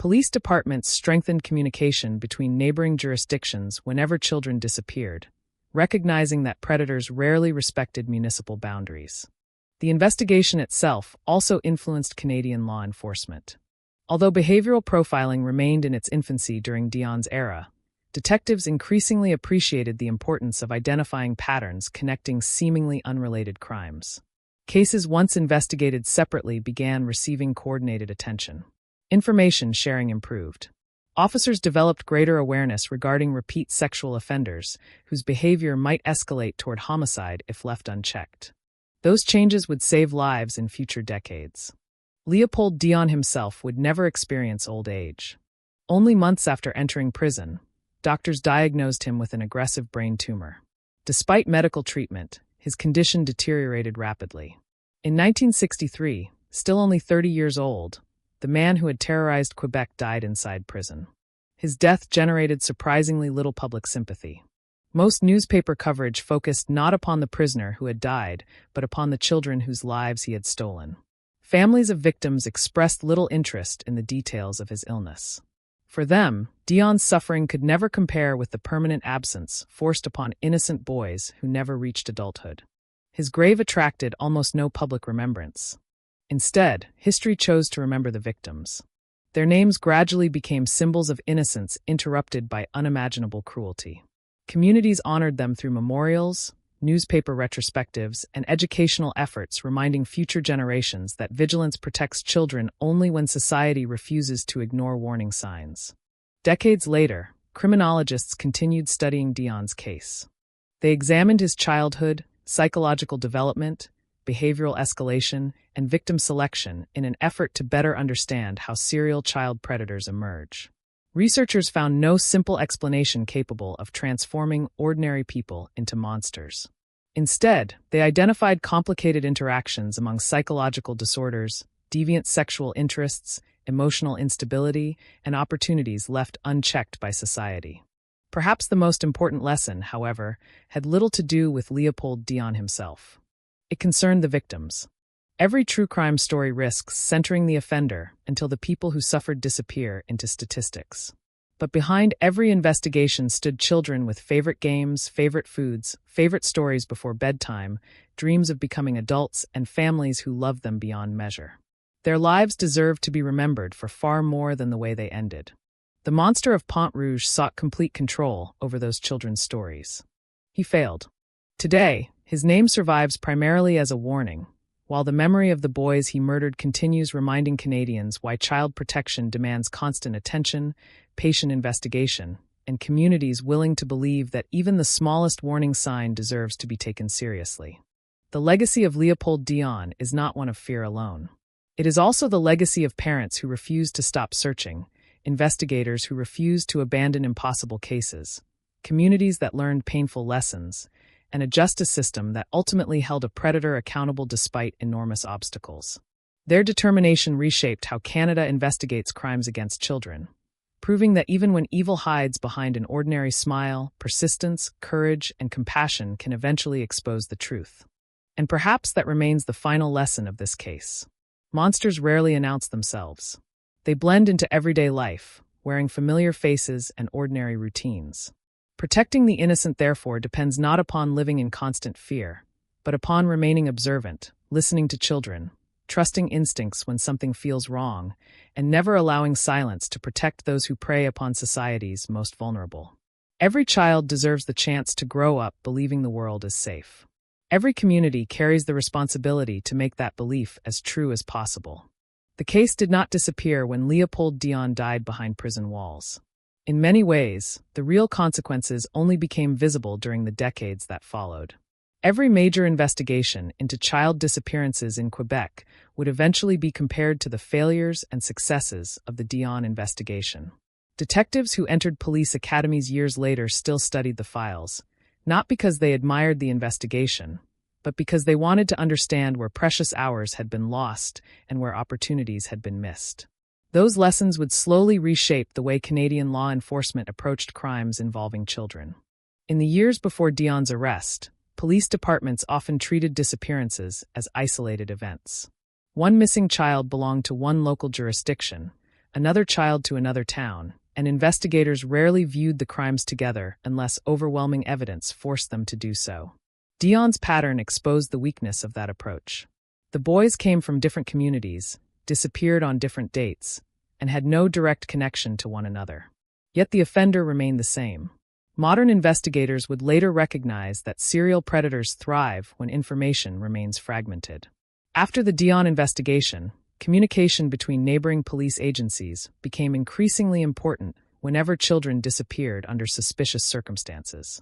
Police departments strengthened communication between neighboring jurisdictions whenever children disappeared, recognizing that predators rarely respected municipal boundaries. The investigation itself also influenced Canadian law enforcement. Although behavioral profiling remained in its infancy during Dion's era, detectives increasingly appreciated the importance of identifying patterns connecting seemingly unrelated crimes. Cases once investigated separately began receiving coordinated attention. Information sharing improved. Officers developed greater awareness regarding repeat sexual offenders whose behavior might escalate toward homicide if left unchecked. Those changes would save lives in future decades. Leopold Dion himself would never experience old age. Only months after entering prison, doctors diagnosed him with an aggressive brain tumor. Despite medical treatment, his condition deteriorated rapidly. In 1963, still only 30 years old, the man who had terrorized Quebec died inside prison. His death generated surprisingly little public sympathy. Most newspaper coverage focused not upon the prisoner who had died, but upon the children whose lives he had stolen. Families of victims expressed little interest in the details of his illness. For them, Dion's suffering could never compare with the permanent absence forced upon innocent boys who never reached adulthood. His grave attracted almost no public remembrance. Instead, history chose to remember the victims. Their names gradually became symbols of innocence interrupted by unimaginable cruelty. Communities honored them through memorials, newspaper retrospectives, and educational efforts reminding future generations that vigilance protects children only when society refuses to ignore warning signs. Decades later, criminologists continued studying Dion's case. They examined his childhood, psychological development, behavioral escalation, and victim selection in an effort to better understand how serial child predators emerge. Researchers found no simple explanation capable of transforming ordinary people into monsters. Instead, they identified complicated interactions among psychological disorders, deviant sexual interests, emotional instability, and opportunities left unchecked by society. Perhaps the most important lesson, however, had little to do with Leopold Dion himself. It concerned the victims. Every true crime story risks centering the offender until the people who suffered disappear into statistics. But behind every investigation stood children with favorite games, favorite foods, favorite stories before bedtime, dreams of becoming adults, and families who loved them beyond measure. Their lives deserved to be remembered for far more than the way they ended. The monster of Pont Rouge sought complete control over those children's stories. He failed. Today, his name survives primarily as a warning, while the memory of the boys he murdered continues reminding Canadians why child protection demands constant attention, patient investigation, and communities willing to believe that even the smallest warning sign deserves to be taken seriously. The legacy of Leopold Dion is not one of fear alone. It is also the legacy of parents who refused to stop searching, investigators who refused to abandon impossible cases, communities that learned painful lessons, and a justice system that ultimately held a predator accountable despite enormous obstacles. Their determination reshaped how Canada investigates crimes against children, proving that even when evil hides behind an ordinary smile, persistence, courage, and compassion can eventually expose the truth. And perhaps that remains the final lesson of this case. Monsters rarely announce themselves. They blend into everyday life, wearing familiar faces and ordinary routines. Protecting the innocent, therefore, depends not upon living in constant fear, but upon remaining observant, listening to children, trusting instincts when something feels wrong, and never allowing silence to protect those who prey upon society's most vulnerable. Every child deserves the chance to grow up believing the world is safe. Every community carries the responsibility to make that belief as true as possible. The case did not disappear when Leopold Dion died behind prison walls. In many ways, the real consequences only became visible during the decades that followed. Every major investigation into child disappearances in Quebec would eventually be compared to the failures and successes of the Dion investigation. Detectives who entered police academies years later still studied the files, not because they admired the investigation, but because they wanted to understand where precious hours had been lost and where opportunities had been missed. Those lessons would slowly reshape the way Canadian law enforcement approached crimes involving children. In the years before Dion's arrest, police departments often treated disappearances as isolated events. One missing child belonged to one local jurisdiction, another child to another town, and investigators rarely viewed the crimes together unless overwhelming evidence forced them to do so. Dion's pattern exposed the weakness of that approach. The boys came from different communities, disappeared on different dates, and had no direct connection to one another. Yet the offender remained the same. Modern investigators would later recognize that serial predators thrive when information remains fragmented. After the Dion investigation, communication between neighboring police agencies became increasingly important whenever children disappeared under suspicious circumstances.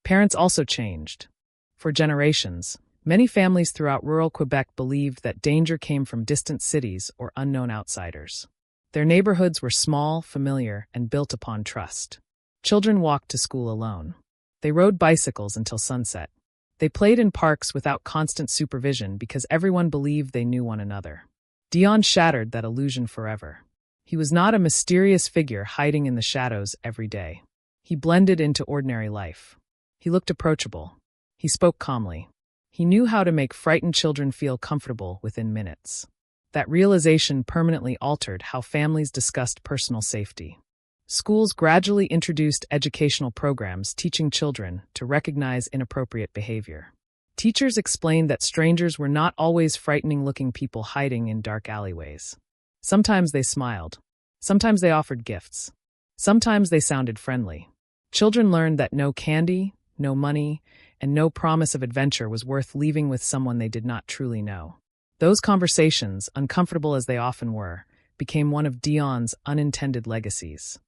Parents also changed. For generations, many families throughout rural Quebec believed that danger came from distant cities or unknown outsiders. Their neighborhoods were small, familiar, and built upon trust. Children walked to school alone. They rode bicycles until sunset. They played in parks without constant supervision because everyone believed they knew one another. Dion shattered that illusion forever. He was not a mysterious figure hiding in the shadows every day. He blended into ordinary life. He looked approachable. He spoke calmly. He knew how to make frightened children feel comfortable within minutes. That realization permanently altered how families discussed personal safety. Schools gradually introduced educational programs teaching children to recognize inappropriate behavior. Teachers explained that strangers were not always frightening-looking people hiding in dark alleyways. Sometimes they smiled. Sometimes they offered gifts. Sometimes they sounded friendly. Children learned that no candy, no money, and no promise of adventure was worth leaving with someone they did not truly know. Those conversations, uncomfortable as they often were, became one of Dion's unintended legacies.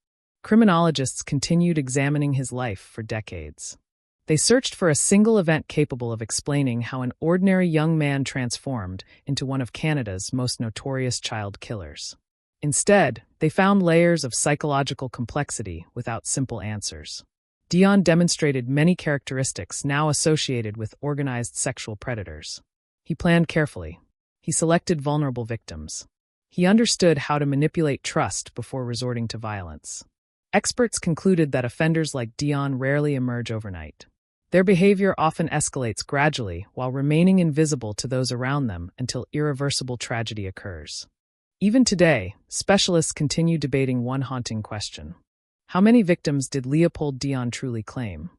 Criminologists continued examining his life for decades. They searched for a single event capable of explaining how an ordinary young man transformed into one of Canada's most notorious child killers. Instead, they found layers of psychological complexity without simple answers. Dion demonstrated many characteristics now associated with organized sexual predators. He planned carefully. He selected vulnerable victims. He understood how to manipulate trust before resorting to violence. Experts concluded that offenders like Dion rarely emerge overnight. Their behavior often escalates gradually while remaining invisible to those around them until irreversible tragedy occurs. Even today, specialists continue debating one haunting question. How many victims did Leopold Dion truly claim?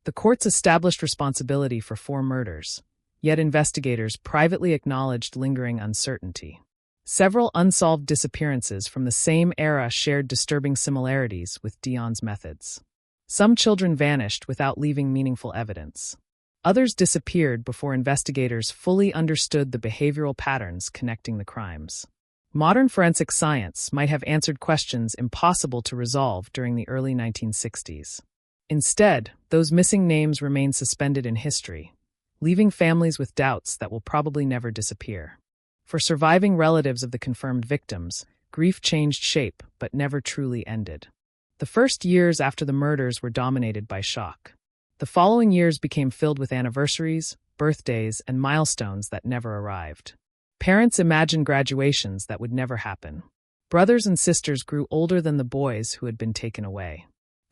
The courts established responsibility for 4 murders, yet investigators privately acknowledged lingering uncertainty. Several unsolved disappearances from the same era shared disturbing similarities with Dion's methods. Some children vanished without leaving meaningful evidence. Others disappeared before investigators fully understood the behavioral patterns connecting the crimes. Modern forensic science might have answered questions impossible to resolve during the early 1960s. Instead, those missing names remain suspended in history, leaving families with doubts that will probably never disappear. For surviving relatives of the confirmed victims, grief changed shape but never truly ended. The first years after the murders were dominated by shock. The following years became filled with anniversaries, birthdays, and milestones that never arrived. Parents imagined graduations that would never happen. Brothers and sisters grew older than the boys who had been taken away.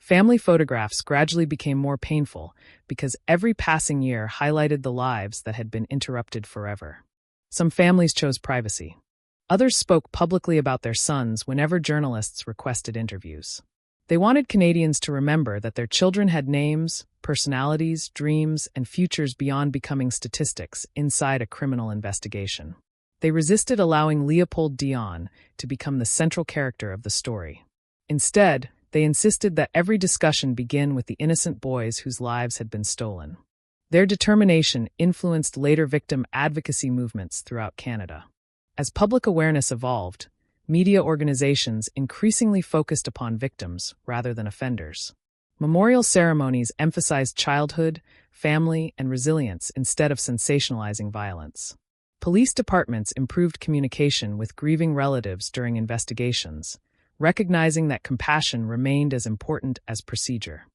Family photographs gradually became more painful because every passing year highlighted the lives that had been interrupted forever. Some families chose privacy. Others spoke publicly about their sons whenever journalists requested interviews. They wanted Canadians to remember that their children had names, personalities, dreams, and futures beyond becoming statistics inside a criminal investigation. They resisted allowing Leopold Dion to become the central character of the story. Instead, they insisted that every discussion begin with the innocent boys whose lives had been stolen. Their determination influenced later victim advocacy movements throughout Canada. As public awareness evolved, media organizations increasingly focused upon victims rather than offenders. Memorial ceremonies emphasized childhood, family, and resilience instead of sensationalizing violence. Police departments improved communication with grieving relatives during investigations, recognizing that compassion remained as important as procedure.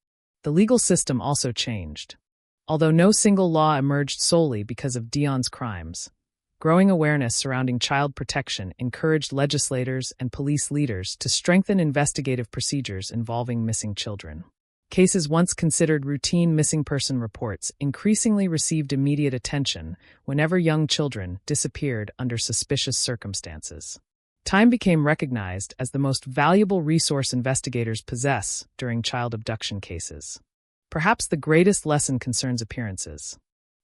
The legal system also changed. Although no single law emerged solely because of Dion's crimes, growing awareness surrounding child protection encouraged legislators and police leaders to strengthen investigative procedures involving missing children. Cases once considered routine missing person reports increasingly received immediate attention whenever young children disappeared under suspicious circumstances. Time became recognized as the most valuable resource investigators possess during child abduction cases. Perhaps the greatest lesson concerns appearances.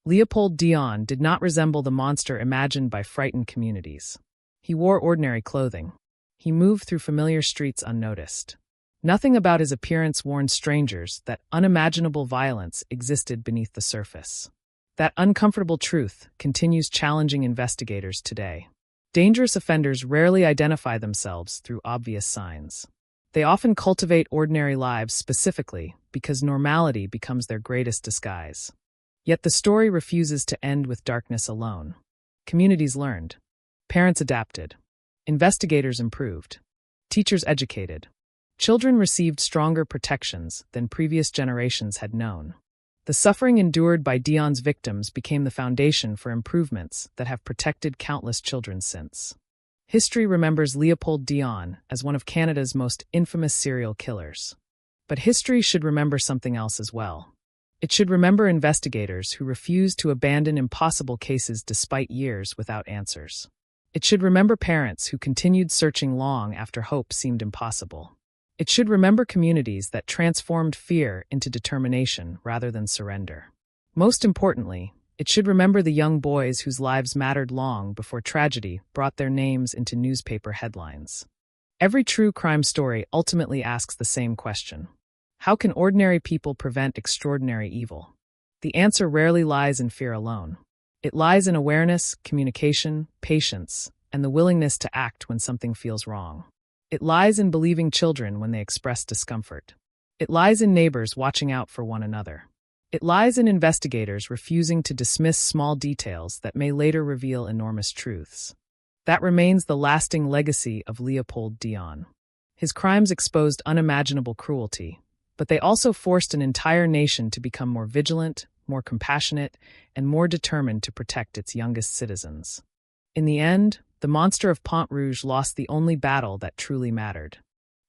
Leopold Dion did not resemble the monster imagined by frightened communities. He wore ordinary clothing. He moved through familiar streets unnoticed. Nothing about his appearance warned strangers that unimaginable violence existed beneath the surface. That uncomfortable truth continues challenging investigators today. Dangerous offenders rarely identify themselves through obvious signs. They often cultivate ordinary lives specifically because normality becomes their greatest disguise. Yet the story refuses to end with darkness alone. Communities learned. Parents adapted. Investigators improved. Teachers educated. Children received stronger protections than previous generations had known. The suffering endured by Dion's victims became the foundation for improvements that have protected countless children since. History remembers Leopold Dion as one of Canada's most infamous serial killers. But history should remember something else as well. It should remember investigators who refused to abandon impossible cases despite years without answers. It should remember parents who continued searching long after hope seemed impossible. It should remember communities that transformed fear into determination rather than surrender. Most importantly, it should remember the young boys whose lives mattered long before tragedy brought their names into newspaper headlines. Every true crime story ultimately asks the same question. How can ordinary people prevent extraordinary evil? The answer rarely lies in fear alone. It lies in awareness, communication, patience, and the willingness to act when something feels wrong. It lies in believing children when they express discomfort. It lies in neighbors watching out for one another. It lies in investigators refusing to dismiss small details that may later reveal enormous truths. That remains the lasting legacy of Leopold Dion. His crimes exposed unimaginable cruelty, but they also forced an entire nation to become more vigilant, more compassionate, and more determined to protect its youngest citizens. In the end, the monster of Pont Rouge lost the only battle that truly mattered.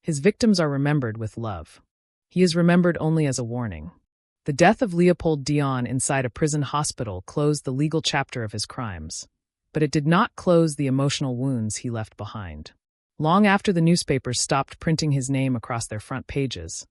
His victims are remembered with love. He is remembered only as a warning. The death of Leopold Dion inside a prison hospital closed the legal chapter of his crimes, but it did not close the emotional wounds he left behind. Long after the newspapers stopped printing his name across their front pages,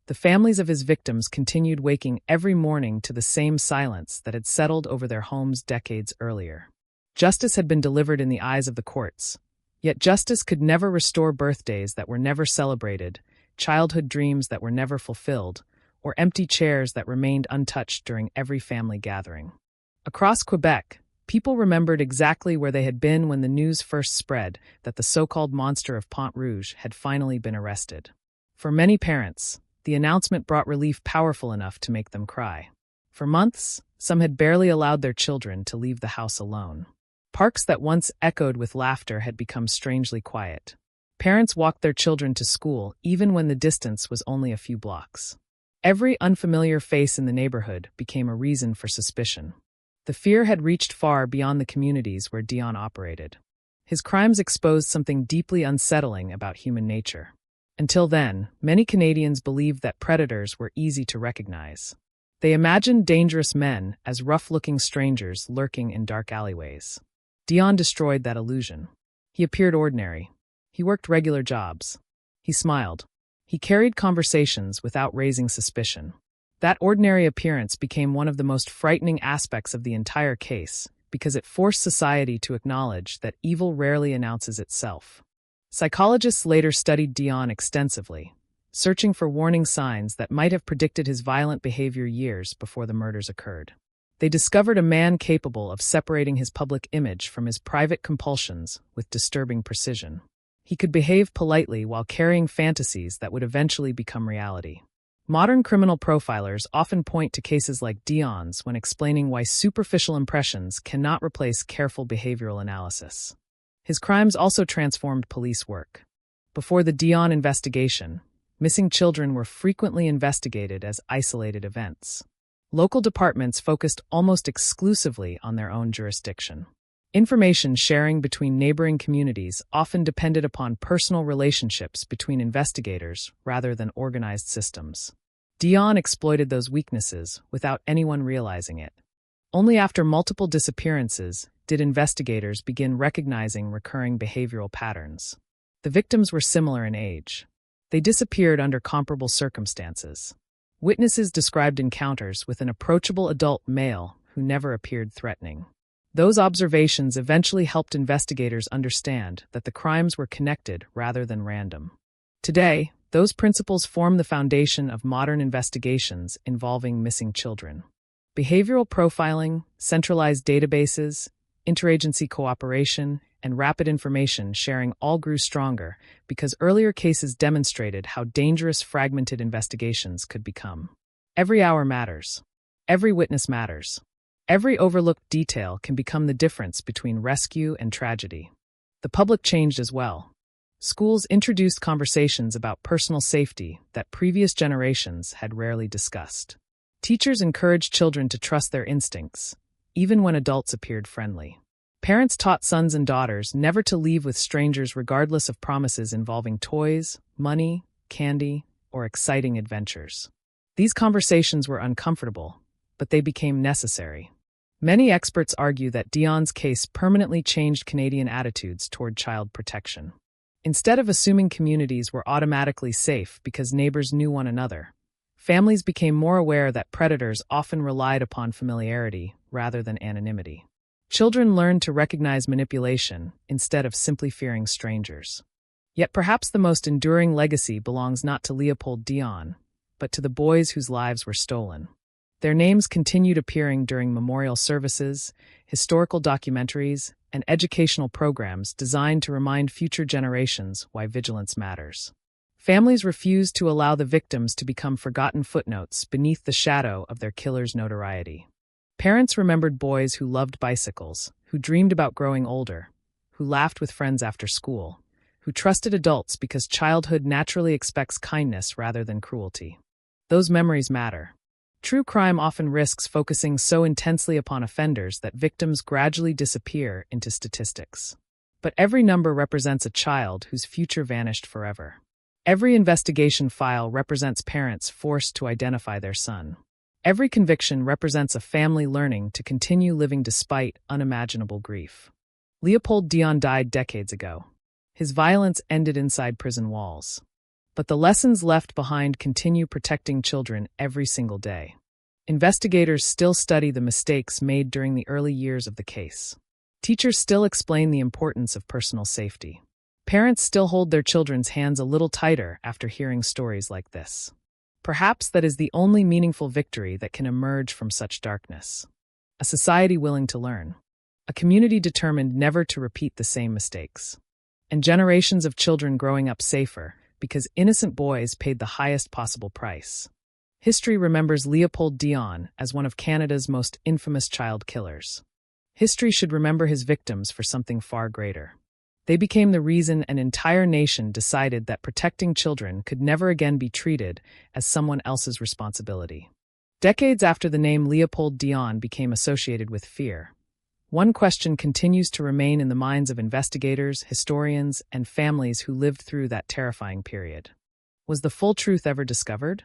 the families of his victims continued waking every morning to the same silence that had settled over their homes decades earlier. Justice had been delivered in the eyes of the courts, yet justice could never restore birthdays that were never celebrated, childhood dreams that were never fulfilled, or empty chairs that remained untouched during every family gathering. Across Quebec, people remembered exactly where they had been when the news first spread that the so-called monster of Pont Rouge had finally been arrested. For many parents, the announcement brought relief powerful enough to make them cry. For months, some had barely allowed their children to leave the house alone. Parks that once echoed with laughter had become strangely quiet. Parents walked their children to school even when the distance was only a few blocks. Every unfamiliar face in the neighborhood became a reason for suspicion. The fear had reached far beyond the communities where Dion operated. His crimes exposed something deeply unsettling about human nature. Until then, many Canadians believed that predators were easy to recognize. They imagined dangerous men as rough-looking strangers lurking in dark alleyways. Dion destroyed that illusion. He appeared ordinary. He worked regular jobs. He smiled. He carried conversations without raising suspicion. That ordinary appearance became one of the most frightening aspects of the entire case because it forced society to acknowledge that evil rarely announces itself. Psychologists later studied Dion extensively, searching for warning signs that might have predicted his violent behavior years before the murders occurred. They discovered a man capable of separating his public image from his private compulsions with disturbing precision. He could behave politely while carrying fantasies that would eventually become reality. Modern criminal profilers often point to cases like Dion's when explaining why superficial impressions cannot replace careful behavioral analysis. His crimes also transformed police work. Before the Dion investigation, missing children were frequently investigated as isolated events. Local departments focused almost exclusively on their own jurisdiction. Information sharing between neighboring communities often depended upon personal relationships between investigators rather than organized systems. Dion exploited those weaknesses without anyone realizing it. Only after multiple disappearances did investigators begin recognizing recurring behavioral patterns. The victims were similar in age. They disappeared under comparable circumstances. Witnesses described encounters with an approachable adult male who never appeared threatening. Those observations eventually helped investigators understand that the crimes were connected rather than random. Today, those principles form the foundation of modern investigations involving missing children. Behavioral profiling, centralized databases, interagency cooperation, and rapid information sharing all grew stronger because earlier cases demonstrated how dangerous fragmented investigations could become. Every hour matters. Every witness matters. Every overlooked detail can become the difference between rescue and tragedy. The public changed as well. Schools introduced conversations about personal safety that previous generations had rarely discussed. Teachers encouraged children to trust their instincts, even when adults appeared friendly. Parents taught sons and daughters never to leave with strangers regardless of promises involving toys, money, candy, or exciting adventures. These conversations were uncomfortable, but they became necessary. Many experts argue that Dion's case permanently changed Canadian attitudes toward child protection. Instead of assuming communities were automatically safe because neighbors knew one another, families became more aware that predators often relied upon familiarity rather than anonymity. Children learned to recognize manipulation instead of simply fearing strangers. Yet perhaps the most enduring legacy belongs not to Leopold Dion, but to the boys whose lives were stolen. Their names continued appearing during memorial services, historical documentaries, and educational programs designed to remind future generations why vigilance matters. Families refused to allow the victims to become forgotten footnotes beneath the shadow of their killer's notoriety. Parents remembered boys who loved bicycles, who dreamed about growing older, who laughed with friends after school, who trusted adults because childhood naturally expects kindness rather than cruelty. Those memories matter. True crime often risks focusing so intensely upon offenders that victims gradually disappear into statistics. But every number represents a child whose future vanished forever. Every investigation file represents parents forced to identify their son. Every conviction represents a family learning to continue living despite unimaginable grief. Leopold Dion died decades ago. His violence ended inside prison walls. But the lessons left behind continue protecting children every single day. Investigators still study the mistakes made during the early years of the case. Teachers still explain the importance of personal safety. Parents still hold their children's hands a little tighter after hearing stories like this. Perhaps that is the only meaningful victory that can emerge from such darkness. A society willing to learn. A community determined never to repeat the same mistakes. And generations of children growing up safer because innocent boys paid the highest possible price. History remembers Leopold Dion as one of Canada's most infamous child killers. History should remember his victims for something far greater. They became the reason an entire nation decided that protecting children could never again be treated as someone else's responsibility. Decades after the name Leopold Dion became associated with fear, one question continues to remain in the minds of investigators, historians, and families who lived through that terrifying period. Was the full truth ever discovered?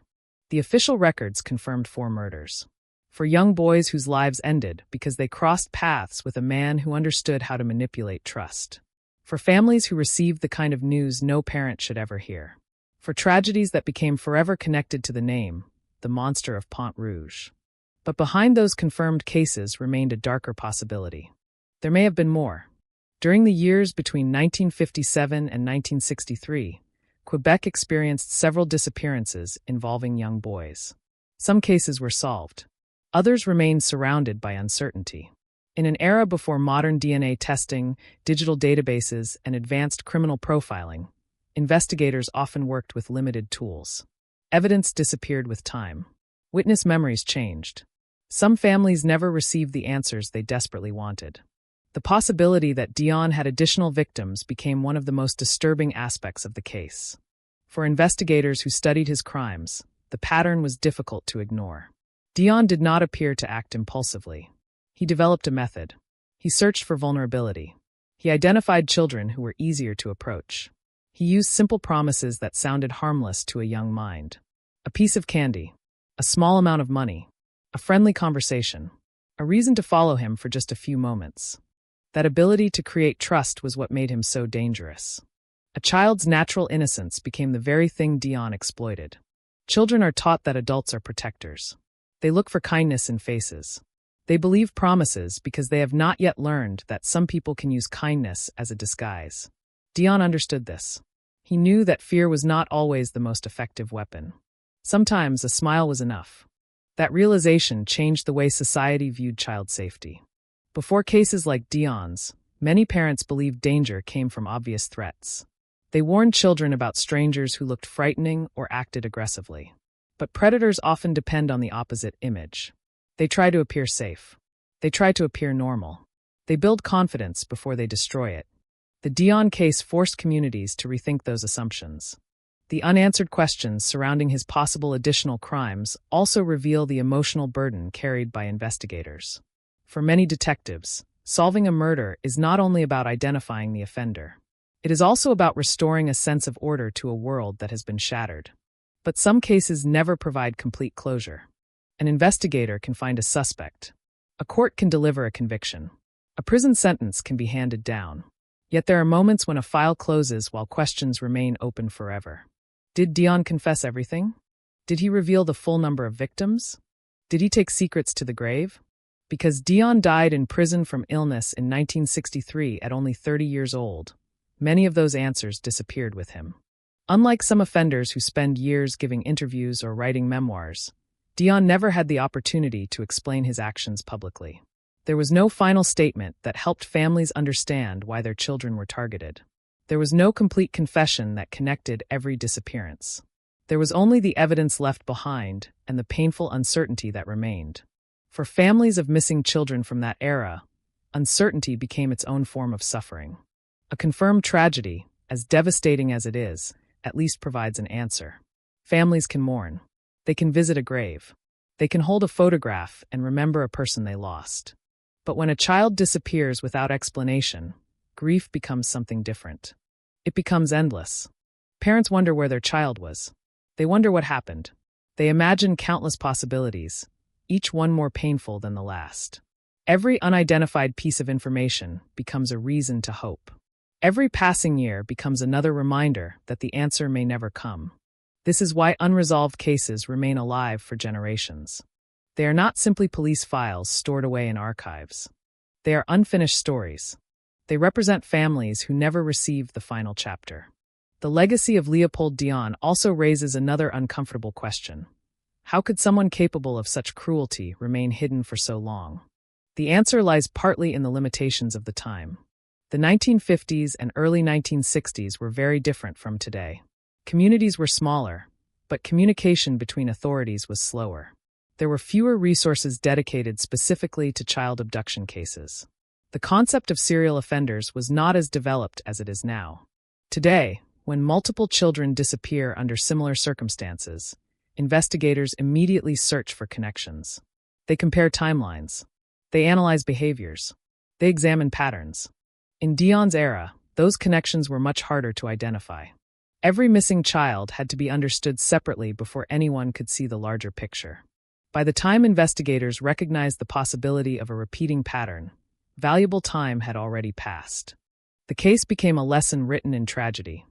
The official records confirmed 4 murders. 4 young boys whose lives ended because they crossed paths with a man who understood how to manipulate trust. For families who received the kind of news no parent should ever hear. For tragedies that became forever connected to the name, the monster of Pont Rouge. But behind those confirmed cases remained a darker possibility. There may have been more. During the years between 1957 and 1963, Quebec experienced several disappearances involving young boys. Some cases were solved. Others remained surrounded by uncertainty. In an era before modern DNA testing, digital databases, and advanced criminal profiling, investigators often worked with limited tools. Evidence disappeared with time. Witness memories changed. Some families never received the answers they desperately wanted. The possibility that Dion had additional victims became one of the most disturbing aspects of the case. For investigators who studied his crimes, the pattern was difficult to ignore. Dion did not appear to act impulsively. He developed a method. He searched for vulnerability. He identified children who were easier to approach. He used simple promises that sounded harmless to a young mind. A piece of candy, a small amount of money, a friendly conversation, a reason to follow him for just a few moments. That ability to create trust was what made him so dangerous. A child's natural innocence became the very thing Dion exploited. Children are taught that adults are protectors. They look for kindness in faces. They believe promises because they have not yet learned that some people can use kindness as a disguise. Dion understood this. He knew that fear was not always the most effective weapon. Sometimes a smile was enough. That realization changed the way society viewed child safety. Before cases like Dion's, many parents believed danger came from obvious threats. They warned children about strangers who looked frightening or acted aggressively. But predators often depend on the opposite image. They try to appear safe. They try to appear normal. They build confidence before they destroy it. The Dion case forced communities to rethink those assumptions. The unanswered questions surrounding his possible additional crimes also reveal the emotional burden carried by investigators. For many detectives, solving a murder is not only about identifying the offender. It is also about restoring a sense of order to a world that has been shattered. But some cases never provide complete closure. An investigator can find a suspect. A court can deliver a conviction. A prison sentence can be handed down. Yet there are moments when a file closes while questions remain open forever. Did Dion confess everything? Did he reveal the full number of victims? Did he take secrets to the grave? Because Dion died in prison from illness in 1963 at only 30 years old, many of those answers disappeared with him. Unlike some offenders who spend years giving interviews or writing memoirs, Dion never had the opportunity to explain his actions publicly. There was no final statement that helped families understand why their children were targeted. There was no complete confession that connected every disappearance. There was only the evidence left behind and the painful uncertainty that remained. For families of missing children from that era, uncertainty became its own form of suffering. A confirmed tragedy, as devastating as it is, at least provides an answer. Families can mourn. They can visit a grave. They can hold a photograph and remember a person they lost. But when a child disappears without explanation, grief becomes something different. It becomes endless. Parents wonder where their child was. They wonder what happened. They imagine countless possibilities, each one more painful than the last. Every unidentified piece of information becomes a reason to hope. Every passing year becomes another reminder that the answer may never come. This is why unresolved cases remain alive for generations. They are not simply police files stored away in archives. They are unfinished stories. They represent families who never received the final chapter. The legacy of Leopold Dion also raises another uncomfortable question. How could someone capable of such cruelty remain hidden for so long? The answer lies partly in the limitations of the time. The 1950s and early 1960s were very different from today. Communities were smaller, but communication between authorities was slower. There were fewer resources dedicated specifically to child abduction cases. The concept of serial offenders was not as developed as it is now. Today, when multiple children disappear under similar circumstances, investigators immediately search for connections. They compare timelines. They analyze behaviors. They examine patterns. In Dion's era, those connections were much harder to identify. Every missing child had to be understood separately before anyone could see the larger picture. By the time investigators recognized the possibility of a repeating pattern, valuable time had already passed. The case became a lesson written in tragedy.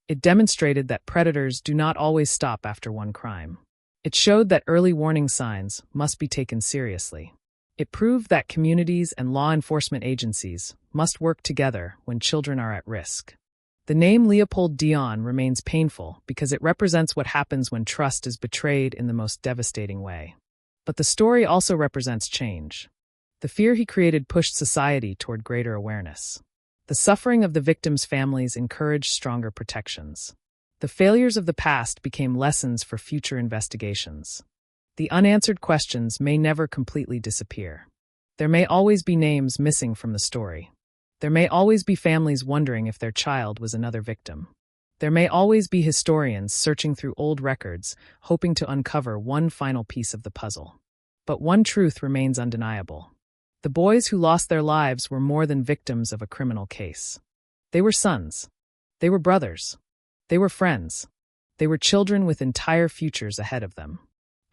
It demonstrated that predators do not always stop after one crime. It showed that early warning signs must be taken seriously. It proved that communities and law enforcement agencies must work together when children are at risk. The name Leopold Dion remains painful because it represents what happens when trust is betrayed in the most devastating way. But the story also represents change. The fear he created pushed society toward greater awareness. The suffering of the victims' families encouraged stronger protections. The failures of the past became lessons for future investigations. The unanswered questions may never completely disappear. There may always be names missing from the story. There may always be families wondering if their child was another victim. There may always be historians searching through old records, hoping to uncover one final piece of the puzzle. But one truth remains undeniable. The boys who lost their lives were more than victims of a criminal case. They were sons. They were brothers. They were friends. They were children with entire futures ahead of them.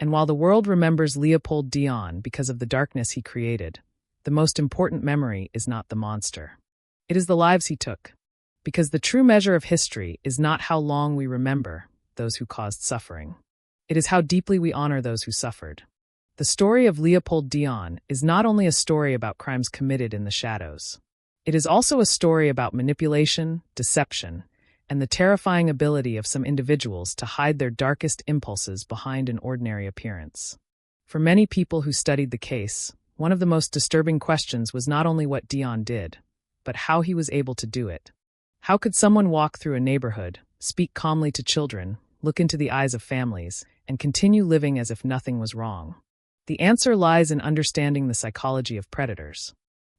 And while the world remembers Leopold Dion because of the darkness he created, the most important memory is not the monster. It is the lives he took. Because the true measure of history is not how long we remember those who caused suffering. It is how deeply we honor those who suffered. The story of Leopold Dion is not only a story about crimes committed in the shadows. It is also a story about manipulation, deception, and the terrifying ability of some individuals to hide their darkest impulses behind an ordinary appearance. For many people who studied the case, one of the most disturbing questions was not only what Dion did, but how he was able to do it. How could someone walk through a neighborhood, speak calmly to children, look into the eyes of families, and continue living as if nothing was wrong? The answer lies in understanding the psychology of predators.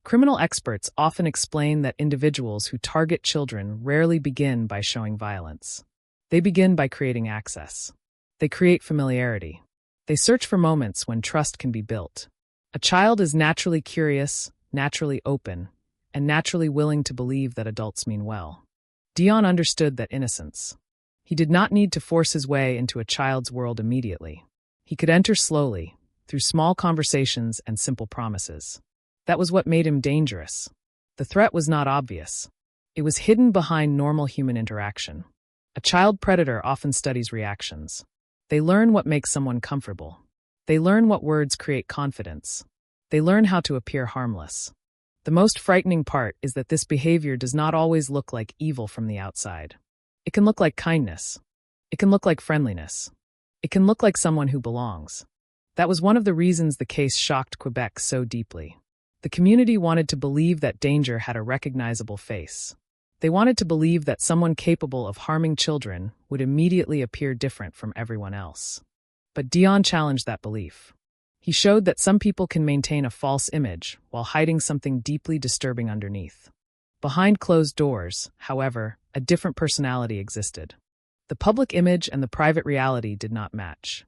Criminal experts often explain that individuals who target children rarely begin by showing violence. They begin by creating access. They create familiarity. They search for moments when trust can be built. A child is naturally curious, naturally open, and naturally willing to believe that adults mean well. Dion understood that innocence. He did not need to force his way into a child's world immediately. He could enter slowly, through small conversations and simple promises. That was what made him dangerous. The threat was not obvious. It was hidden behind normal human interaction. A child predator often studies reactions. They learn what makes someone comfortable. They learn what words create confidence. They learn how to appear harmless. The most frightening part is that this behavior does not always look like evil from the outside. It can look like kindness. It can look like friendliness. It can look like someone who belongs. That was one of the reasons the case shocked Quebec so deeply. The community wanted to believe that danger had a recognizable face. They wanted to believe that someone capable of harming children would immediately appear different from everyone else. But Dion challenged that belief. He showed that some people can maintain a false image while hiding something deeply disturbing underneath. Behind closed doors, however, a different personality existed. The public image and the private reality did not match.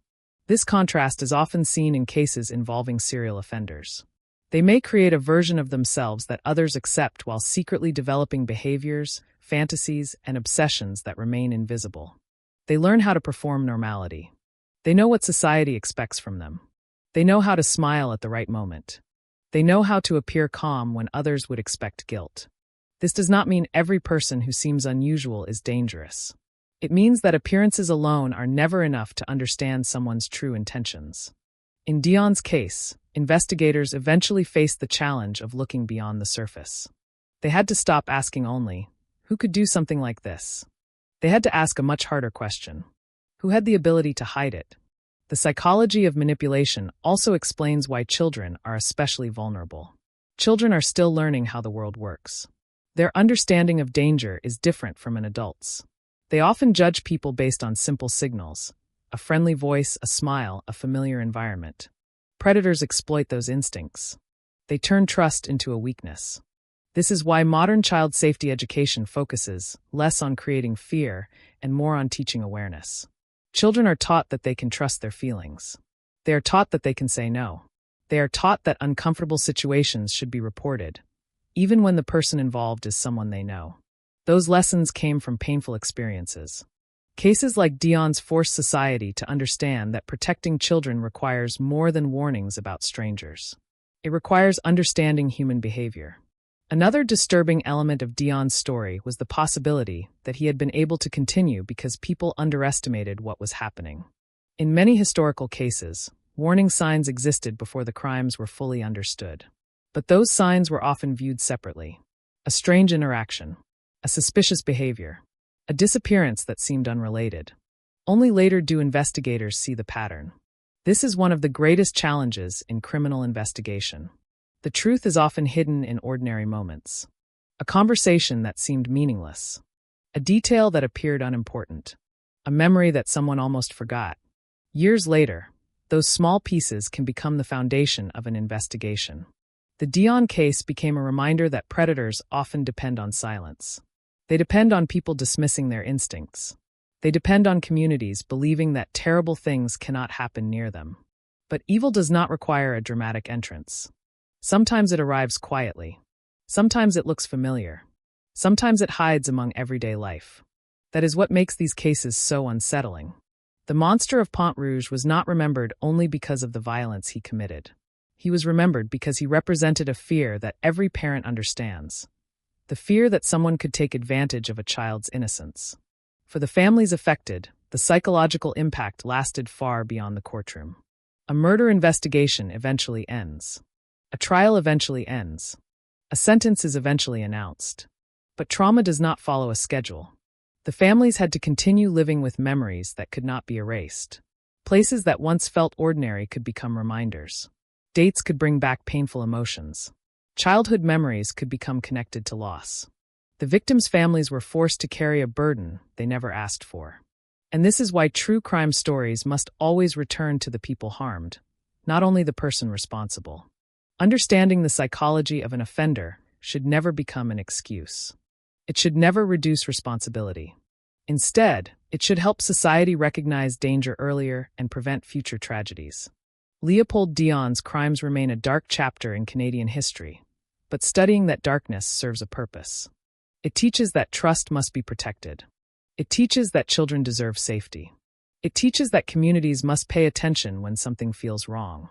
This contrast is often seen in cases involving serial offenders. They may create a version of themselves that others accept while secretly developing behaviors, fantasies, and obsessions that remain invisible. They learn how to perform normality. They know what society expects from them. They know how to smile at the right moment. They know how to appear calm when others would expect guilt. This does not mean every person who seems unusual is dangerous. It means that appearances alone are never enough to understand someone's true intentions. In Dion's case, investigators eventually faced the challenge of looking beyond the surface. They had to stop asking only, who could do something like this? They had to ask a much harder question. Who had the ability to hide it? The psychology of manipulation also explains why children are especially vulnerable. Children are still learning how the world works. Their understanding of danger is different from an adult's. They often judge people based on simple signals: a friendly voice, a smile, a familiar environment. Predators exploit those instincts. They turn trust into a weakness. This is why modern child safety education focuses less on creating fear and more on teaching awareness. Children are taught that they can trust their feelings. They are taught that they can say no. They are taught that uncomfortable situations should be reported, even when the person involved is someone they know. Those lessons came from painful experiences. Cases like Dion's forced society to understand that protecting children requires more than warnings about strangers. It requires understanding human behavior. Another disturbing element of Dion's story was the possibility that he had been able to continue because people underestimated what was happening. In many historical cases, warning signs existed before the crimes were fully understood. But those signs were often viewed separately. A strange interaction, a suspicious behavior, a disappearance that seemed unrelated. Only later do investigators see the pattern. This is one of the greatest challenges in criminal investigation. The truth is often hidden in ordinary moments. A conversation that seemed meaningless. A detail that appeared unimportant. A memory that someone almost forgot. Years later, those small pieces can become the foundation of an investigation. The Dion case became a reminder that predators often depend on silence. They depend on people dismissing their instincts. They depend on communities believing that terrible things cannot happen near them. But evil does not require a dramatic entrance. Sometimes it arrives quietly. Sometimes it looks familiar. Sometimes it hides among everyday life. That is what makes these cases so unsettling. The monster of Pont Rouge was not remembered only because of the violence he committed. He was remembered because he represented a fear that every parent understands. The fear that someone could take advantage of a child's innocence. For the families affected, the psychological impact lasted far beyond the courtroom. A murder investigation eventually ends. A trial eventually ends. A sentence is eventually announced. But trauma does not follow a schedule. The families had to continue living with memories that could not be erased. Places that once felt ordinary could become reminders. Dates could bring back painful emotions. Childhood memories could become connected to loss. The victims' families were forced to carry a burden they never asked for. And this is why true crime stories must always return to the people harmed, not only the person responsible. Understanding the psychology of an offender should never become an excuse. It should never reduce responsibility. Instead, it should help society recognize danger earlier and prevent future tragedies. Leopold Dion's crimes remain a dark chapter in Canadian history, but studying that darkness serves a purpose. It teaches that trust must be protected. It teaches that children deserve safety. It teaches that communities must pay attention when something feels wrong.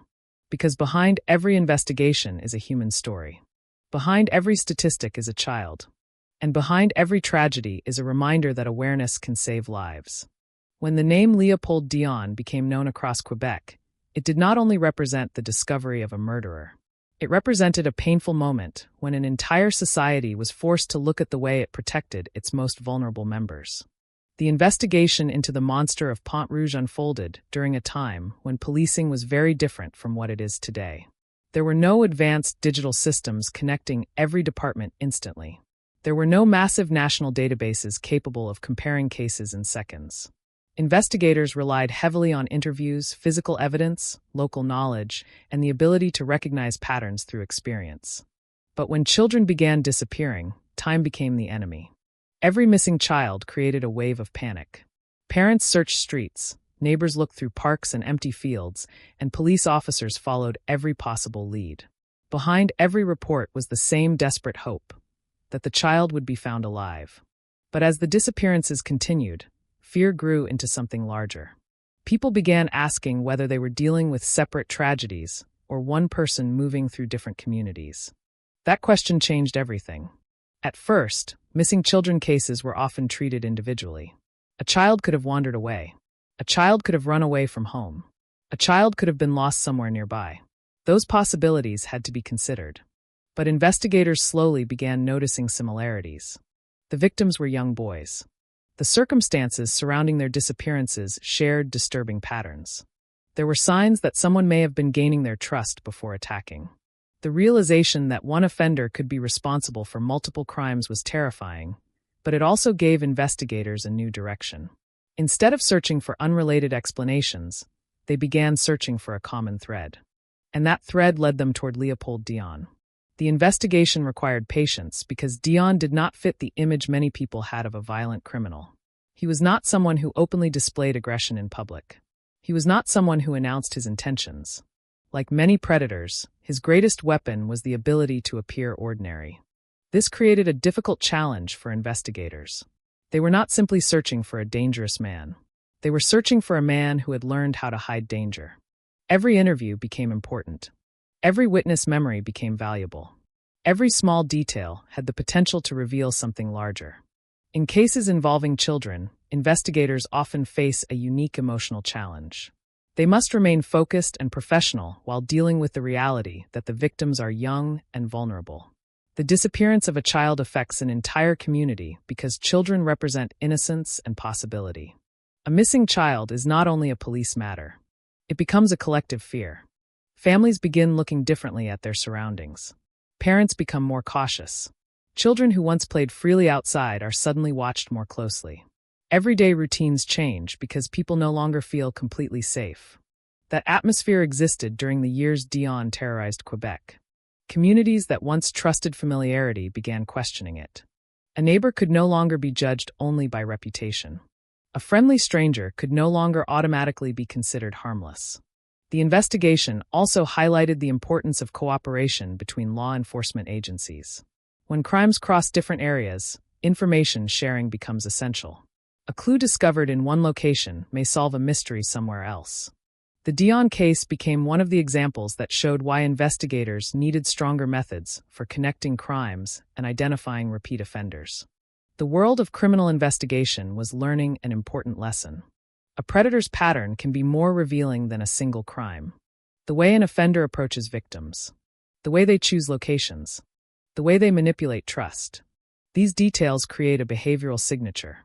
Because behind every investigation is a human story. Behind every statistic is a child. And behind every tragedy is a reminder that awareness can save lives. When the name Leopold Dion became known across Quebec, it did not only represent the discovery of a murderer. It represented a painful moment when an entire society was forced to look at the way it protected its most vulnerable members. The investigation into the monster of Pont Rouge unfolded during a time when policing was very different from what it is today. There were no advanced digital systems connecting every department instantly. There were no massive national databases capable of comparing cases in seconds. Investigators relied heavily on interviews, physical evidence, local knowledge, and the ability to recognize patterns through experience. But when children began disappearing, time became the enemy. Every missing child created a wave of panic. Parents searched streets, neighbors looked through parks and empty fields, and police officers followed every possible lead. Behind every report was the same desperate hope, that the child would be found alive. But as the disappearances continued, fear grew into something larger. People began asking whether they were dealing with separate tragedies or one person moving through different communities. That question changed everything. At first, missing children cases were often treated individually. A child could have wandered away. A child could have run away from home. A child could have been lost somewhere nearby. Those possibilities had to be considered. But investigators slowly began noticing similarities. The victims were young boys. The circumstances surrounding their disappearances shared disturbing patterns. There were signs that someone may have been gaining their trust before attacking. The realization that one offender could be responsible for multiple crimes was terrifying, but it also gave investigators a new direction. Instead of searching for unrelated explanations, they began searching for a common thread. And that thread led them toward Leopold Dion. The investigation required patience because Dion did not fit the image many people had of a violent criminal. He was not someone who openly displayed aggression in public. He was not someone who announced his intentions. Like many predators, his greatest weapon was the ability to appear ordinary. This created a difficult challenge for investigators. They were not simply searching for a dangerous man. They were searching for a man who had learned how to hide danger. Every interview became important. Every witness memory became valuable. Every small detail had the potential to reveal something larger. In cases involving children, investigators often face a unique emotional challenge. They must remain focused and professional while dealing with the reality that the victims are young and vulnerable. The disappearance of a child affects an entire community because children represent innocence and possibility. A missing child is not only a police matter. It becomes a collective fear. Families begin looking differently at their surroundings. Parents become more cautious. Children who once played freely outside are suddenly watched more closely. Everyday routines change because people no longer feel completely safe. That atmosphere existed during the years Dion terrorized Quebec. Communities that once trusted familiarity began questioning it. A neighbor could no longer be judged only by reputation. A friendly stranger could no longer automatically be considered harmless. The investigation also highlighted the importance of cooperation between law enforcement agencies. When crimes cross different areas, information sharing becomes essential. A clue discovered in one location may solve a mystery somewhere else. The Dion case became one of the examples that showed why investigators needed stronger methods for connecting crimes and identifying repeat offenders. The world of criminal investigation was learning an important lesson. A predator's pattern can be more revealing than a single crime. The way an offender approaches victims, the way they choose locations, the way they manipulate trust. These details create a behavioral signature.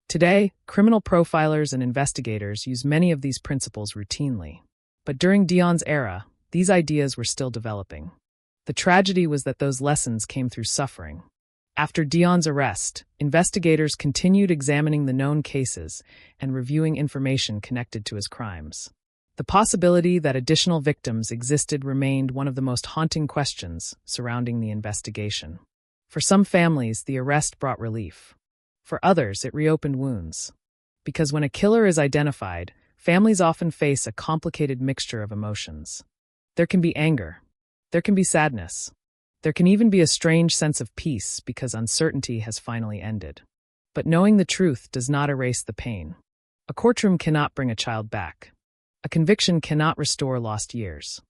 Today, criminal profilers and investigators use many of these principles routinely. But during Dion's era, these ideas were still developing. The tragedy was that those lessons came through suffering. After Dion's arrest, investigators continued examining the known cases and reviewing information connected to his crimes. The possibility that additional victims existed remained one of the most haunting questions surrounding the investigation. For some families, the arrest brought relief. For others, it reopened wounds. Because when a killer is identified, families often face a complicated mixture of emotions. There can be anger. There can be sadness. There can even be a strange sense of peace because uncertainty has finally ended. But knowing the truth does not erase the pain. A courtroom cannot bring a child back. A conviction cannot restore lost years.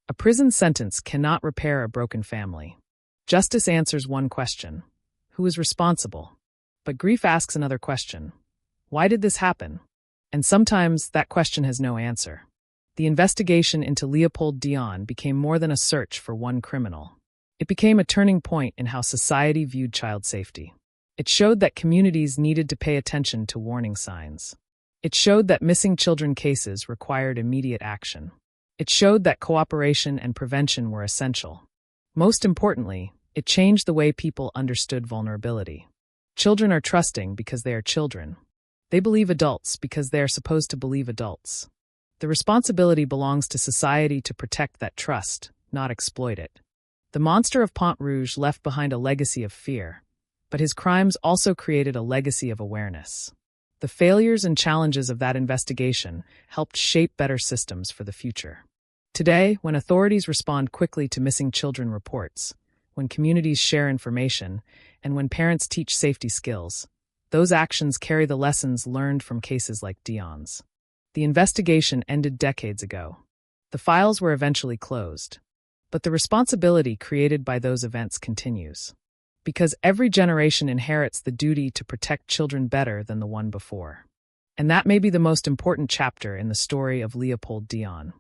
A prison sentence cannot repair a broken family. Justice answers one question: who is responsible? But grief asks another question: why did this happen? And sometimes that question has no answer. The investigation into Leopold Dion became more than a search for one criminal. It became a turning point in how society viewed child safety. It showed that communities needed to pay attention to warning signs. It showed that missing children cases required immediate action. It showed that cooperation and prevention were essential. Most importantly, it changed the way people understood vulnerability. Children are trusting because they are children. They believe adults because they are supposed to believe adults. The responsibility belongs to society to protect that trust, not exploit it. The monster of Pont Rouge left behind a legacy of fear, but his crimes also created a legacy of awareness. The failures and challenges of that investigation helped shape better systems for the future. Today, when authorities respond quickly to missing children reports, when communities share information, and when parents teach safety skills, those actions carry the lessons learned from cases like Dion's. The investigation ended decades ago. The files were eventually closed. But the responsibility created by those events continues. Because every generation inherits the duty to protect children better than the one before. And that may be the most important chapter in the story of Leopold Dion.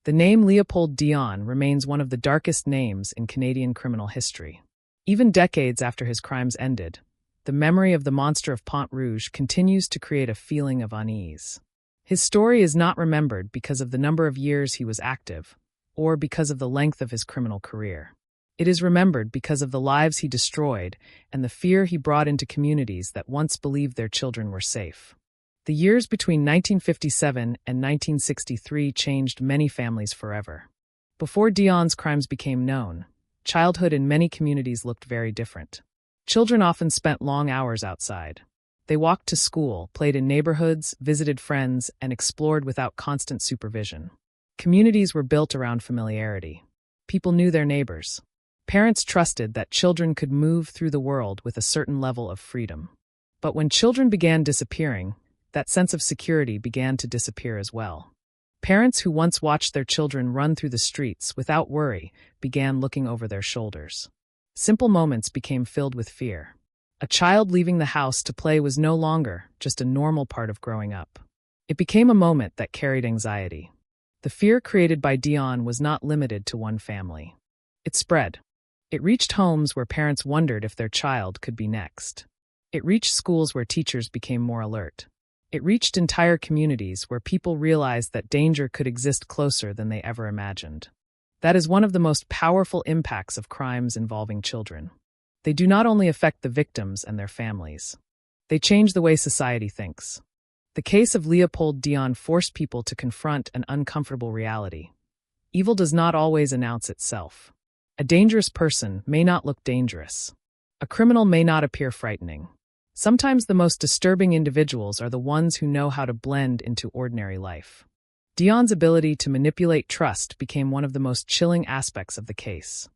The name Leopold Dion remains one of the darkest names in Canadian criminal history. Even decades after his crimes ended, the memory of the monster of Pont Rouge continues to create a feeling of unease. His story is not remembered because of the number of years he was active, or because of the length of his criminal career. It is remembered because of the lives he destroyed and the fear he brought into communities that once believed their children were safe. The years between 1957 and 1963 changed many families forever. Before Dion's crimes became known, childhood in many communities looked very different. Children often spent long hours outside. They walked to school, played in neighborhoods, visited friends, and explored without constant supervision. Communities were built around familiarity. People knew their neighbors. Parents trusted that children could move through the world with a certain level of freedom. But when children began disappearing, that sense of security began to disappear as well. Parents who once watched their children run through the streets without worry began looking over their shoulders. Simple moments became filled with fear. A child leaving the house to play was no longer just a normal part of growing up. It became a moment that carried anxiety. The fear created by Dion was not limited to one family. It spread. It reached homes where parents wondered if their child could be next. It reached schools where teachers became more alert. It reached entire communities where people realized that danger could exist closer than they ever imagined. That is one of the most powerful impacts of crimes involving children. They do not only affect the victims and their families. They change the way society thinks. The case of Leopold Dion forced people to confront an uncomfortable reality. Evil does not always announce itself. A dangerous person may not look dangerous. A criminal may not appear frightening. Sometimes the most disturbing individuals are the ones who know how to blend into ordinary life. Dion's ability to manipulate trust became one of the most chilling aspects of the case.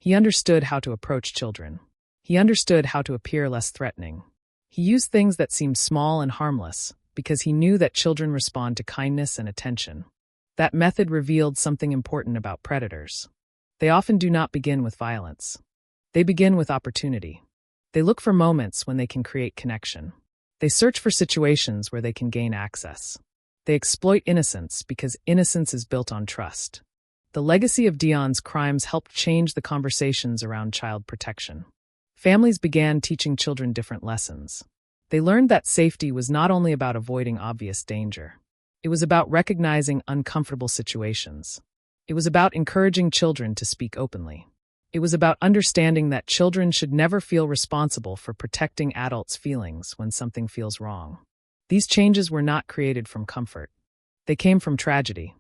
He understood how to approach children. He understood how to appear less threatening. He used things that seemed small and harmless because he knew that children respond to kindness and attention. That method revealed something important about predators. They often do not begin with violence. They begin with opportunity. They look for moments when they can create connection. They search for situations where they can gain access. They exploit innocence because innocence is built on trust. The legacy of Dion's crimes helped change the conversations around child protection. Families began teaching children different lessons. They learned that safety was not only about avoiding obvious danger. It was about recognizing uncomfortable situations. It was about encouraging children to speak openly. It was about understanding that children should never feel responsible for protecting adults' feelings when something feels wrong. These changes were not created from comfort. They came from tragedy.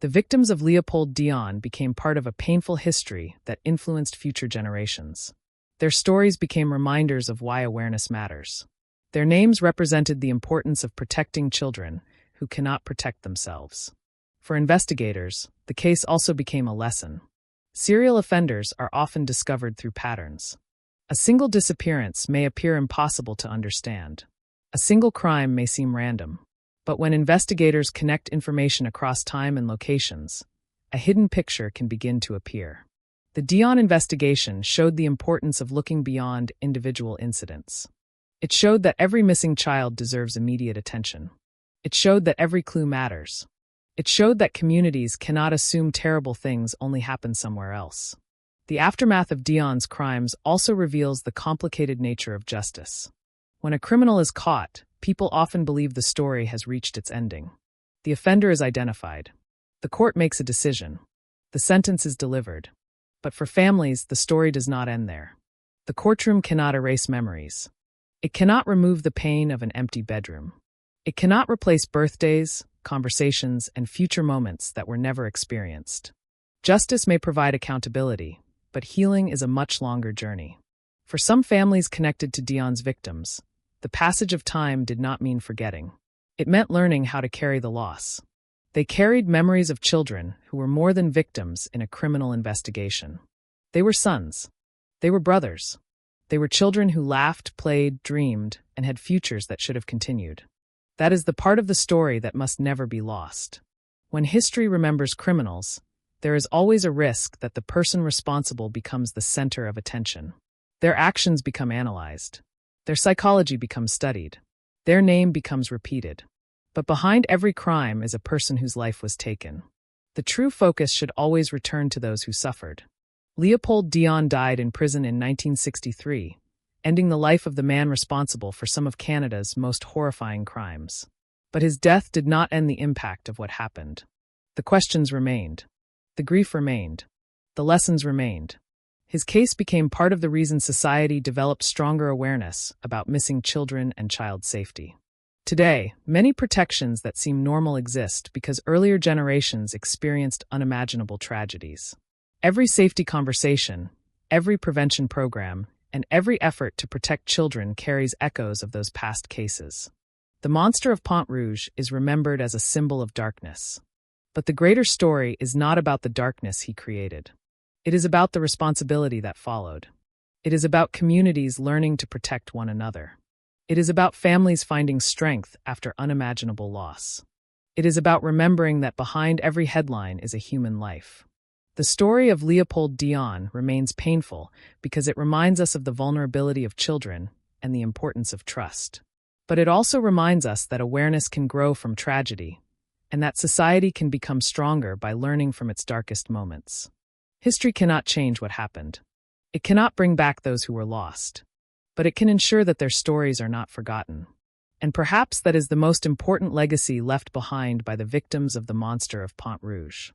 The victims of Leopold Dion became part of a painful history that influenced future generations. Their stories became reminders of why awareness matters. Their names represented the importance of protecting children who cannot protect themselves. For investigators, the case also became a lesson. Serial offenders are often discovered through patterns. A single disappearance may appear impossible to understand. A single crime may seem random. But when investigators connect information across time and locations, a hidden picture can begin to appear. The Dion investigation showed the importance of looking beyond individual incidents. It showed that every missing child deserves immediate attention. It showed that every clue matters. It showed that communities cannot assume terrible things only happen somewhere else. The aftermath of Dion's crimes also reveals the complicated nature of justice. When a criminal is caught, people often believe the story has reached its ending. The offender is identified. The court makes a decision. The sentence is delivered. But for families, the story does not end there. The courtroom cannot erase memories. It cannot remove the pain of an empty bedroom. It cannot replace birthdays, conversations, and future moments that were never experienced. Justice may provide accountability, but healing is a much longer journey. For some families connected to Dion's victims, the passage of time did not mean forgetting. It meant learning how to carry the loss. They carried memories of children who were more than victims in a criminal investigation. They were sons. They were brothers. They were children who laughed, played, dreamed, and had futures that should have continued. That is the part of the story that must never be lost. When history remembers criminals, there is always a risk that the person responsible becomes the center of attention. Their actions become analyzed. Their psychology becomes studied. Their name becomes repeated. But behind every crime is a person whose life was taken. The true focus should always return to those who suffered. Leopold Dion died in prison in 1963, ending the life of the man responsible for some of Canada's most horrifying crimes. But his death did not end the impact of what happened. The questions remained. The grief remained. The lessons remained. His case became part of the reason society developed stronger awareness about missing children and child safety. Today, many protections that seem normal exist because earlier generations experienced unimaginable tragedies. Every safety conversation, every prevention program, and every effort to protect children carries echoes of those past cases. The monster of Pont Rouge is remembered as a symbol of darkness. But the greater story is not about the darkness he created. It is about the responsibility that followed. It is about communities learning to protect one another. It is about families finding strength after unimaginable loss. It is about remembering that behind every headline is a human life. The story of Leopold Dion remains painful because it reminds us of the vulnerability of children and the importance of trust. But it also reminds us that awareness can grow from tragedy, and that society can become stronger by learning from its darkest moments. History cannot change what happened. It cannot bring back those who were lost, but it can ensure that their stories are not forgotten. And perhaps that is the most important legacy left behind by the victims of the monster of Pont Rouge.